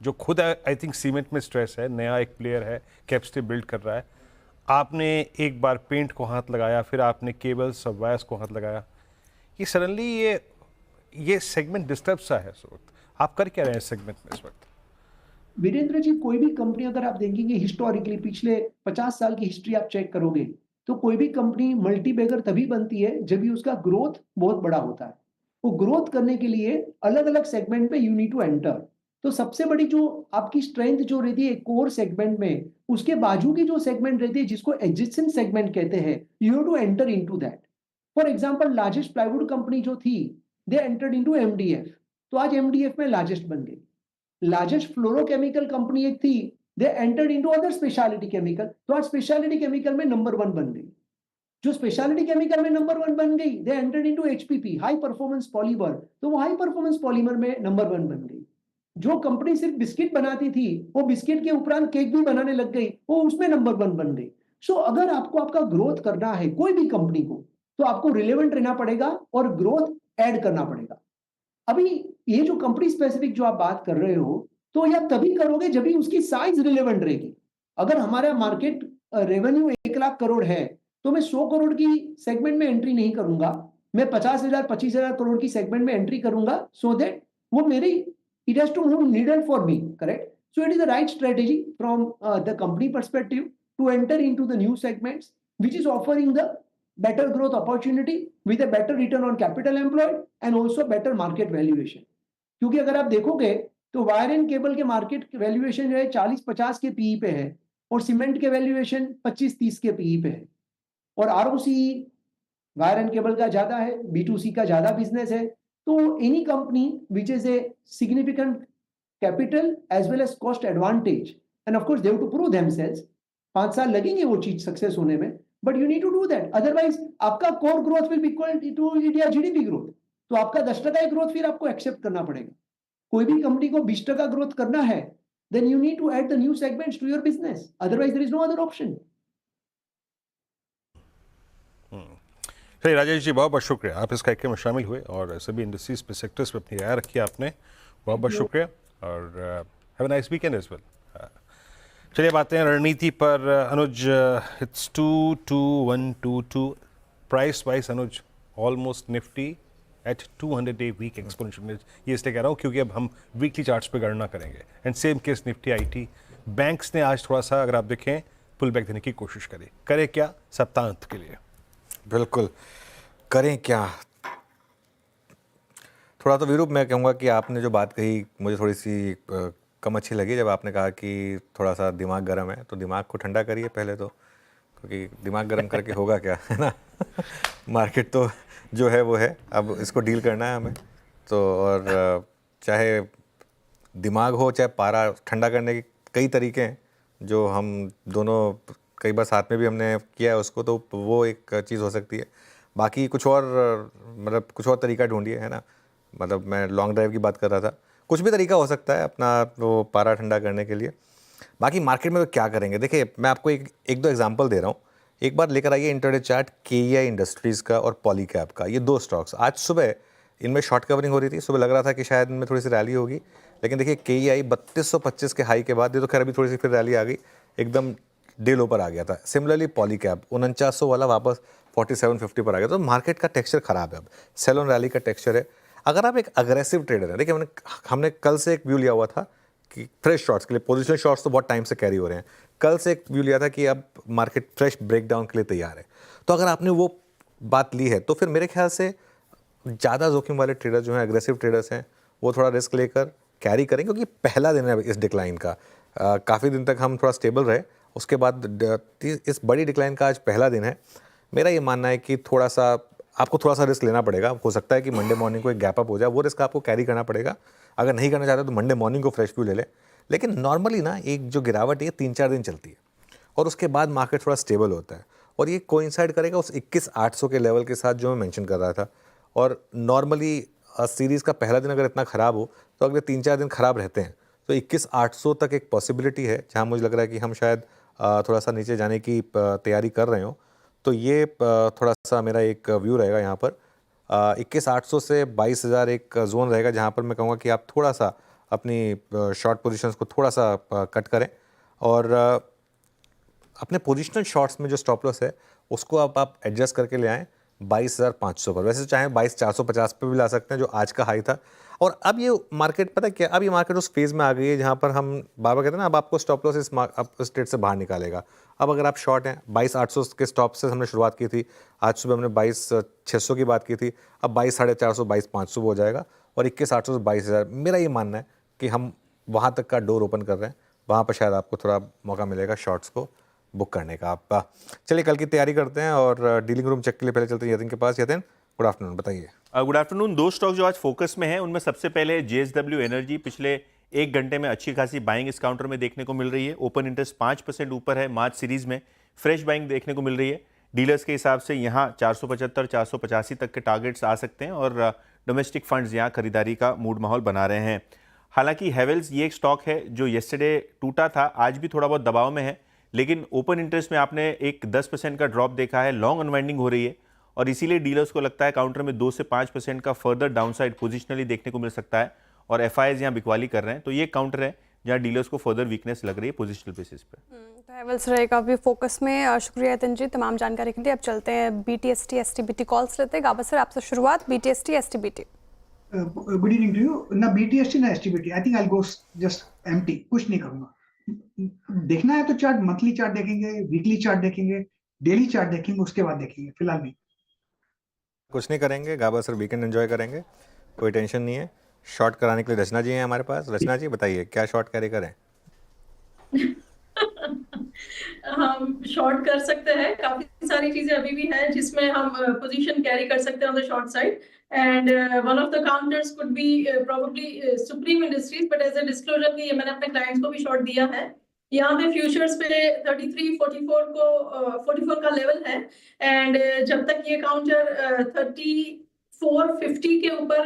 जो खुद आई थिंक सीमेंट में स्ट्रेस है, नया एक प्लेयर है कैपेसिटी बिल्ड कर रहा है, आपने एक बार पेंट को हाथ लगाया, फिर आपने केबल्स और वायर्स को हाथ लगाया, ये सडनली ये सेगमेंट डिस्टर्ब सा है इस वक्त। आप कर क्या रहे हैं इस सेगमेंट में इस वक्त? वीरेंद्र जी, कोई भी कंपनी अगर आप देखेंगे हिस्टोरिकली, पिछले 50 साल की हिस्ट्री आप चेक करोगे, तो कोई भी कंपनी मल्टी बैगर तभी बनती है जब भी उसका ग्रोथ बहुत बड़ा होता है। वो ग्रोथ करने के लिए अलग अलग सेगमेंट में यू नीड टू एंटर। तो सबसे बड़ी जो आपकी स्ट्रेंथ जो रहती है कोर सेगमेंट में, उसके बाजू की जो सेगमेंट रहती है जिसको एडजेसेंट सेगमेंट कहते हैं, you have to enter into that. For example, largest plywood company जो थी, दे एंटर्ड इनटू एमडीएफ, तो आज एमडीएफ में लार्जेस्ट बन गई। लार्जेस्ट फ्लोरोकेमिकल कंपनी एक थी, they entered into other speciality chemical, तो आज स्पेशलिटी केमिकल में नंबर 1 बन गई। जो स्पेशलिटी केमिकल में नंबर 1 बन गई, they entered into HPP, high performance polymer, तो वो हाई परफॉर्मेंस पॉलीमर में नंबर 1 बन गई। जो कंपनी सिर्फ बिस्किट बनाती थी, वो बिस्किट के उपरांत केक भी बनाने लग गई, वो उसमें नंबर 1 बन गई। सो अगर आपको आपका ग्रोथ करना है कोई भी कंपनी को, तो आपको रिलेवेंट रहना पड़ेगा और ग्रोथ ऐड करना पड़ेगा। अभी ये जो कंपनी स्पेसिफिक जो आप बात कर रहे हो, तो ये आप तभी करोगे जब भी उसकी साइज रिलेवेंट रहेगी। अगर हमारा मार्केट रेवेन्यू 1 लाख करोड़ है, तो मैं 100 करोड़ की सेगमेंट में एंट्री नहीं करूंगा, मैं 50,000-25,000 करोड़ की सेगमेंट में एंट्री करूंगा, सो दैट वो मेरी it has to move needle for me, correct? So it is the right strategy from the company perspective, to enter into the new segments, which is offering the better growth opportunity with a better return on capital employed and also better market valuation. क्योंकि अगर आप देखोगे तो wire and cable के market valuation जो है 40-50 के PE पे है और सीमेंट के वैल्यूएशन 25-30 के पीई पे है और आरओसी वायर एंड केबल का ज्यादा है, B2C का ज्यादा बिजनेस है. तो any company which is a significant capital as well as cost advantage and of course they have to prove themselves. 5 साल लगेंगे वो चीज सक्सेस होने में, but you need to do that. Otherwise आपका core growth will be equal to India GDP growth. तो आपका 10% growth फिर आपको एक्सेप्ट करना पड़ेगा. कोई भी कंपनी को 20% ग्रोथ करना है, then you need to add the new segments to your business. Otherwise, there is no other option. चलिए राजेश जी, बहुत बहुत शुक्रिया, आप इस कार्यक्रम में शामिल हुए और सभी इंडस्ट्रीज पे, सेक्टर्स पे अपनी राय रखी आपने. बहुत बहुत शुक्रिया और have a nice weekend as well. चलिए बातें हैं रणनीति पर. Anuj, it's 22122 price wise. Anuj, almost Nifty at 200-day week exponential. ये इसलिए कह रहा हूँ क्योंकि अब हम वीकली चार्ट्स पे गणना करेंगे. And same case Nifty IT. Banks ने आज थोड़ा सा, अगर आप देखें, पुल बैक देने की कोशिश करी. करे क्या सप्ताहांत के लिए? बिल्कुल, करें क्या. थोड़ा तो विरूप मैं कहूँगा कि आपने जो बात कही मुझे थोड़ी सी कम अच्छी लगी, जब आपने कहा कि थोड़ा सा दिमाग गर्म है. तो दिमाग को ठंडा करिए पहले तो, क्योंकि दिमाग गर्म करके होगा क्या, है ना. मार्केट तो जो है वो है, अब इसको डील करना है हमें. तो और चाहे दिमाग हो चाहे पारा, ठंडा करने के कई तरीके हैं जो हम दोनों कई बार साथ में भी हमने किया है उसको. तो वो एक चीज़ हो सकती है. बाकी कुछ और, मतलब कुछ और तरीका ढूंढिए, है ना. मतलब मैं लॉन्ग ड्राइव की बात कर रहा था. कुछ भी तरीका हो सकता है अपना वो पारा ठंडा करने के लिए. बाकी मार्केट में तो क्या करेंगे. देखिए, मैं आपको एक दो एग्जांपल दे रहा हूँ. एक बार लेकर आइए इंटरडे चार्ट KEI इंडस्ट्रीज़ का और पॉलीकैब का. ये 2 स्टॉक्स आज सुबह इनमें शॉर्ट कवरिंग हो रही थी. सुबह लग रहा था कि शायद इनमें थोड़ी सी रैली होगी, लेकिन देखिए KEI 3225 के हाई के बाद, ये तो खैर अभी थोड़ी सी फिर रैली आ गई, एकदम डे लो पर आ गया था. सिमिलरली पॉलीकैब 4900 वाला वापस 4750 पर आ गया. तो मार्केट का टेक्सचर खराब है. अब सेल ऑन रैली का टेक्सचर है. अगर आप एक अग्रेसिव ट्रेडर हैं, देखिए हमने कल से एक व्यू लिया हुआ था कि फ्रेश शॉर्ट्स के लिए, पोजिशनल शॉर्ट्स तो बहुत टाइम से कैरी हो रहे हैं. कल से एक व्यू लिया था कि अब मार्केट फ्रेश ब्रेकडाउन के लिए तैयार है. तो अगर आपने वो बात ली है तो फिर मेरे ख्याल से ज़्यादा जोखिम वाले ट्रेडर जो हैं, एग्रेसिव ट्रेडर्स हैं, वो थोड़ा रिस्क लेकर कैरी करें, क्योंकि पहला दिन है इस डिक्लाइन का. काफ़ी दिन तक हम थोड़ा स्टेबल रहे, उसके बाद इस बड़ी डिक्लाइन का आज पहला दिन है. मेरा ये मानना है कि थोड़ा सा आपको थोड़ा सा रिस्क लेना पड़ेगा. हो सकता है कि मंडे मॉर्निंग को एक गैप अप हो जाए, वो रिस्क आपको कैरी करना पड़ेगा. अगर नहीं करना चाहते तो मंडे मॉर्निंग को फ्रेश व्यू ले लें. लेकिन नॉर्मली ना एक जो गिरावट है 3-4 दिन चलती है और उसके बाद मार्केट थोड़ा स्टेबल होता है. और ये कोइंसाइड करेगा उस 21,800 के लेवल के साथ जो मैं मेंशन कर रहा था. और नॉर्मली सीरीज़ का पहला दिन अगर इतना ख़राब हो तो अगले 3-4 दिन ख़राब रहते हैं. तो 21,800 तक एक पॉसिबिलिटी है जहाँ मुझे लग रहा है कि हम शायद थोड़ा सा नीचे जाने की तैयारी कर रहे हो. तो ये थोड़ा सा मेरा एक व्यू रहेगा यहाँ पर. 21,800 से 22,000 एक जोन रहेगा जहाँ पर मैं कहूँगा कि आप थोड़ा सा अपनी शॉर्ट पोजीशंस को थोड़ा सा कट करें. और अपने पोजीशनल शॉर्ट्स में जो स्टॉप लॉस है उसको आप एडजस्ट करके ले आएँ 22,500 पर. वैसे चाहे 22,450 पे भी ला सकते हैं जो आज का हाई था. और अब ये मार्केट, पता है क्या, अब ये मार्केट उस फेज़ में आ गई है जहाँ पर हम बार-बार कहते हैं ना, अब आपको स्टॉप लॉस इस ट्रेड से बाहर निकालेगा. अब अगर आप शॉर्ट हैं, 22,800 के स्टॉप से हमने शुरुआत की थी. आज सुबह हमने 22,600 की बात की थी. अब 22,450, 22,500 हो जाएगा और 21,800 से 22,000. मेरा ये मानना है कि हम वहाँ तक का डोर ओपन कर रहे हैं. वहाँ पर शायद आपको थोड़ा मौका मिलेगा शॉर्ट्स को बुक करने का. आप चलिए कल की तैयारी करते हैं और डीलिंग रूम चेक के लिए पहले चलते हैं यतिन के पास. यतिन, गुड आफ्टरनून, बताइए. Good afternoon. 2 स्टॉक जो आज फोकस में है उनमें सबसे पहले JSW एनर्जी. पिछले 1 घंटे में अच्छी खासी बाइंग इस काउंटर में देखने को मिल रही है. ओपन इंटरेस्ट 5% ऊपर है. मार्च सीरीज में फ्रेश बाइंग देखने को मिल रही है. डीलर्स के हिसाब से यहाँ 475-485 तक के टारगेट्स आ सकते हैं और डोमेस्टिक फंड्स यहाँ खरीदारी का मूड माहौल बना रहे हैं. हालांकि हेवेल्स ये एक स्टॉक है जो येस्टरडे टूटा था, आज भी थोड़ा बहुत दबाव में है, लेकिन ओपन इंटरेस्ट में आपने एक 10% का ड्रॉप देखा है. लॉन्ग अनवाइंडिंग हो रही है और इसीलिए डीलर्स को लगता है काउंटर में 2 से 5% का फर्दर डाउनसाइड पोजिशनली देखने को मिल सकता है और FIs यहाँ बिकवाली कर रहे हैं. तो ये काउंटर है जहाँ डीलर्स को फर्दर वीकनेस लग रही है पोजिशनल बेसिस पे. तो हेवेल्स रहेगा भी फोकस में. शुक्रिया यतिन जी तमाम जानकारी के लिए. अब चलते हैं BTST STBT कॉल्स लेते हैं. गाबा सर, आपसे शुरुआत. BTST STBT. Good evening to you. ना BTST ना STBT, I think I will go just empty, कुछ नहीं करूंगा. देखना है तो चार्ट, मंथली चार्ट देखेंगे, वीकली चार्ट देखेंगे, डेली चार्ट देखेंगे, उसके बाद देखेंगे, फिलहाल नहीं। कुछ नहीं करेंगे, गाबा सर वीकेंड एंजॉय करेंगे, कोई टेंशन नहीं है। शॉर्ट कराने के लिए रचना जी हैं हमारे पास। रचना जी बताइए क्या शॉर्ट कैरी करें? हम शॉर्ट कर सकते हैं, काफी सारी चीजें अभी भी हैं जिसमें हम पोजीशन कैरी कर सकते हैं on the short side, and one of the counters could be probably Supreme Industries, but as a disclosure कि ये मैंने अपने क्लाइंट्स को भी शॉर्ट दिया है। यहाँ पे फ्यूचर्स पे 44 का लेवल है, एंड जब तक ये काउंटर 3450 के ऊपर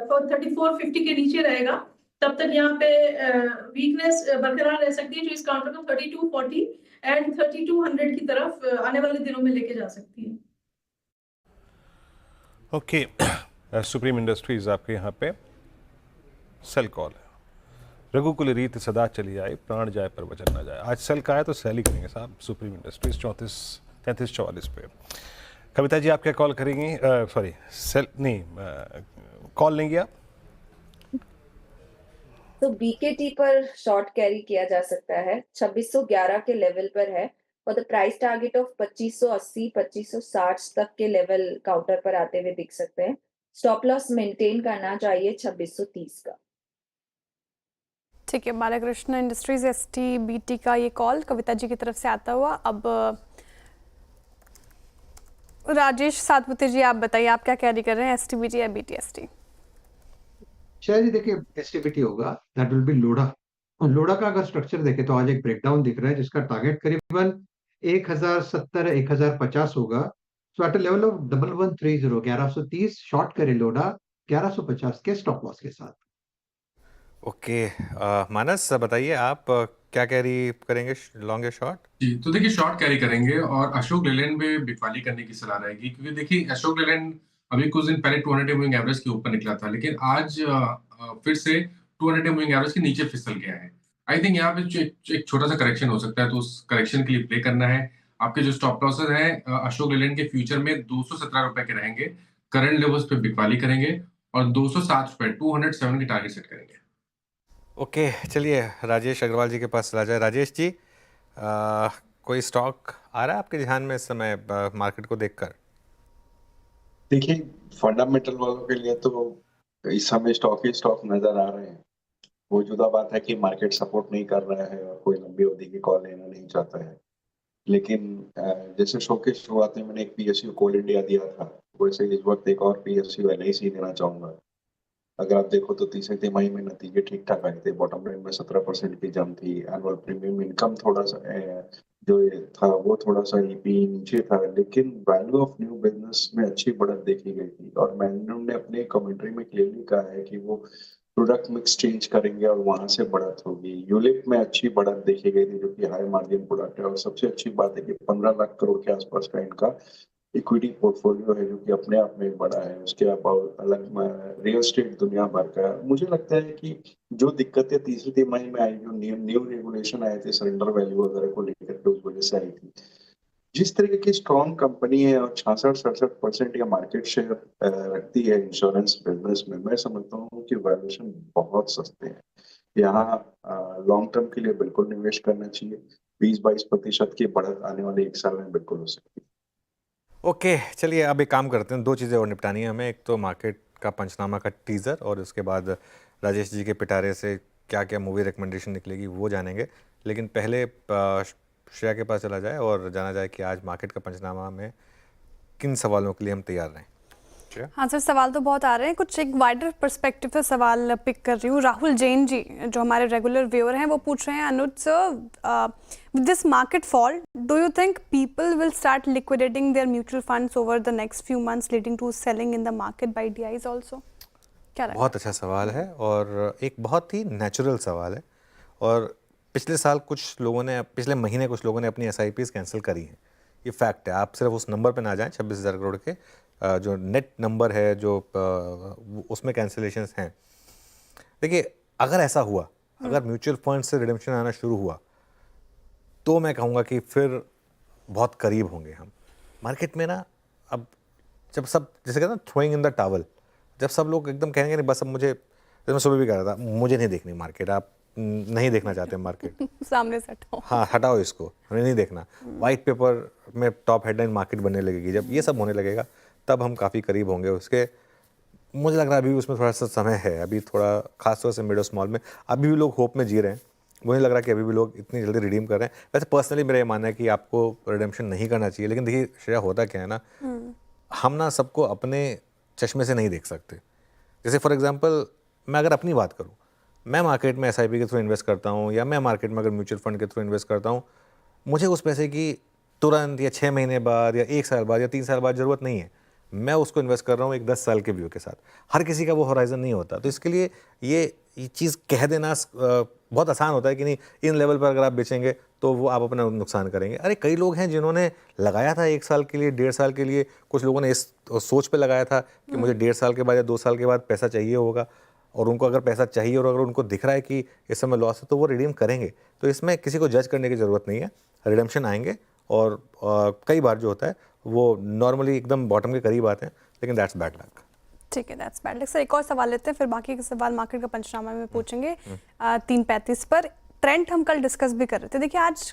3450 के नीचे रहेगा तब तक यहाँ पे वीकनेस बरकरार रह सकती है, जो इस काउंटर को 3240 एंड 3200 की तरफ आने वाले दिनों में लेके जा सकती है। ओके, सुप्रीम इंडस्ट्रीज आपके यहाँ पे सेल कॉल है। रघुकुल रीत सदा चली आए, प्राण जाए पर वचन ना जाए। आज सेल का है तो सेल ही करेंगे साहब सुप्रीम इंडस्ट्रीज 34-33-44 पे। कविता जी आप क्या कॉल करेंगी? सॉरी सेल नहीं, कॉल लेंगे आप? तो बीकेटी पर शॉर्ट कैरी किया जा सकता है, 2611 के लेवल पर है और द प्राइस टारगेट ऑफ 2580 2560 तक के लेवल काउंटर पर आते हुए दिख सकते हैं। स्टॉप लॉस मेंटेन करना चाहिए 2630 का। ठीक है, बालाकृष्ण इंडस्ट्रीज STBT का ये कॉल कविता जी की तरफ से आता हुआ। अब राजेश सातपुते जी आप बताइए, आप क्या कैरी कर रहे हैं, STBT या BTST? शायद ही देखिए एसटीबीटी होगा, दैट विल बी लोडा। और लोडा का अगर स्ट्रक्चर देखें तो आज एक ब्रेकडाउन दिख रहा है जिसका टारगेट करीबन 1070-1050 होगा। So at a level of 1130 1130 short करे लोडा 1150 के स्टॉप लॉस के साथ। ओके, मानस बताइए आप क्या कैरी करेंगे, लॉन्ग या शॉर्ट? जी, तो देखिए शॉर्ट कैरी करेंगे और अशोक लेलैंड में बिकवाली करने की सलाह रहेगी, क्योंकि देखिए अशोक लेलैंड अभी कुछ दिन पहले 200 मूविंग एवरेज के ऊपर निकला था, लेकिन आज फिर से 200 मूविंग एवरेज के नीचे फिसल गया है। आई थिंक यहाँ पे एक छोटा सा करेक्शन हो सकता है, तो उस करेक्शन के लिए प्ले करना है। आपके जो स्टॉप लॉसेस हैं अशोक लेलैंड के फ्यूचर में 217 रुपए के रहेंगे, करंट लेवल्स पे बिकवाली करेंगे और 207 रुपए 207 की टारगेट सेट करेंगे। ओके, चलिए राजेश अग्रवाल जी के पास चला जाए। राजेश जी, कोई स्टॉक आ रहा है आपके ध्यान में इस समय मार्केट को देखकर? देखिए फंडामेंटल वालों के लिए तो इस समय स्टॉक ही स्टॉक नजर आ रहे हैं। वो जुदा बात है कि मार्केट सपोर्ट नहीं कर रहा है और कोई लंबी अवधि की कॉल लेना नहीं चाहता है, लेकिन जैसे शो के शुरुआत में मैंने एक PSU कोल इंडिया दिया था, वैसे इस वक्त एक और PSU LIC देना चाहूंगा। अगर आप देखो तो तीसरे तिमाही में नतीजे ठीक ठाक आए थे, बॉटम लाइन में 17% की जम थी, एनुअल प्रीमियम इनकम थोड़ा सा जो ये था वो थोड़ा सा EP नीचे था, लेकिन वैल्यू ऑफ न्यू बिजनेस में अच्छी बढ़त देखी गई थी। और मैनेजमेंट ने अपने कमेंट्री में क्लियरली कहा है कि वो प्रोडक्ट मिक्स चेंज करेंगे और वहां से बढ़त होगी। यूलिप में अच्छी बढ़त देखी गई थी जो कि हाई मार्जिन प्रोडक्ट है, और सबसे अच्छी बात है कि 15 लाख करोड़ के आसपास का इनका इक्विटी पोर्टफोलियो है जो कि अपने आप में बड़ा है। उसके अलावा अलग रियल एस्टेट दुनिया भर का है। मुझे लगता है कि जो दिक्कतें तीसरी तिमाही में आई, जो न्यू रेगुलेशन आए थे सरेंडर वैल्यू वगैरह को लेकर के, उस वजह से आई थी। जिस तरीके की स्ट्रॉन्ग कंपनी है और 66-67% या मार्केट शेयर रखती है इंश्योरेंस बिजनेस में, मैं समझता हूँ कि वैल्यूएशन बहुत सस्ते हैं। यहाँ लॉन्ग टर्म के लिए बिल्कुल निवेश करना चाहिए। 20-22% की बढ़त आने वाले 1 साल में बिल्कुल हो सकती है। ओके, चलिए अब एक काम करते हैं, 2 चीज़ें और निपटानी है हमें। एक तो मार्केट का पंचनामा का टीज़र, और उसके बाद राजेश जी के पिटारे से क्या क्या मूवी रिकमेंडेशन निकलेगी वो जानेंगे। लेकिन पहले श्रेया के पास चला जाए और जाना जाए कि आज मार्केट का पंचनामा में किन सवालों के लिए हम तैयार रहें। हाँ सर, सवाल तो बहुत आ रहे हैं, कुछ एक वाइडर पर्सपेक्टिव से सवाल पिक कर रही हूँ। राहुल जैन जी जो हमारे रेगुलर व्यूअर हैं वो पूछ रहे हैं, Anuj sir, with this market fall do you think people will start liquidating their mutual funds over the next few months leading to selling in the market by DIs also? क्या लगता है? बहुत अच्छा सवाल है और एक बहुत ही नेचुरल सवाल है। और पिछले महीने कुछ लोगों ने अपनी SIPs कैंसिल करी हैं, ये फैक्ट है। आप सिर्फ उस नंबर पे ना जाएं, 26,000 करोड़ के जो नेट नंबर है जो उसमें कैंसिलेशंस हैं। देखिए अगर ऐसा हुआ, अगर म्यूचुअल फंड से रिडेम्पशन आना शुरू हुआ, तो मैं कहूँगा कि फिर बहुत करीब होंगे हम मार्केट में ना। अब जब सब जैसे कहते हैं थ्रोइंग इन द टावल, जब सब लोग एकदम कहेंगे नहीं बस अब मुझे, जैसे मैं सुबह भी कह रहा था, मुझे नहीं देखनी मार्केट, आप नहीं देखना चाहते मार्केट। सामने से हटाओ। हाँ, हटाओ इसको, हमें नहीं देखना। वाइट पेपर में टॉप हेडलाइन मार्केट बनने लगेगी, जब ये सब होने लगेगा तब हम काफ़ी करीब होंगे उसके। मुझे लग रहा है अभी उसमें थोड़ा सा समय है, अभी थोड़ा खासतौर से मिड और स्मॉल में अभी भी लोग होप में जी रहे हैं। मुझे लग रहा है कि अभी भी लोग इतनी जल्दी रिडीम कर रहे हैं। वैसे पर्सनली मेरा ये मानना है कि आपको रिडेम्पशन नहीं करना चाहिए, लेकिन देखिए श्रेया, होता क्या है ना, हम ना सबको अपने चश्मे से नहीं देख सकते। जैसे फॉर एग्जांपल मैं अगर अपनी बात करूं, मैं मार्केट में एसआईपी के थ्रू इन्वेस्ट करता हूं, या मैं मार्केट में अगर म्यूचुअल फंड के थ्रू इन्वेस्ट करता हूं, मुझे उस पैसे की तुरंत या 6 महीने बाद या 1 साल बाद या 3 साल बाद ज़रूरत नहीं है। मैं उसको इन्वेस्ट कर रहा हूँ एक 10 साल के व्यू के साथ। हर किसी का वो होराइजन नहीं होता, तो इसके लिए ये चीज़ कह देना बहुत आसान होता है कि नहीं, इन लेवल पर अगर आप बेचेंगे तो वो आप अपना नुकसान करेंगे। अरे कई लोग हैं जिन्होंने लगाया था 1 साल के लिए, 1.5 साल के लिए, कुछ लोगों ने इस सोच पे लगाया था कि मुझे 1.5 साल के बाद या 2 साल के बाद पैसा चाहिए होगा, और उनको अगर पैसा चाहिए और अगर उनको दिख रहा है कि इस समय लॉस है तो वो रिडीम करेंगे। तो इसमें किसी को जज करने की ज़रूरत नहीं है, रिडेम्पशन आएंगे और कई बार जो होता है वो नॉर्मली एकदम बॉटम के करीब आते हैं, लेकिन दैट्स बैड लक। ठीक है, दैट्स बैड लक। सर एक और सवाल लेते हैं, फिर बाकी के सवाल मार्केट का पंचनामा में पूछेंगे। 3:35 पर ट्रेंड हम कल डिस्कस भी कर रहे थे। देखिए आज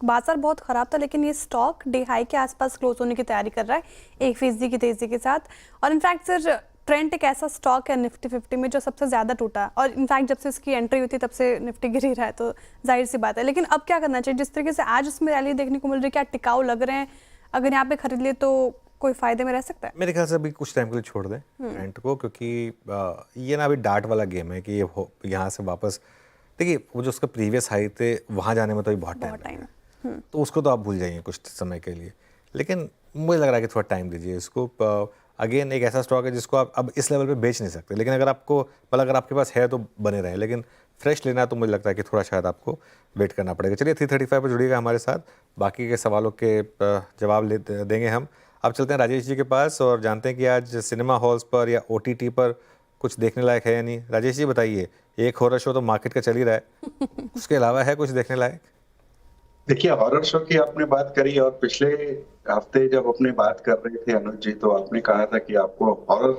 बाजार बहुत ख़राब था, लेकिन ये स्टॉक डे हाई के आसपास क्लोज होने की तैयारी कर रहा है 1% की तेज़ी के साथ। और इनफैक्ट सर ट्रेंड एक ऐसा स्टॉक है निफ्टी 50 में जो सबसे ज़्यादा टूटा है, और इनफैक्ट जब से इसकी एंट्री हुई थी तब से निफ्टी गिर ही रहा है, तो जाहिर सी बात है। लेकिन अब क्या करना चाहिए? जिस तरीके से आज उसमें रैली देखने को मिल रही है, क्या टिकाऊ लग रहे हैं? अगर यहाँ पे खरीद ले तो कोई फायदे में रह सकता है? मेरे ख्याल से अभी कुछ टाइम के लिए छोड़ दें ट्रेंड को, क्योंकि ये ना अभी डार्ट वाला गेम है कि ये यहाँ से वापस, देखिए वो जो उसका प्रीवियस हाई थे वहाँ जाने में तो अभी बहुत टाइम है, तो उसको तो आप भूल जाइए कुछ समय के लिए। लेकिन मुझे लग रहा है कि थोड़ा टाइम दीजिए इसको। अगेन एक ऐसा स्टॉक है जिसको आप अब इस लेवल पे बेच नहीं सकते, लेकिन अगर आपको मतलब अगर आपके पास है तो बने रहे, लेकिन फ्रेश लेना तो मुझे लगता है कि थोड़ा शायद आपको वेट करना पड़ेगा। चलिए 3:35 पर जुड़िएगा हमारे साथ, बाकी के सवालों के जवाब देंगे हम। अब चलते हैं राजेश जी के पास और जानते हैं कि आज सिनेमा हॉल्स पर या OTT पर कुछ देखने लायक है या नहीं। राजेश जी बताइए, एक हॉरर शो तो मार्केट का चल ही रहा है, उसके अलावा है कुछ देखने लायक? देखिए, हॉरर शो की आपने बात करी, और पिछले हफ्ते जब अपने बात कर रहे थे अनुज जी, तो आपने कहा था कि आपको हॉरर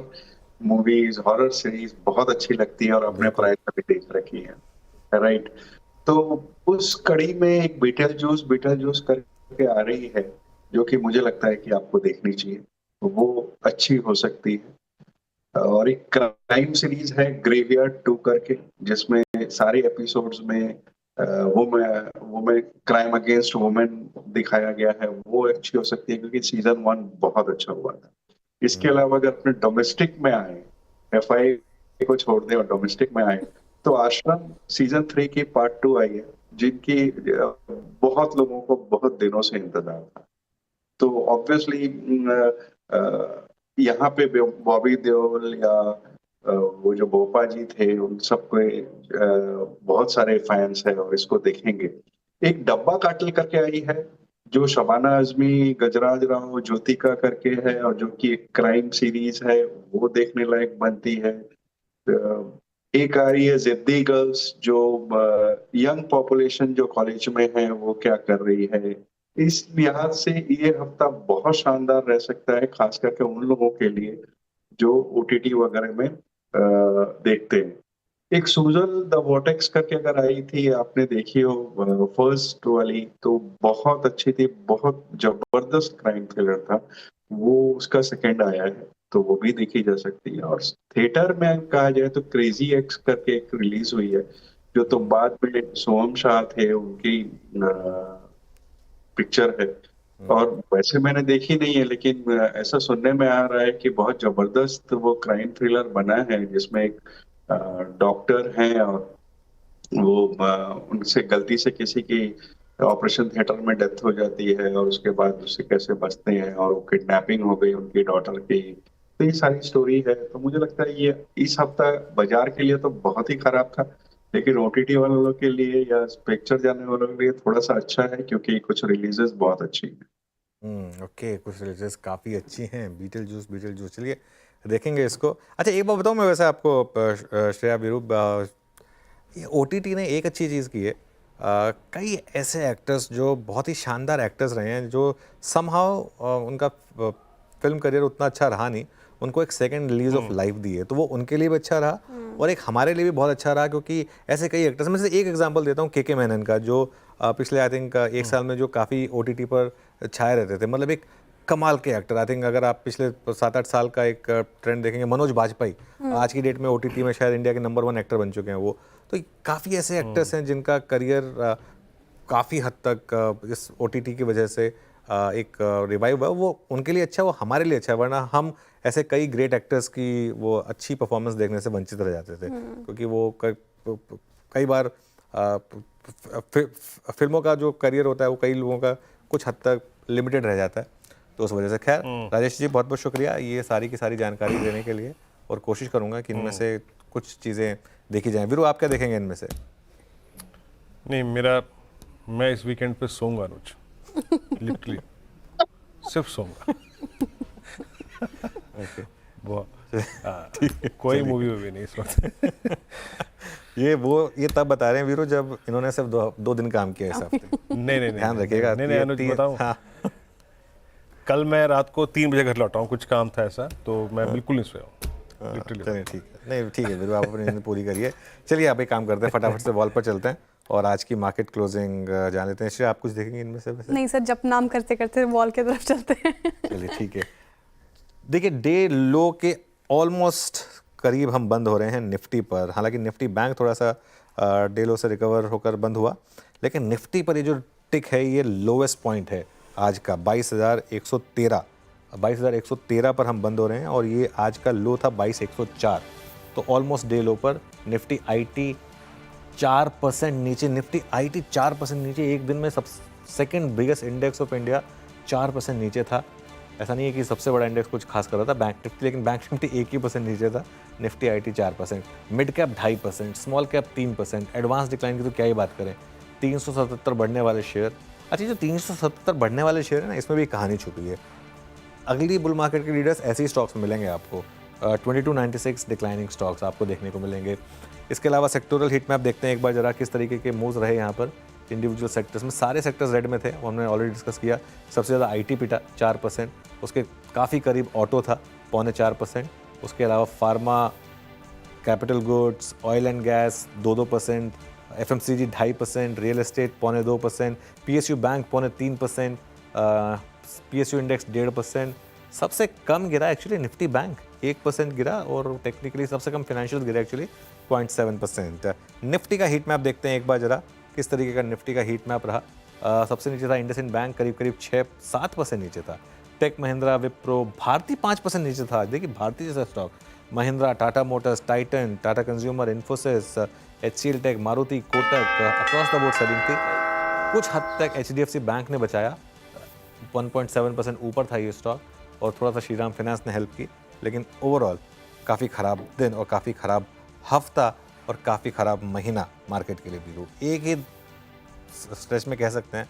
मूवीज, हॉरर सीरीज बहुत अच्छी लगती है और आपने प्राइस भी देख रखी है, राइट? तो उस कड़ी में एक बीटल जूस करके आ रही है, जो कि मुझे लगता है कि आपको देखनी चाहिए, वो अच्छी हो सकती है। और एक क्राइम सीरीज है ग्रेवयार्ड 2 करके, जिसमें सारे एपिसोड्स में वुमेन क्राइम अगेंस्ट वुमेन दिखाया गया है, वो अच्छी हो सकती है क्योंकि सीजन 1 बहुत अच्छा हुआ था। इसके अलावा अगर अपने डोमेस्टिक में आए, FI को छोड़ दें और डोमेस्टिक में आए, तो आश्रम सीजन 3 की पार्ट 2 आई है, जिनकी बहुत लोगों को बहुत दिनों से इंतजार था। तो ऑब्वियसली यहाँ पे बॉबी देओल या वो जो बोपा जी थे, उन सबके बहुत सारे फैंस हैं और इसको देखेंगे। एक डब्बा काटिल करके आई है, जो शबाना आजमी, गजराज राव, ज्योतिका करके है, और जो कि एक क्राइम सीरीज है, वो देखने लायक बनती है। एक आ रही है जिद्दी गर्ल्स, जो यंग पॉपुलेशन जो कॉलेज में है वो क्या कर रही है। इस लिहाज से ये हफ्ता बहुत शानदार रह सकता है, खास करके उन लोगों के लिए जो OTT वगैरह में देखते हैं। एक सुजल द वॉटेक्स करके अगर आई थी, आपने देखी हो फर्स्ट वाली, तो बहुत अच्छी थी, बहुत जबरदस्त क्राइम थ्रिलर था वो। उसका सेकंड आया है, तो वो भी देखी जा सकती है। और थिएटर में कहा जाए तो क्रेजी एक्स करके एक रिलीज हुई है, जो तो बाद में सोहम शाह थे उनकी पिक्चर है, और वैसे मैंने देखी नहीं है, लेकिन ऐसा सुनने में आ रहा है कि बहुत जबरदस्त वो क्राइम थ्रिलर बना है, जिसमें एक डॉक्टर हैं और वो उनसे गलती से किसी की ऑपरेशन थिएटर में डेथ हो जाती है, और उसके बाद उससे कैसे बचते हैं, और वो किडनैपिंग हो गई उनकी डॉटर की। तो ये सारी स्टोरी है। तो मुझे लगता है ये इस हफ्ता बाजार के लिए तो बहुत ही खराब था, लेकिन OTT वालों के लिए या पिक्चर जाने वालों के लिए थोड़ा सा अच्छा है, क्योंकि कुछ रिलीजेस बहुत अच्छी हैं। ओके, कुछ रिलीजेस काफ़ी अच्छी हैं। बीटल जूस चलिए देखेंगे इसको। अच्छा एक बात बताऊँ मैं वैसे आपको श्रेया वीरू, ये OTT ने एक अच्छी चीज़ की है, कई ऐसे एक्टर्स जो बहुत ही शानदार एक्टर्स रहे हैं, जो समहाउ उनका फिल्म करियर उतना अच्छा रहा नहीं, उनको एक सेकंड लीज ऑफ लाइफ दी है, तो वो उनके लिए भी अच्छा रहा और एक हमारे लिए भी बहुत अच्छा रहा, क्योंकि ऐसे कई एक्टर्स में से एक एग्जांपल देता हूँ के मैनन का, जो पिछले आई थिंक एक साल में जो काफ़ी OTT पर छाए रहते थे, मतलब एक कमाल के एक्टर। आई थिंक अगर आप पिछले 7-8 साल का एक ट्रेंड देखेंगे, मनोज बाजपेयी आज की डेट में OTT में शायद इंडिया के नंबर 1 एक्टर बन चुके हैं वो। तो काफ़ी ऐसे एक्टर्स हैं जिनका करियर काफ़ी हद तक इस OTT की वजह से एक रिवाइव हुआ। वो उनके लिए अच्छा, वो हमारे लिए अच्छा, वरना हम ऐसे कई ग्रेट एक्टर्स की वो अच्छी परफॉर्मेंस देखने से वंचित रह जाते थे, क्योंकि वो कई बार फिल्मों का जो करियर होता है वो कई लोगों का कुछ हद तक लिमिटेड रह जाता है, तो उस वजह से। खैर राजेश जी, बहुत बहुत शुक्रिया ये सारी की सारी जानकारी देने के लिए, और कोशिश करूंगा कि इनमें से कुछ चीज़ें देखी जाएं। वीरू, आप क्या देखेंगे इनमें से? नहीं, मैं इस वीकेंड पे सोऊंगा अनुज, लिटरली सिर्फ सोऊंगा। ओके, कोई मूवी भी नहीं इस वक्त। ये तब बता रहे हैं वीरू जब इन्होंने सिर्फ 2 दिन काम किया इस हफ्ते। नहीं, ध्यान रखिएगा। नहीं अनुज, बताऊं, कल मैं रात को 3 बजे घर लौटा हूँ, कुछ काम था ऐसा, तो मैं बिल्कुल नहीं सोया हूँ। चलिए ठीक है, नहीं ठीक है वीरू, आप अपनी नींद पूरी करिए। चलिए आप एक काम करते हैं, फटाफट से वॉल पर चलते हैं और आज की मार्केट क्लोजिंग जान लेते हैं। आप कुछ देखेंगे इनमें से? वैसे नहीं सर, जब नाम करते करते वॉल की तरफ चलते हैं। चलिए ठीक है। देखिए, डे लो के ऑलमोस्ट करीब हम बंद हो रहे हैं निफ्टी पर। हालांकि निफ्टी बैंक थोड़ा सा डे लो से रिकवर होकर बंद हुआ, लेकिन निफ्टी पर ये जो टिक है ये लोवेस्ट पॉइंट है आज का, 22,113 पर हम बंद हो रहे हैं, और ये आज का लो था 22,104। तो ऑलमोस्ट डे लो पर निफ्टी IT 4% नीचे, निफ्टी IT 4% नीचे। एक दिन में second biggest index of India 4% नीचे था। ऐसा नहीं है कि सबसे बड़ा इंडेक्स कुछ खास कर रहा था बैंक निफ्टी, लेकिन बैंक निफ्टी 1% नीचे था, Nifty IT 4%, mid cap 2.5%, small cap 3%, advance decline की तो क्या ही बात करें। 377 बढ़ने वाले शेयर। अच्छा, जो 377 बढ़ने वाले शेयर है ना, इसमें भी कहानी छुपी है। अगली बुल मार्केट के लीडर्स ऐसे ही स्टॉक्स मिलेंगे आपको। 2296 डिक्लाइनिंग स्टॉक्स आपको देखने को मिलेंगे। इसके अलावा सेक्टोरल हीट मैप देखते हैं एक बार जरा, किस तरीके के मूव्स रहे यहाँ पर इंडिविजुअल सेक्टर्स में। सारे सेक्टर्स रेड में थे, हमने ऑलरेडी डिस्कस किया। सबसे ज़्यादा IT पिटा 4%, उसके काफ़ी करीब ऑटो था 0.25%, उसके अलावा pharma, capital goods, oil and gas 2% FMCG 2.5%, real estate 0.2%, PSU bank 0.3%, PSU index 1.5%। सबसे कम गिरा एक्चुअली निफ्टी बैंक 1% गिरा, और टेक्निकली सबसे कम फाइनेंशियल गिरा एक्चुअली 0.7%। निफ्टी का हीट मैप देखते हैं एक बार जरा, किस तरीके का निफ्टी का हीट मैप रहा। सबसे नीचे था इंडसइंड बैंक, करीब 6-7% नीचे था। टेक महिंद्रा, विप्रो, भारती 5% नीचे था। देखिए भारती जैसा stock, Mahindra, Tata Motors, Titan, Tata Consumer, Infosys, HCL Tech, Maruti, Kotak, across the board selling थी। कुछ हद तक HDFC बैंक ने बचाया, 1.7% ऊपर था ये स्टॉक, और थोड़ा सा श्रीराम फाइनेंस ने हेल्प की। लेकिन ओवरऑल काफ़ी ख़राब दिन और काफ़ी ख़राब हफ्ता और काफ़ी ख़राब महीना मार्केट के लिए भी। लोग एक ही स्ट्रेच में कह सकते हैं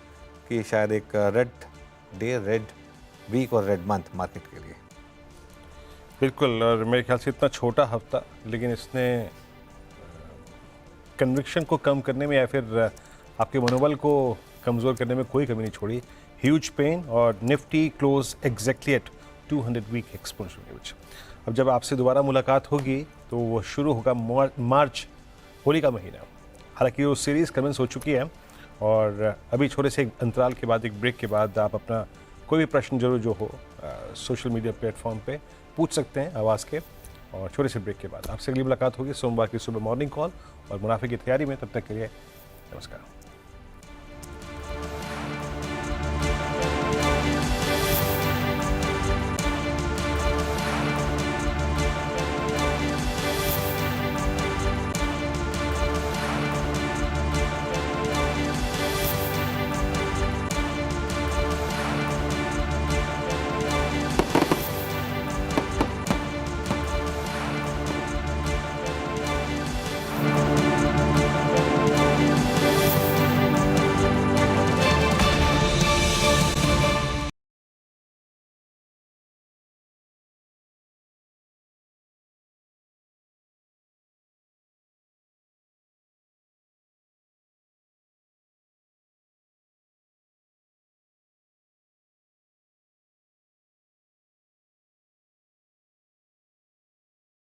कि शायद एक रेड डे, रेड वीक और रेड मंथ मार्केट के लिए। बिल्कुल, और मेरे ख्याल से इतना छोटा हफ्ता, लेकिन इसने कन्विक्शन को कम करने में या फिर आपके मनोबल को कमज़ोर करने में कोई कमी नहीं छोड़ी। ह्यूज पेन, और Nifty close exactly at 200 week exponential range. अब जब आपसे दोबारा मुलाकात होगी तो वो शुरू होगा मार्च, होली का महीना। हालांकि वो सीरीज़ कमेंस हो चुकी है, और अभी छोटे से अंतराल के बाद, एक ब्रेक के बाद, आप अपना कोई भी प्रश्न जरूर जो हो सोशल मीडिया प्लेटफॉर्म पे पूछ सकते हैं आवाज़ के। और छोटे से ब्रेक के बाद आपसे अगली मुलाकात होगी सोमवार की सुबह मॉर्निंग कॉल और मुनाफे की तैयारी में। तब तक के लिए नमस्कार।